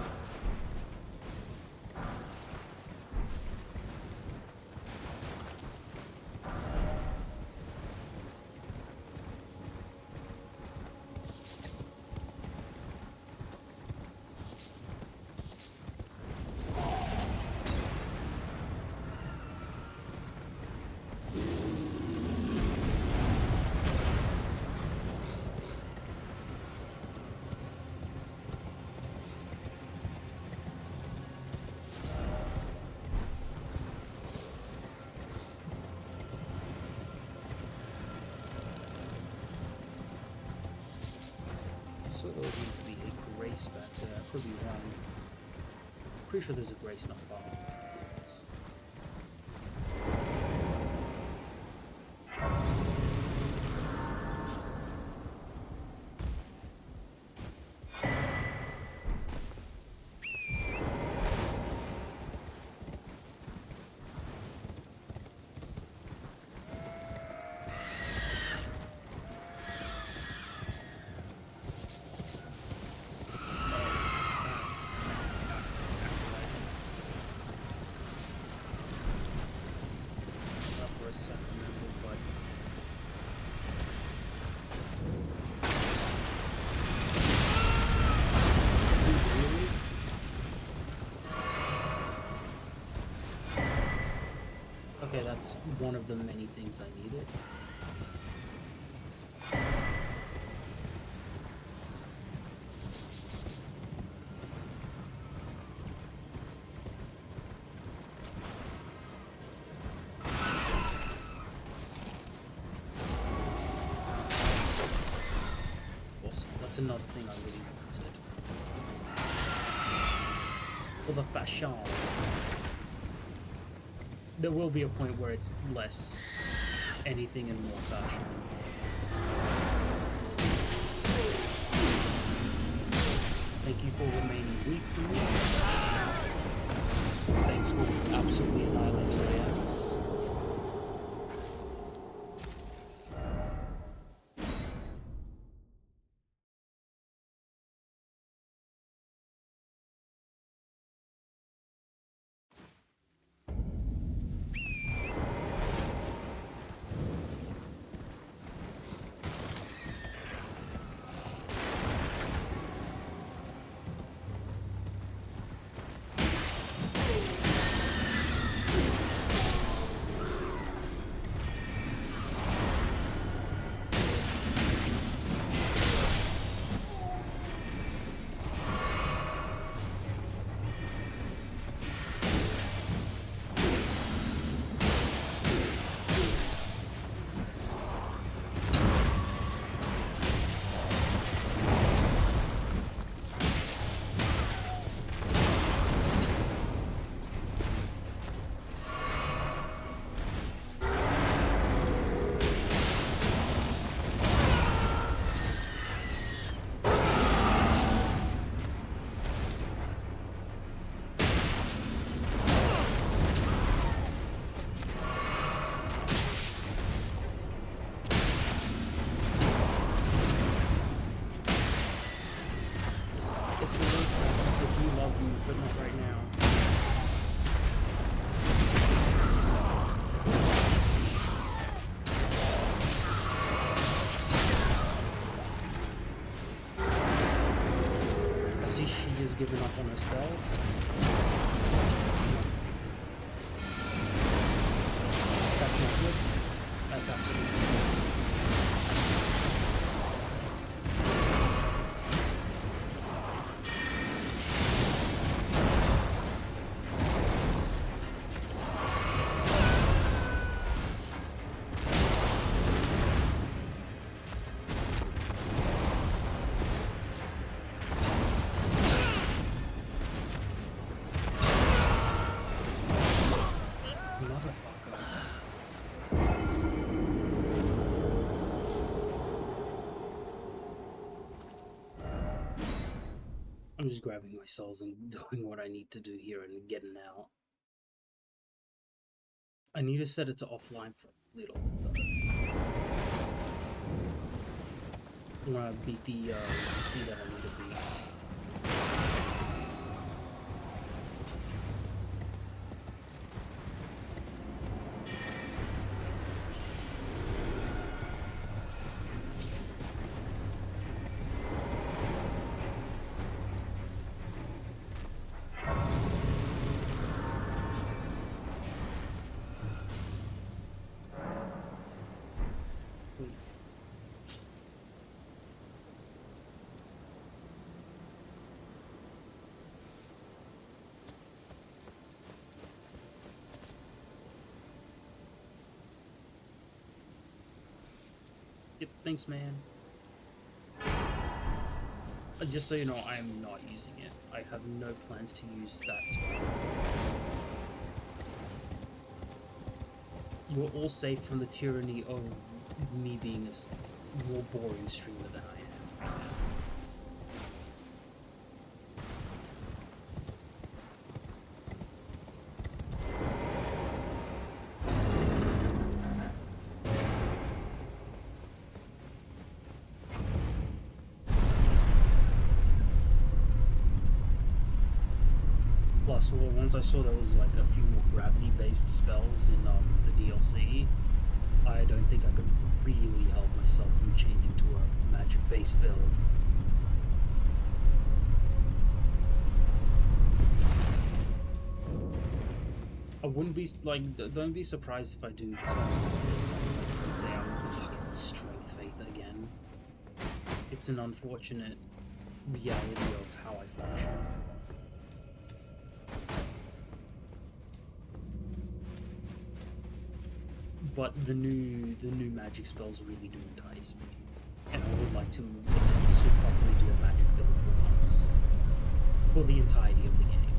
A: saw Elden to be a grace back there. I could be wrong. Pretty sure there's a grace not far. Yes. For a sacramental, but really? Okay, that's one of the many things I needed. Awesome. That's another thing I really wanted. For the fashion. There will be a point where it's less anything and more fashion. Thank you for remaining weak for me. Thanks for absolutely annihilating my ass. Yes, he is. I do love you, but not right now. I see she just giving up on her spells. That's not good. That's absolutely good. I'm just grabbing my souls and doing what I need to do here and getting out. I need to set it to offline for a little bit though. I'm gonna beat the C that I need to beat. Yep, thanks, man. Just so you know, I am not using it. I have no plans to use that spell. You're all safe from the tyranny of me being a more boring streamer than I am right now. Plus, well, once I saw there was like a few more gravity-based spells in the DLC, I don't think I could really help myself from changing to a magic-based build. I wouldn't be like, don't be surprised if I do turn around at some point and say I'm the fucking strength faith again. It's an unfortunate reality of how I function. But the new magic spells really do entice me, and I would like to attempt to properly do a magic build for once, for the entirety of the game.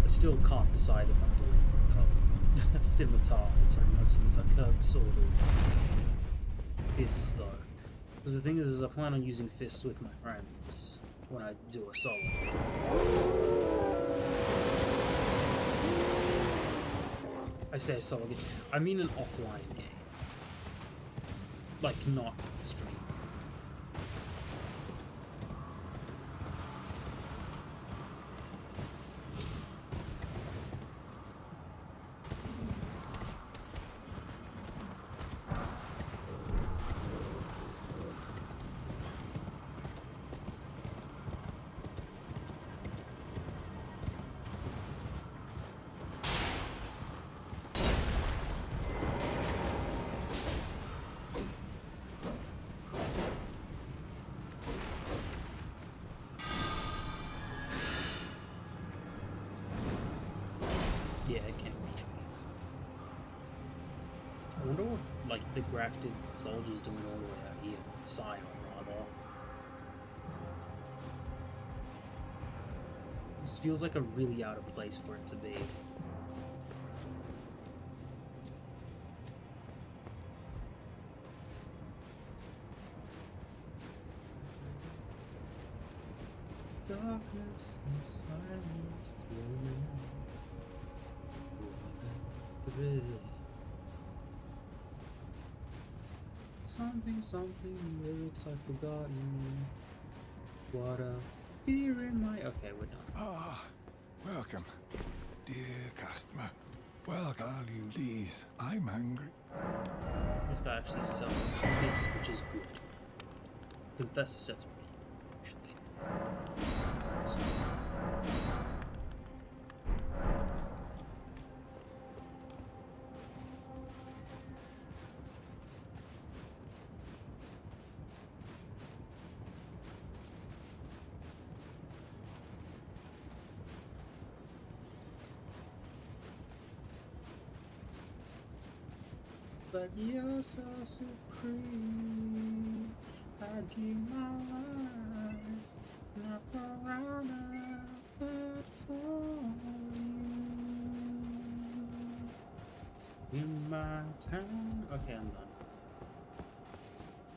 A: I still can't decide if I'm doing a scimitar, sorry, not scimitar, curved sword or fists though. Because the thing is I plan on using fists with my friends when I do a solo game. I say a solo game, I mean an offline game. Like, not stream. Yeah, it can't reach me. I wonder what, like, the grafted soldiers doing all the way out here. Scion, rather. This feels like a really out of place for it to be. Darkness and silence through something lyrics I've forgotten. What a fear in my. Okay, we're done.
E: Ah, welcome, dear customer. Welcome, you please. I'm hungry.
A: This guy actually sells this, which is good. Confessor sets pretty good, actually. So, but you're so supreme. I give my life, not for honor, but for you. In my town. Okay, I'm done.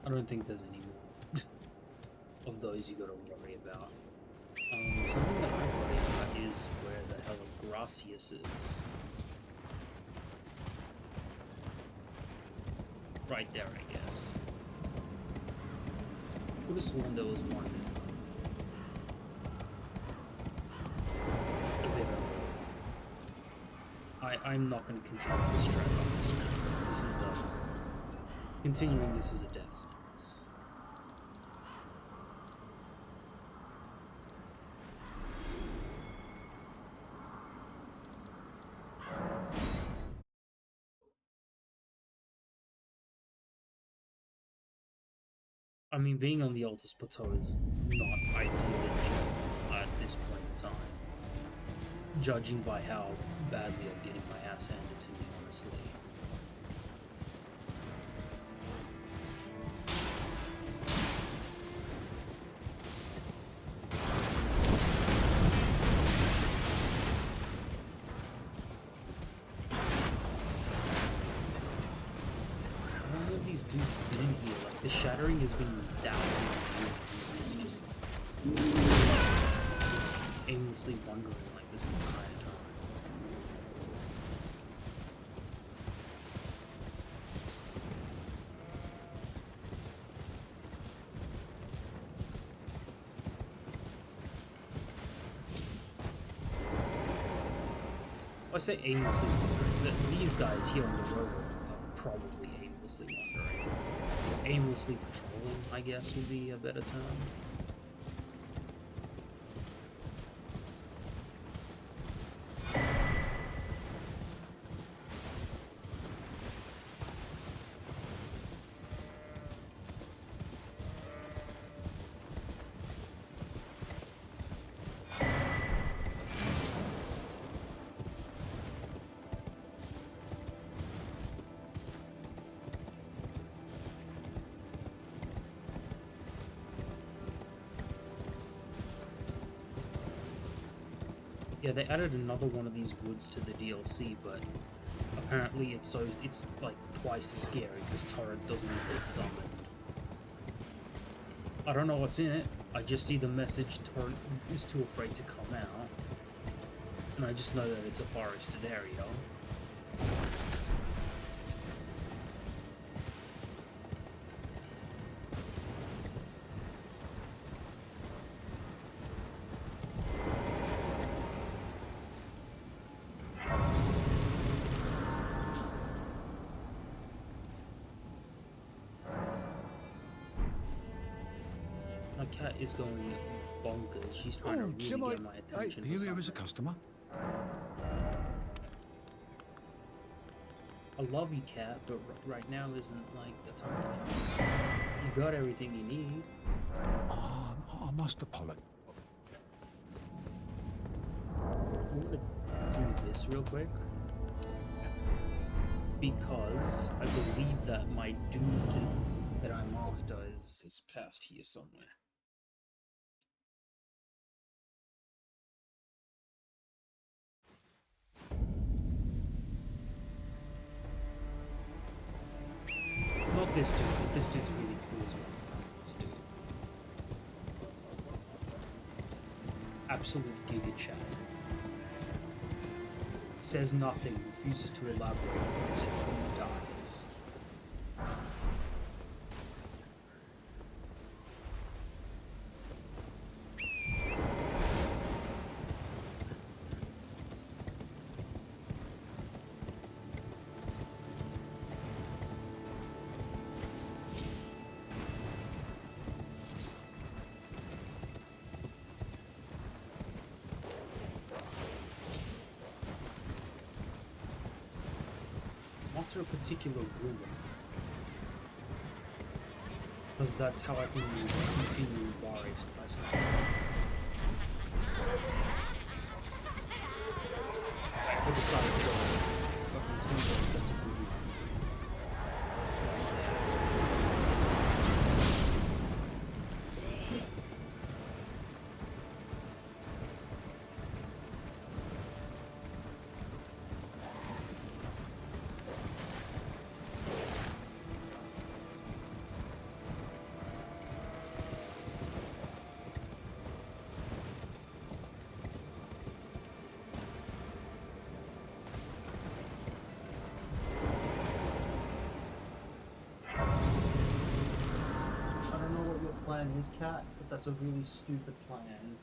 A: I don't think there's any more of those you gotta worry about. Something that I worry about is where the hell Gracias is. Right there, I guess. Could have sworn there was one a bit over. I'm not going to continue this track on this map. This is continuing this is a death sentence. I mean, being on the Altus Plateau is not ideal at this point in time, judging by how badly I'm getting my ass handed to these dudes have been in here. Like, the shattering has been thousands of years. These guys are just aimlessly wandering like this entire time. I say aimlessly wandering. These guys here on the road are probably aimlessly wandering. Aimlessly patrolling, I guess, would be a better term. Yeah, they added another one of these woods to the DLC, but apparently it's like twice as scary because Torrent doesn't even get summoned. I don't know what's in it. I just see the message Torrent is too afraid to come out, and I just know that it's a forested area. My cat is going bonkers. She's trying to really get my attention.
E: View you as a customer.
A: I love you, cat, but right now isn't like the time. You got everything you need.
E: I must apologize.
A: I'm gonna do this real quick because I believe that my dude that I'm after is past here somewhere. Not this dude, but this dude's really cool as well. This dude. Absolute giga chat. Says nothing, refuses to elaborate, once it truly dies. After a particular ruin, because that's how I can continue Barry's quest. I decided to go fucking Twin. That's a good one. Plan his cat, but that's a really stupid plan.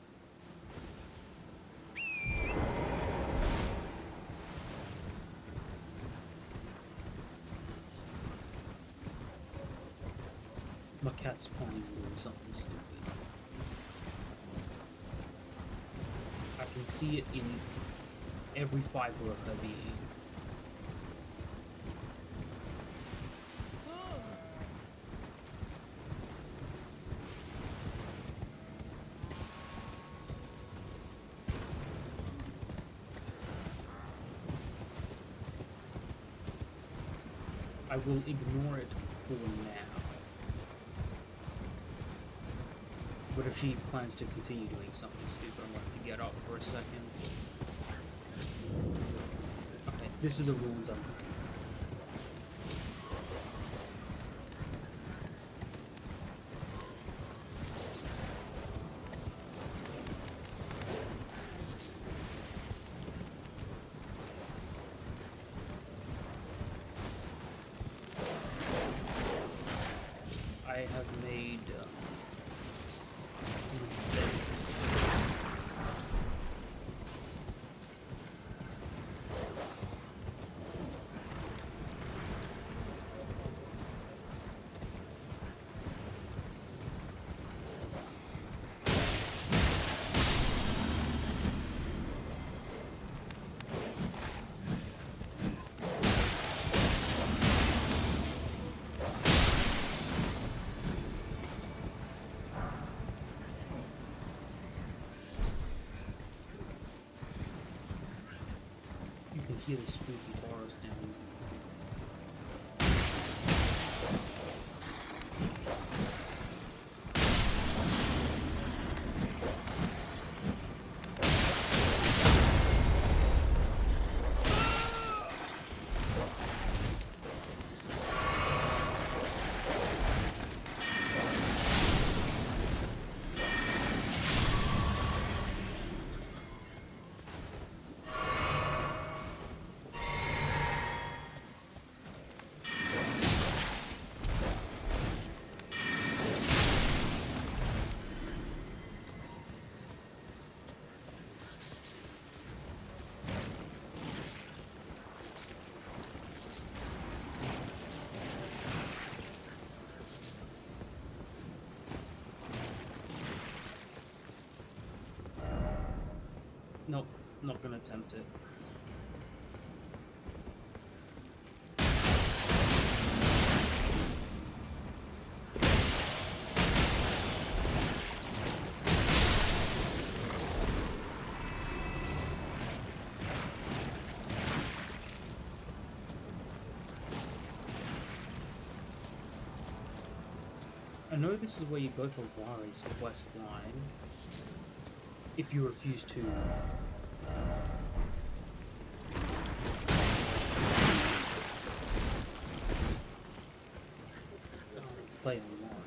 A: My cat's planning to do something stupid. I can see it in every fiber of her being. I will ignore it for now. But if she plans to continue doing something stupid, I'm going to have to get up for a second. Okay, this is the ruins I'm looking I have made mistakes. You can hear the spooky horrors down there. Nope, not gonna attempt it. I know this is where you go for Wari's quest line. If you refuse to play online.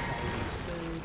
A: That was a mistake.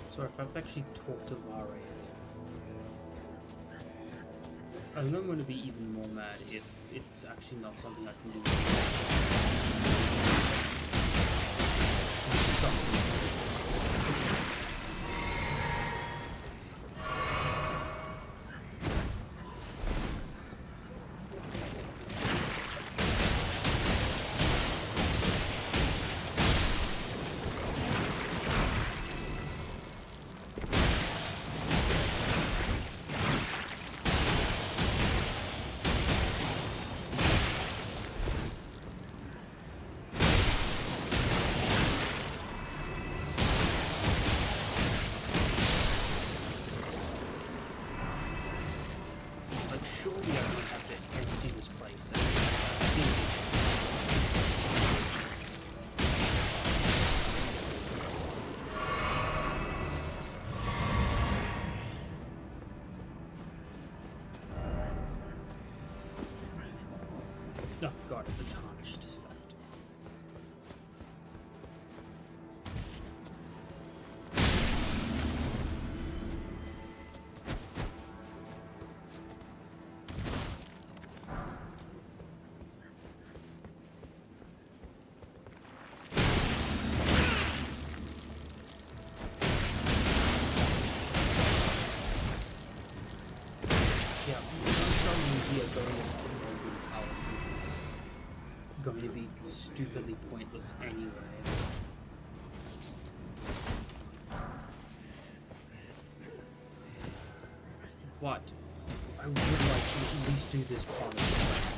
A: So if I've actually talked to Lara, I think I'm going to be even more mad if it's actually not something I can do. Something like this. Surely I don't have to empty this place and see. Oh god, the tarnished is found. Yeah, I'm starting here going to the Northern Palace is going to be stupidly pointless anyway. But I would like to at least do this part of the quest.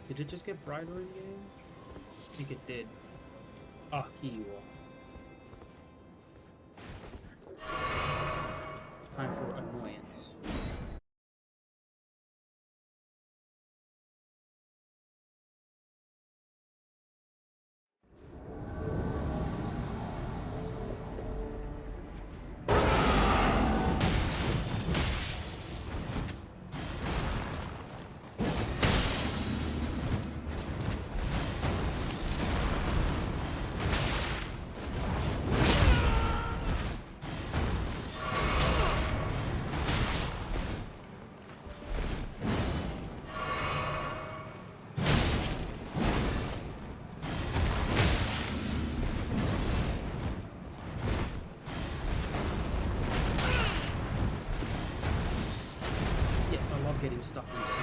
A: Did it just get brighter in game? I think it did. Ah, here you are. Time for annoyance. Yes, I love getting stuck in snow.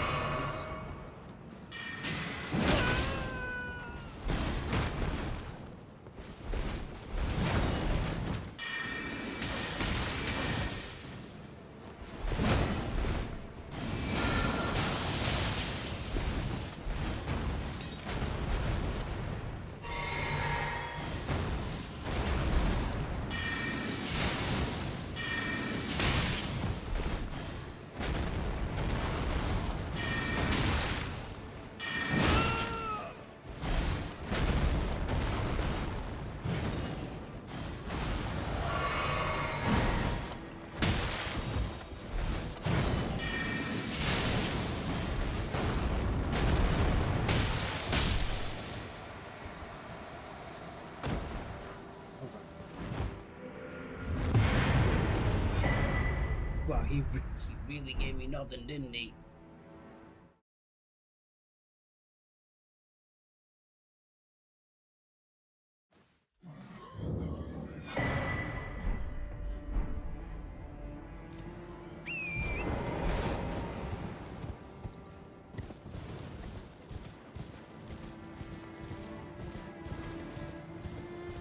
A: Wow, he really gave me nothing, didn't he?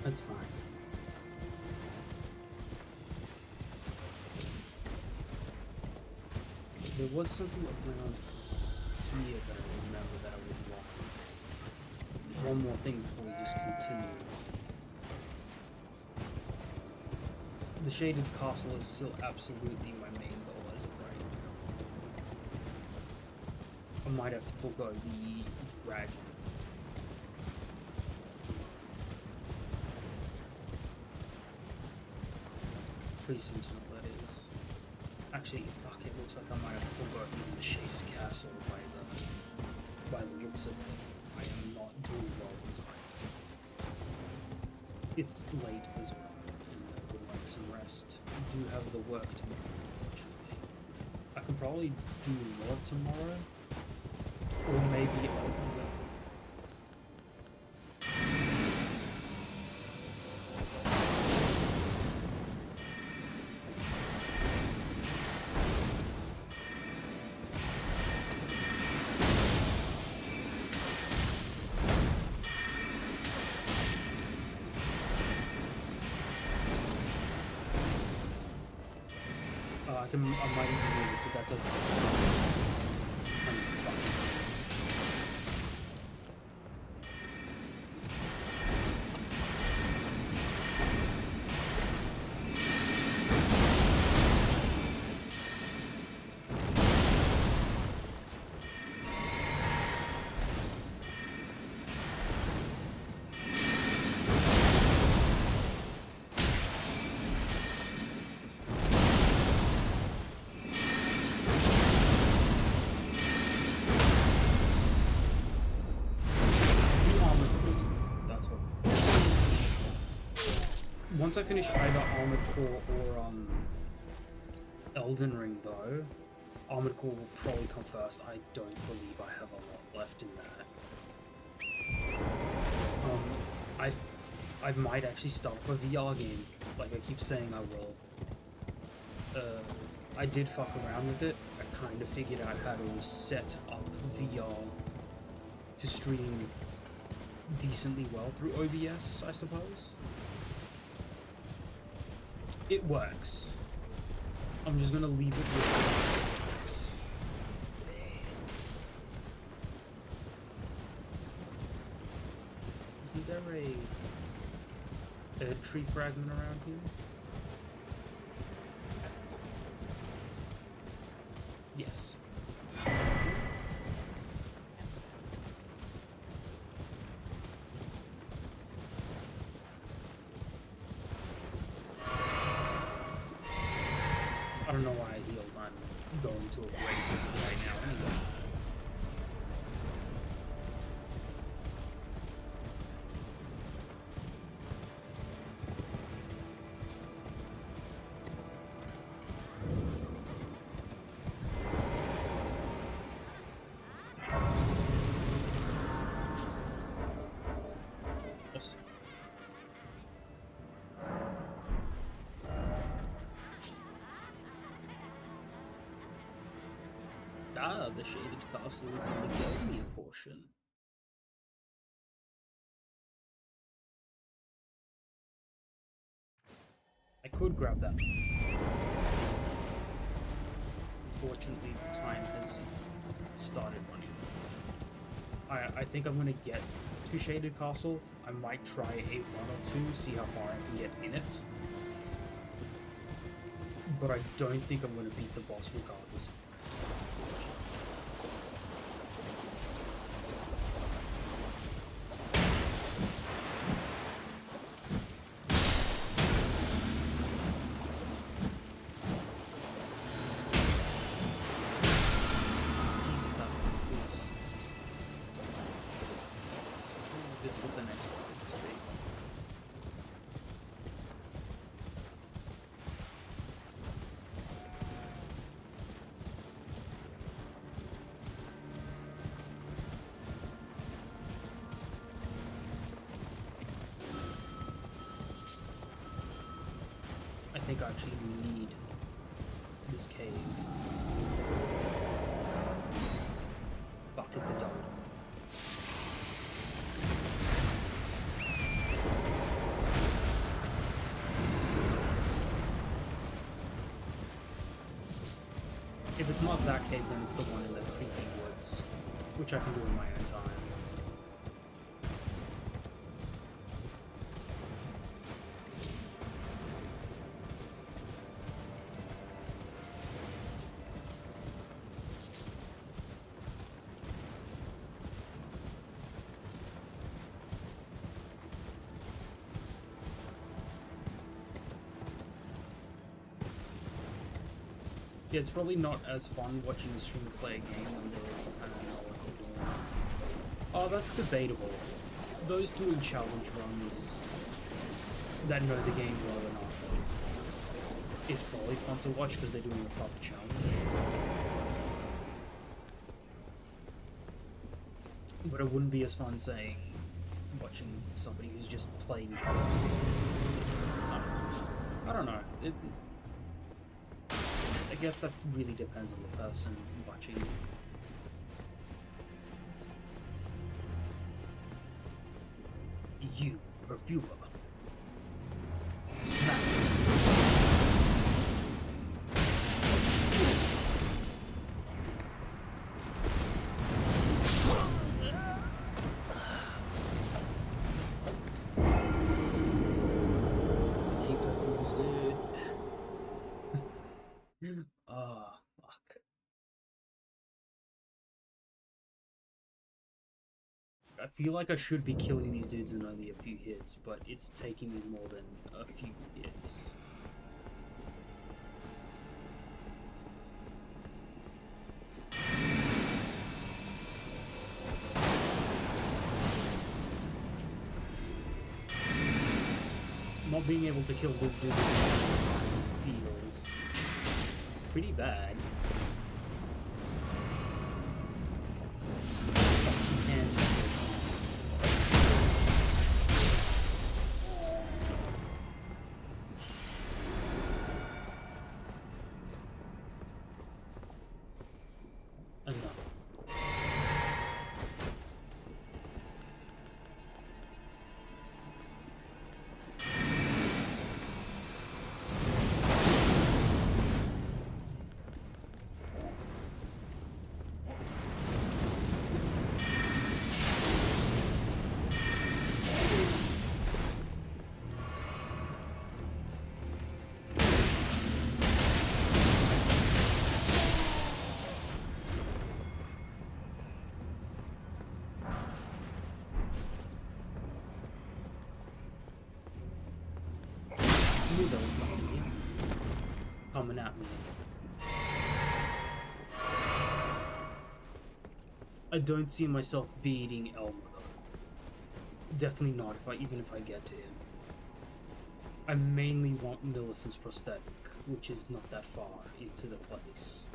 A: That's fine. There was something around here that I remember that I would want. One more thing before we just continue. The Shaded Castle is still absolutely my main goal as of right now. I might have to forego the dragon. Tree Sentinel, that is. Actually, fuck, it looks like I might have forgotten the Shaded Castle by the looks of it. I am not doing well with time. It's late as well, and I would like some rest. I do have the work tomorrow, unfortunately. I can probably do more tomorrow, or maybe I'll I might even be able to. That's a. Once I finish either Armored Core or Elden Ring, though, Armored Core will probably come first. I don't believe I have a lot left in that. I might actually start up a VR game, like I keep saying I will. I did fuck around with it. I kind of figured out how to set up VR to stream decently well through OBS, I suppose. It works. I'm just gonna leave it with it works. Isn't there a tree fragment around here? Yes. I don't know why I healed. I'm going to a racism right now anyway. Awesome. Ah, the shaded castle is in the Gelmir portion. I could grab that. Unfortunately, the time has started running. I think I'm gonna get to Shaded Castle. I might try a run or two, see how far I can get in it. But I don't think I'm gonna beat the boss regardless. I think I actually need this cave. Buckets of dirt. If it's not that cave, then it's the one in the creepy woods, which I can do in my own time. Yeah, it's probably not as fun watching the streamer play a game when they kind of know what they're doing. Oh, that's debatable. Those doing challenge runs that know the game well enough, it's probably fun to watch because they're doing a proper challenge. But it wouldn't be as fun, saying, watching somebody who's just playing. I don't know. I guess that really depends on the person watching. You, reviewer. Snap. Ah, fuck. I feel like I should be killing these dudes in only a few hits, but it's taking me more than a few hits. not being able to kill this dude feels pretty bad. And enough. Knew there was something coming at me. I don't see myself beating Elmer though. Definitely not even if I get to him. I mainly want Millicent's prosthetic, which is not that far into the place.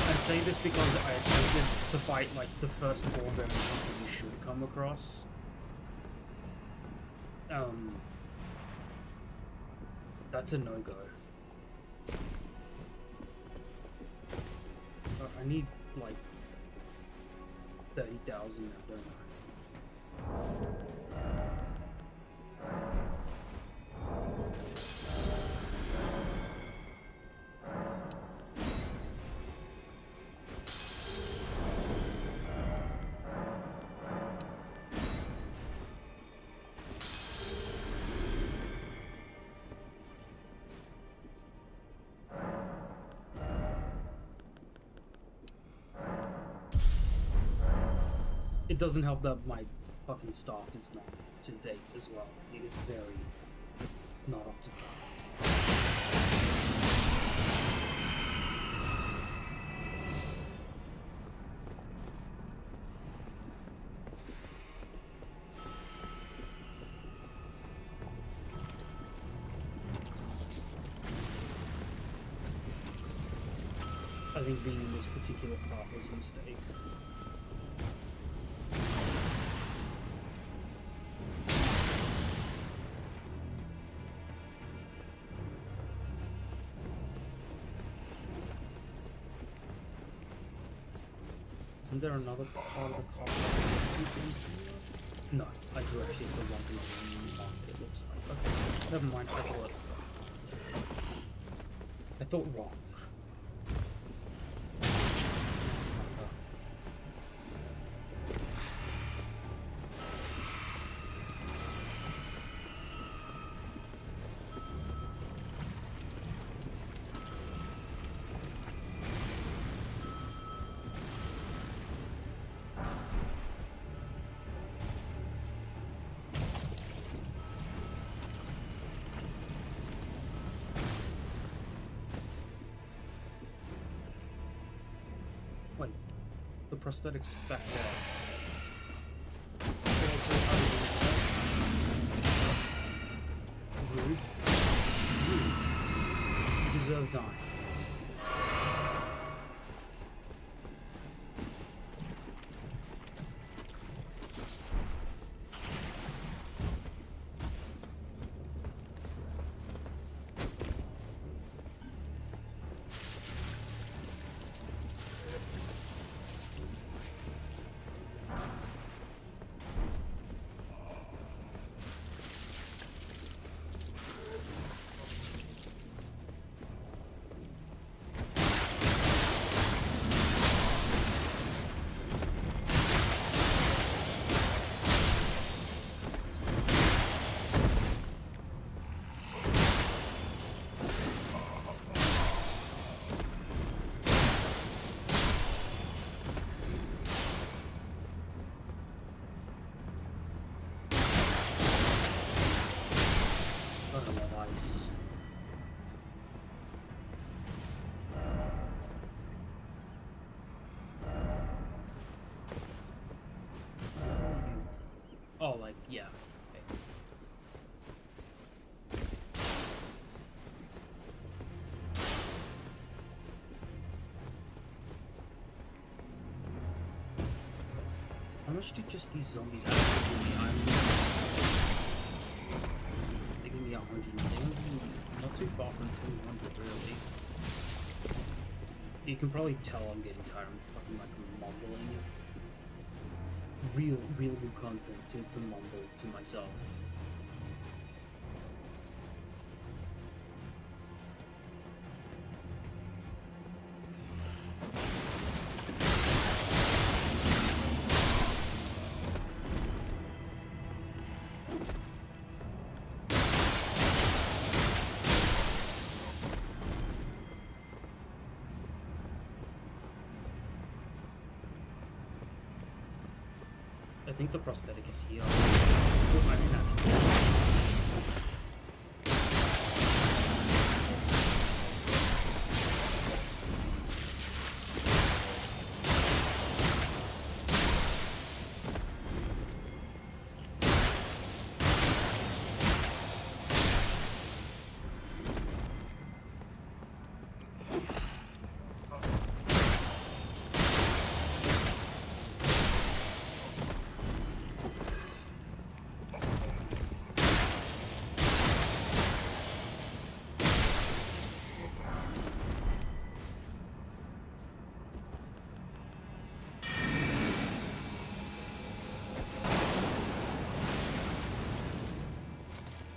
A: I say this because I attempted to fight like the first board enemies that you should come across. That's a no-go. I need like 30,000 now, don't I? It doesn't help that my fucking staff is not to date as well. It is very not up to par. I think being in this particular part was a mistake. Isn't there another part of the car? No, I do actually have the one thing on it looks like. Okay, never mind, I thought wrong. Wait, the prosthetics back there. Also, rude. Rude. You deserve dying. love ice. Oh, like, yeah. Okay. How much do just these zombies actually give me? They give me 100. They don't give me, not too far from 200, really. You can probably tell I'm getting tired. I'm fucking like mumbling. Real good content to mumble to myself. I think the prosthetic is here. Oh, I didn't actually.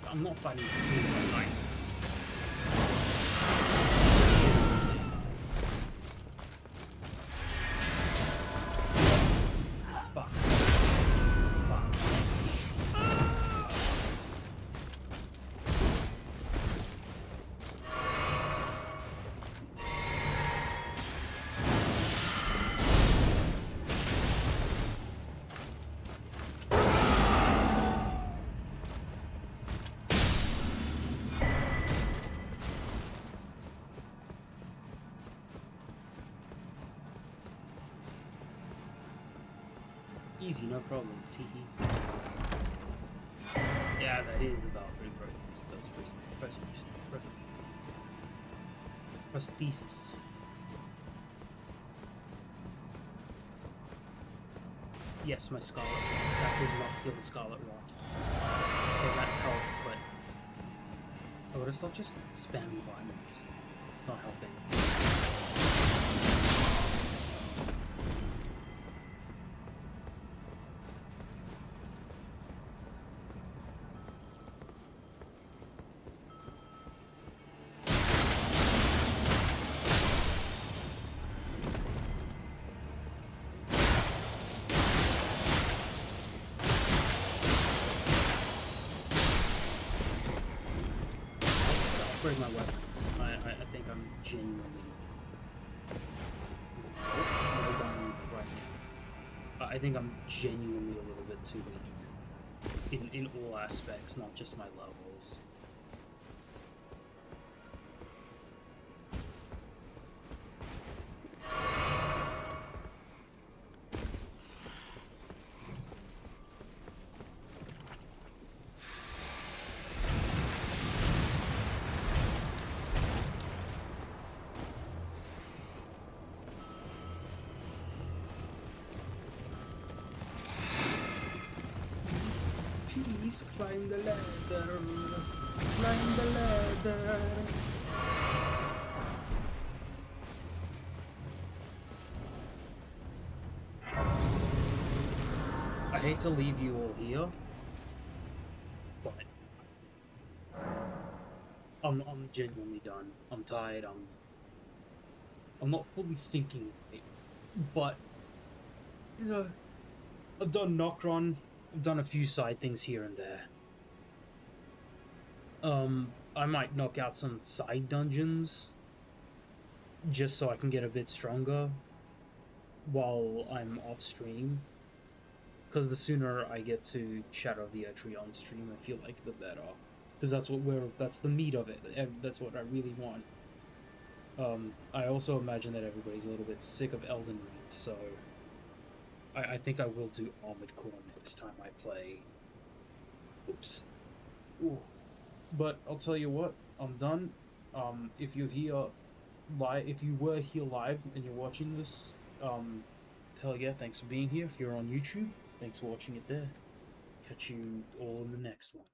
A: I'm not fighting the knife. Fuck. Easy, no problem. Teehee. Yeah, that is the Valkyrie prosthesis. Yes, my Scarlet. That does not kill the Scarlet Rot. Okay, that helped, but I would have stopped just spamming buttons. It's not helping. Upgrade my weapons. I think I'm genuinely. No gun right now. I think I'm genuinely a little bit too weak in all aspects, not just my levels. Please climb the ladder. Climb the ladder. I hate to leave you all here, but I'm genuinely done. I'm tired. I'm not fully thinking, but you know, I've done Nocron. I've done a few side things here and there. I might knock out some side dungeons just so I can get a bit stronger while I'm off stream. Because the sooner I get to Shadow of the Erdtree on stream, I feel like the better. because that's the meat of it, and that's what I really want. I also imagine that everybody's a little bit sick of Elden Ring, so I think I will do Armored Core next time I play. Oops. Ooh. But I'll tell you what, I'm done. If you're here live, if you were here live and you're watching this, hell yeah, thanks for being here. If you're on YouTube, thanks for watching it there. Catch you all in the next one.